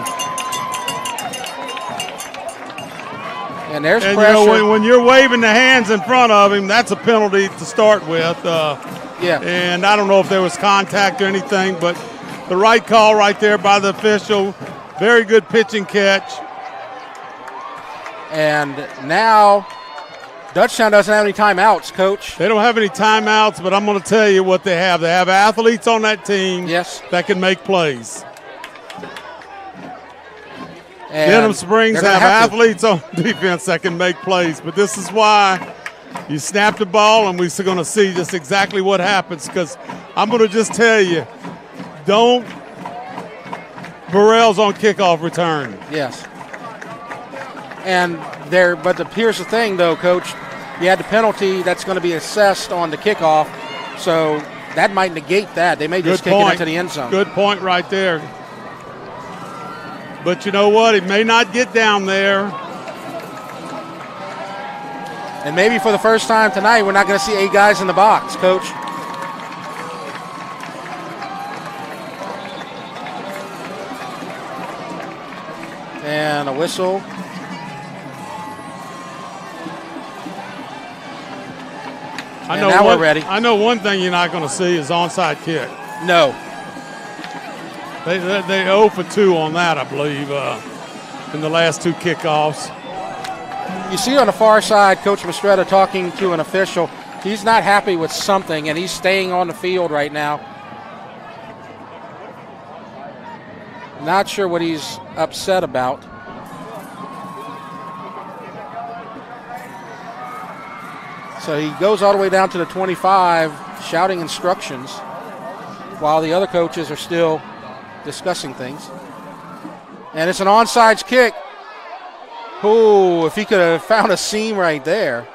And there's and pressure. You know, when you're waving the hands in front of him, that's a penalty to start with. Yeah. And I don't know if there was contact or anything, but the right call right there by the official. Very good pitch and catch. And now Dutchtown doesn't have any timeouts, Coach. They don't have any timeouts, but I'm going to tell you what they have. They have athletes on that team that can make plays. And Denham Springs have athletes on defense that can make plays, but this is why you snap the ball, and we're going to see just exactly what happens, because I'm going to just tell you, don't Burrell's on kickoff return. Yes. And there, but here's the thing, though, Coach. You had the penalty that's going to be assessed on the kickoff, so that might negate that. They may just kick it into the end zone. Good point right there. But you know what? It may not get down there. And maybe for the first time tonight, we're not going to see 8 guys in the box, Coach. And a whistle. Now we're ready. I know one thing you're not going to see is onside kick. No. They 0 for 2 on that, I believe, in the last 2 kickoffs. You see on the far side, Coach Mastretta talking to an official. He's not happy with something, and he's staying on the field right now. Not sure what he's upset about. So he goes all the way down to the 25, shouting instructions, while the other coaches are still discussing things. And it's an onside kick. Oh, if he could have found a seam right there.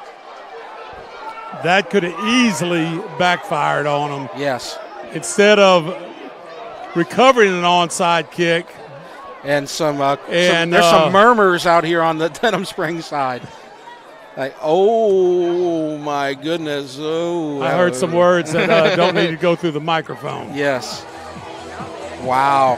That could have easily backfired on him. Yes. Instead of recovering an onside kick. And there's some murmurs out here on the Denham Springs side. Like, oh my goodness! Oh, I heard some words that don't need to go through the microphone. Yes. Wow.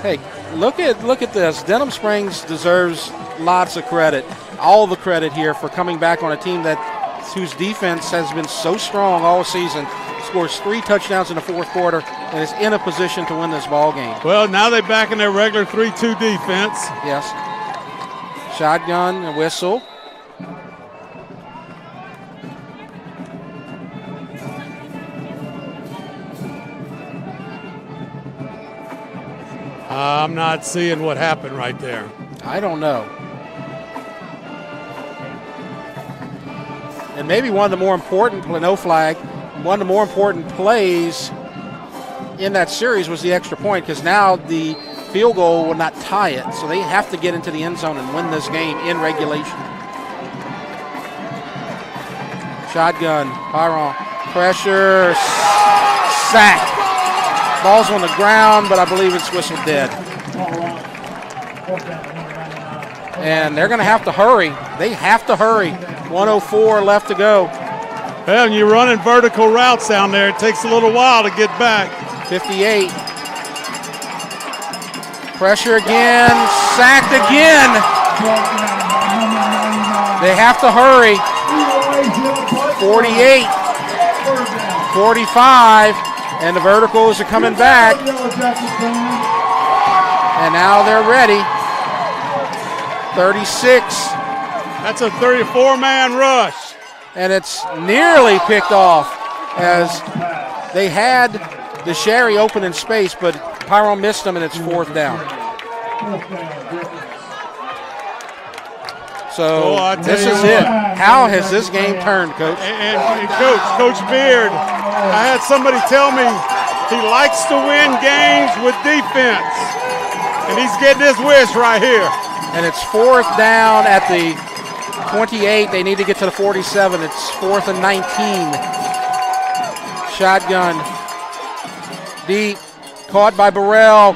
Hey, look at this. Denham Springs deserves lots of credit, all the credit here for coming back on a team whose defense has been so strong all season. Scores 3 touchdowns in the fourth quarter and is in a position to win this ball game. Well, now they're back in their regular 3-2 defense. Yes. Shotgun, a whistle. I'm not seeing what happened right there. I don't know. And maybe one of the more important, no flag, one of the more important plays in that series was the extra point, because now the field goal will not tie it. So they have to get into the end zone and win this game in regulation. Shotgun, Byron, pressure, sack. Ball's on the ground, but I believe it's whistled dead. And they're going to have to hurry. They have to hurry. 1:04 left to go. Well, when you're running vertical routes down there, it takes a little while to get back. 58. Pressure again, sacked again. They have to hurry. 48, 45, and the verticals are coming back. And now they're ready. 36. That's a 34-man rush. And it's nearly picked off, as they had the Sherry open in space, but Pyron missed them, and it's 4th down. So this is it. How has this game turned, Coach? And Coach Beard, I had somebody tell me he likes to win games with defense, and he's getting his wish right here. And it's 4th down at the 28. They need to get to the 47. It's 4th and 19. Shotgun. Deep. Caught by Burrell.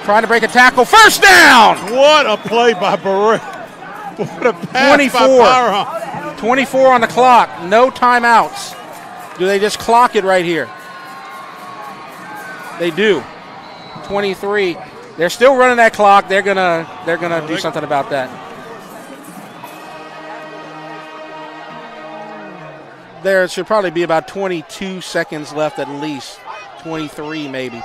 Trying to break a tackle. First down! What a play by Burrell. What a pass 24. by Byron. 24 on the clock. No timeouts. Do they just clock it right here? They do. 23. They're still running that clock. They're gonna do something about that. There should probably be about 22 seconds left at least. 23 maybe.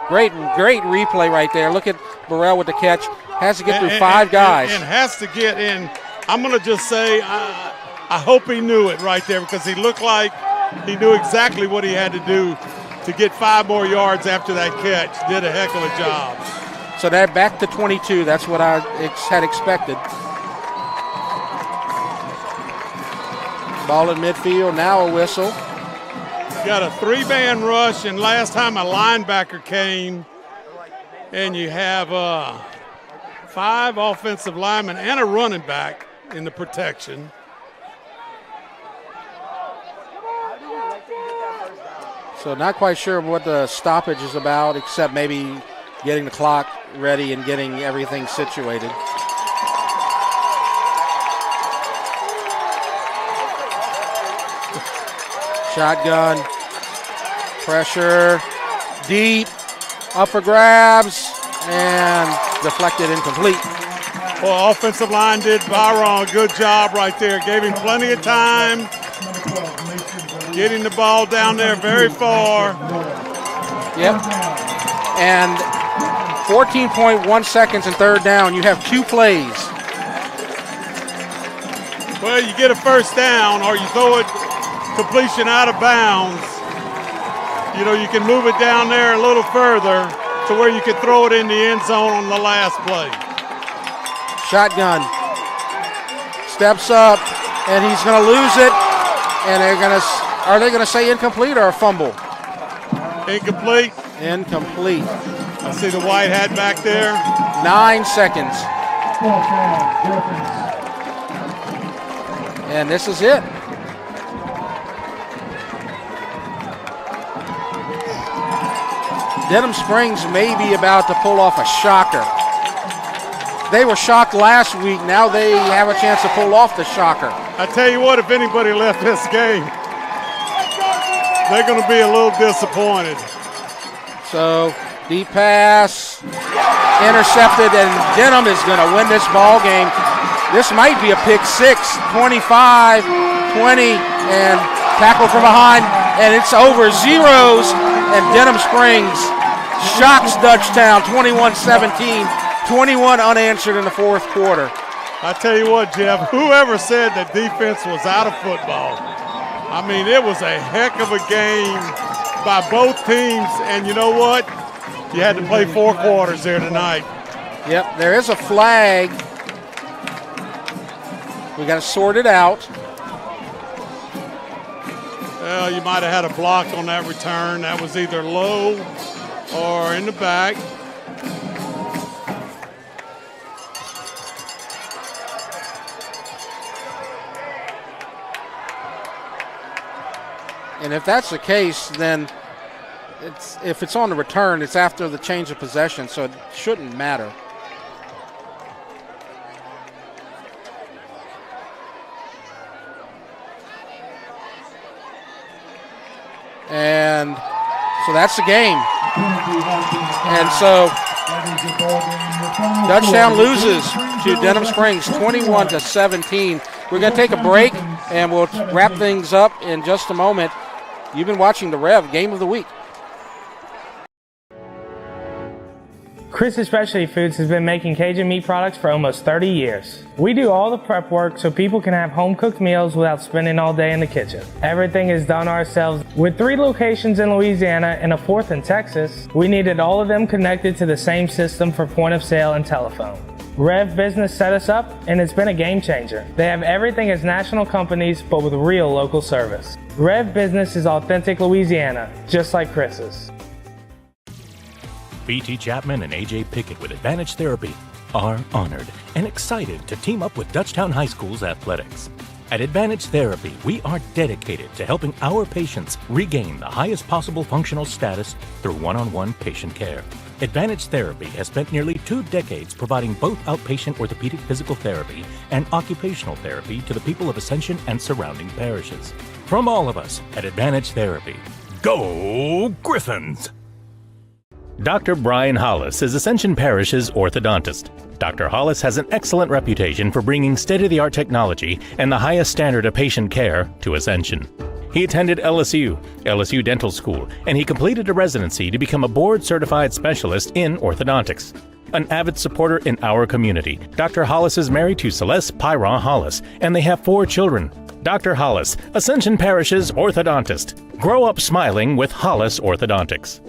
Great replay right there. Look at Burrell with the catch. Has to get through 5 guys. And has to get in. I'm going to just say I hope he knew it right there, because he looked like he knew exactly what he had to do to get 5 more yards after that catch. Did a heck of a job. So they're back to 22. That's what I had expected. Ball in midfield. Now a whistle. Got a 3-man rush, and last time a linebacker came, and you have 5 offensive linemen and a running back in the protection. So not quite sure what the stoppage is about, except maybe getting the clock ready and getting everything situated. Shotgun, pressure, deep, up for grabs, and deflected, incomplete. Well, offensive line did Byron a good job right there. Gave him plenty of time. Getting the ball down there very far. Yep. And 14.1 seconds and 3rd down. You have 2 plays. Well, you get a first down, or you throw it completion out of bounds. You know, you can move it down there a little further to where you can throw it in the end zone on the last play. Shotgun. Steps up, and he's going to lose it. And are they going to say incomplete or a fumble? Incomplete. Incomplete. I see the white hat back there. 9 seconds. And this is it. Denham Springs may be about to pull off a shocker. They were shocked last week. Now they have a chance to pull off the shocker. I tell you what, if anybody left this game, they're going to be a little disappointed. So, deep pass, intercepted, and Denham is going to win this ball game. This might be a pick 6, 25, 20, and tackle from behind, and it's over. Zeros, and Denham Springs shocks Dutchtown 21-17 21 unanswered in the fourth quarter. I tell you what, Jeff, whoever said that defense was out of football, I mean, it was a heck of a game by both teams, and you know what? You had to play 4 quarters there tonight. Yep, there is a flag. We got to sort it out. Well, you might have had a block on that return. That was either low or in the back. And if that's the case, then if it's on the return, it's after the change of possession, so it shouldn't matter. And so that's the game. And so Dutchtown loses to Denham Springs 21-17. We're going to take a break, and we'll wrap things up in just a moment. You've been watching the Rev Game of the Week. Chris's Specialty Foods has been making Cajun meat products for almost 30 years. We do all the prep work so people can have home-cooked meals without spending all day in the kitchen. Everything is done ourselves. With 3 locations in Louisiana and a 4th in Texas, we needed all of them connected to the same system for point of sale and telephone. Rev Business set us up, and it's been a game changer. They have everything as national companies, but with real local service. Rev Business is authentic Louisiana, just like Chris's. B.T. Chapman and A.J. Pickett with Advantage Therapy are honored and excited to team up with Dutchtown High School's athletics. At Advantage Therapy, we are dedicated to helping our patients regain the highest possible functional status through one-on-one patient care. Advantage Therapy has spent nearly 2 decades providing both outpatient orthopedic physical therapy and occupational therapy to the people of Ascension and surrounding parishes. From all of us at Advantage Therapy, go Griffins! Dr. Brian Hollis is Ascension Parish's orthodontist. Dr. Hollis has an excellent reputation for bringing state-of-the-art technology and the highest standard of patient care to Ascension. He attended LSU Dental School, and he completed a residency to become a board-certified specialist in orthodontics. An avid supporter in our community, Dr. Hollis is married to Celeste Pyron Hollis, and they have 4 children. Dr. Hollis, Ascension Parish's orthodontist. Grow up smiling with Hollis Orthodontics.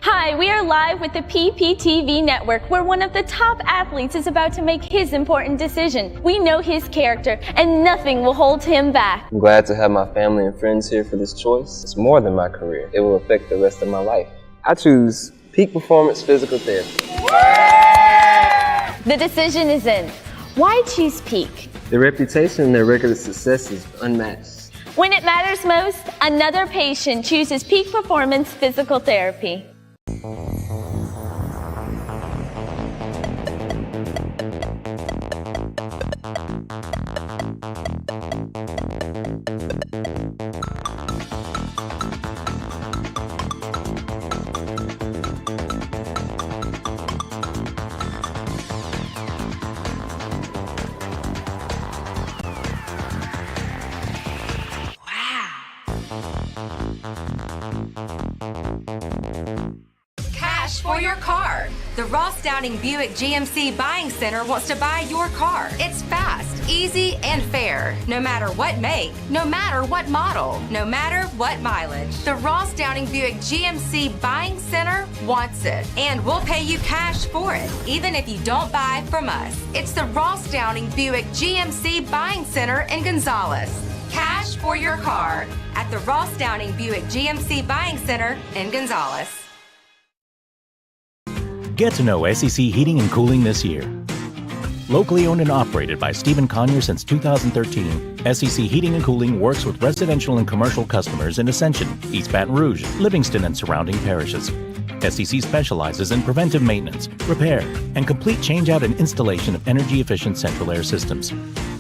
Hi, we are live with the PPTV network, where one of the top athletes is about to make his important decision. We know his character, and nothing will hold him back. I'm glad to have my family and friends here for this choice. It's more than my career. It will affect the rest of my life. I choose Peak Performance Physical Therapy. The decision is in. Why choose Peak? Their reputation and their record of success is unmatched. When it matters most, another patient chooses Peak Performance Physical Therapy. For your car. The Ross Downing Buick GMC Buying Center wants to buy your car. It's fast, easy, and fair. No matter what make, no matter what model, no matter what mileage. The Ross Downing Buick GMC Buying Center wants it. And we'll pay you cash for it, even if you don't buy from us. It's the Ross Downing Buick GMC Buying Center in Gonzales. Cash for your car at the Ross Downing Buick GMC Buying Center in Gonzales. Get to know SEC Heating and Cooling this year. Locally owned and operated by Stephen Conyer since 2013, SEC Heating and Cooling works with residential and commercial customers in Ascension, East Baton Rouge, Livingston, and surrounding parishes. SEC specializes in preventive maintenance, repair, and complete changeout and installation of energy-efficient central air systems.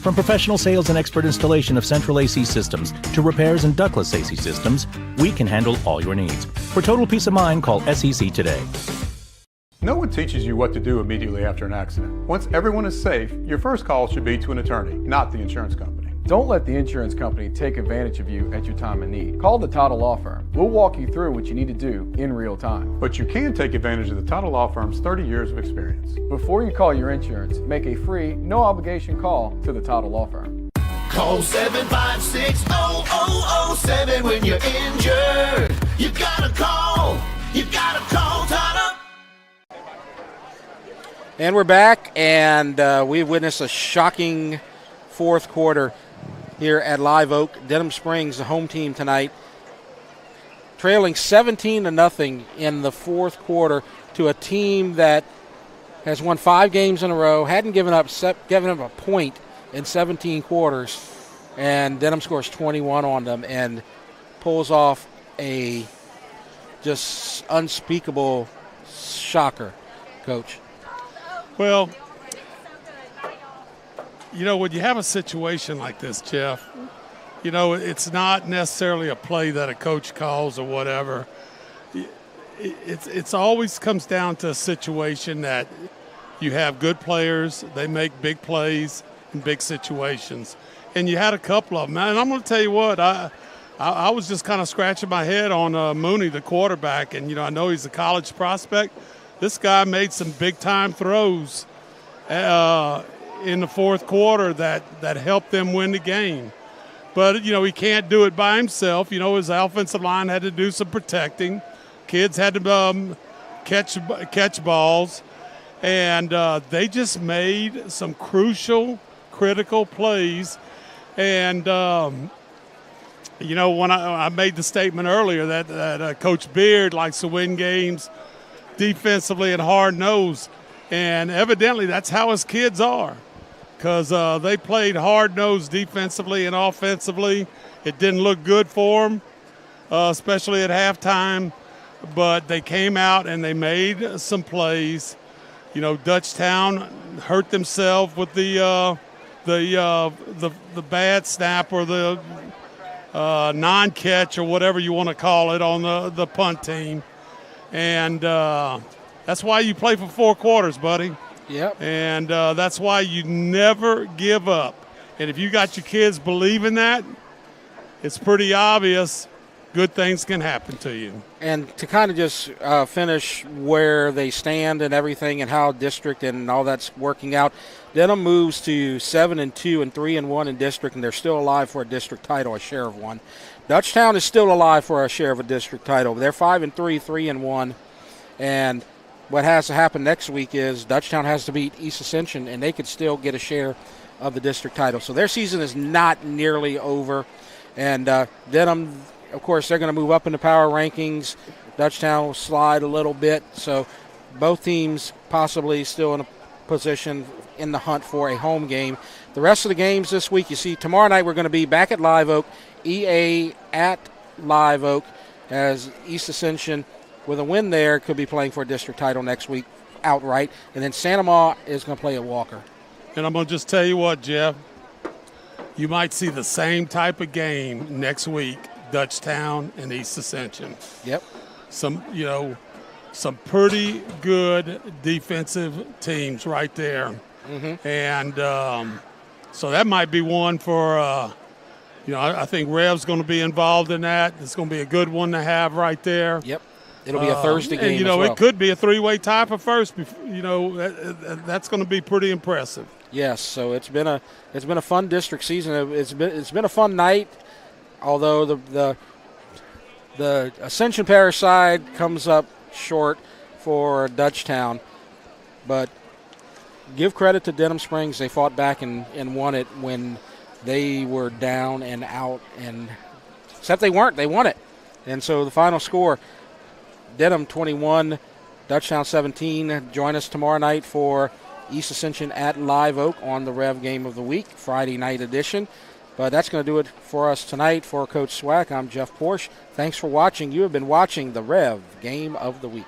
From professional sales and expert installation of central AC systems to repairs and ductless AC systems, we can handle all your needs. For total peace of mind, call SEC today. No one teaches you what to do immediately after an accident. Once everyone is safe, your first call should be to an attorney, not the insurance company. Don't let the insurance company take advantage of you at your time of need. Call the Title Law Firm. We'll walk you through what you need to do in real time. But you can take advantage of the Title Law Firm's 30 years of experience. Before you call your insurance, make a free, no-obligation call to the Title Law Firm. Call 756-0007 when you're injured. You gotta call. You gotta call Title. And we're back, and we've witnessed a shocking fourth quarter here at Live Oak. Denham Springs, the home team tonight, trailing 17-0 in the fourth quarter to a team that has won 5 games in a row, hadn't given up a point in 17 quarters, and Denham scores 21 on them and pulls off a just unspeakable shocker, Coach. Well, you know, when you have a situation like this, Jeff, you know, it's not necessarily a play that a coach calls or whatever. It's always comes down to a situation that you have good players, they make big plays in big situations. And you had a couple of them. And I'm going to tell you what, I was just kind of scratching my head on Mooney, the quarterback. And, you know, I know he's a college prospect. This guy made some big-time throws in the fourth quarter that helped them win the game. But, you know, he can't do it by himself. You know, his offensive line had to do some protecting. Kids had to catch balls. And they just made some crucial, critical plays. And, you know, when I made the statement earlier that Coach Beard likes to win games defensively and hard-nosed. And evidently that's how his kids are, because they played hard-nosed defensively and offensively. It didn't look good for them, especially at halftime, but they came out and they made some plays. You know, Dutchtown hurt themselves with the bad snap or the non-catch or whatever you want to call it on the punt team. And that's why you play for 4 quarters, buddy. Yep. And that's why you never give up. And if you got your kids believing that, it's pretty obvious good things can happen to you. And to kind of just finish where they stand and everything and how district and all that's working out, Denham moves to 7-2 and 3-1 in district, and they're still alive for a district title, a share of one. Dutchtown is still alive for a share of a district title. They're 5-3, 3-1, and what has to happen next week is Dutchtown has to beat East Ascension, and they could still get a share of the district title. So their season is not nearly over. And Denham, of course, they're going to move up in the power rankings. Dutchtown will slide a little bit. So both teams possibly still in a position in the hunt for a home game. The rest of the games this week, you see, tomorrow night we're going to be back at Live Oak, EA at Live Oak, as East Ascension, with a win there, could be playing for a district title next week outright. And then Santa Ma is going to play at Walker. And I'm going to just tell you what, Jeff, you might see the same type of game next week, Dutchtown and East Ascension. Yep. Some pretty good defensive teams right there. Mm-hmm. And so that might be one for, I think Rev's going to be involved in that. It's going to be a good one to have right there. Yep. It'll be a Thursday game and, as well. It could be a 3-way tie for first. That's going to be pretty impressive. Yes, so it's been a fun district season. It's been a fun night, although the Ascension Parish side comes up short for Dutchtown. But give credit to Denham Springs. They fought back and won it when they were down and out, and except they weren't. They won it. And so the final score, Denham 21, Dutchtown 17. Join us tomorrow night for East Ascension at Live Oak on the Rev Game of the Week, Friday night edition. But that's going to do it for us tonight. For Coach Swack, I'm Jeff Porsche. Thanks for watching. You have been watching the Rev Game of the Week.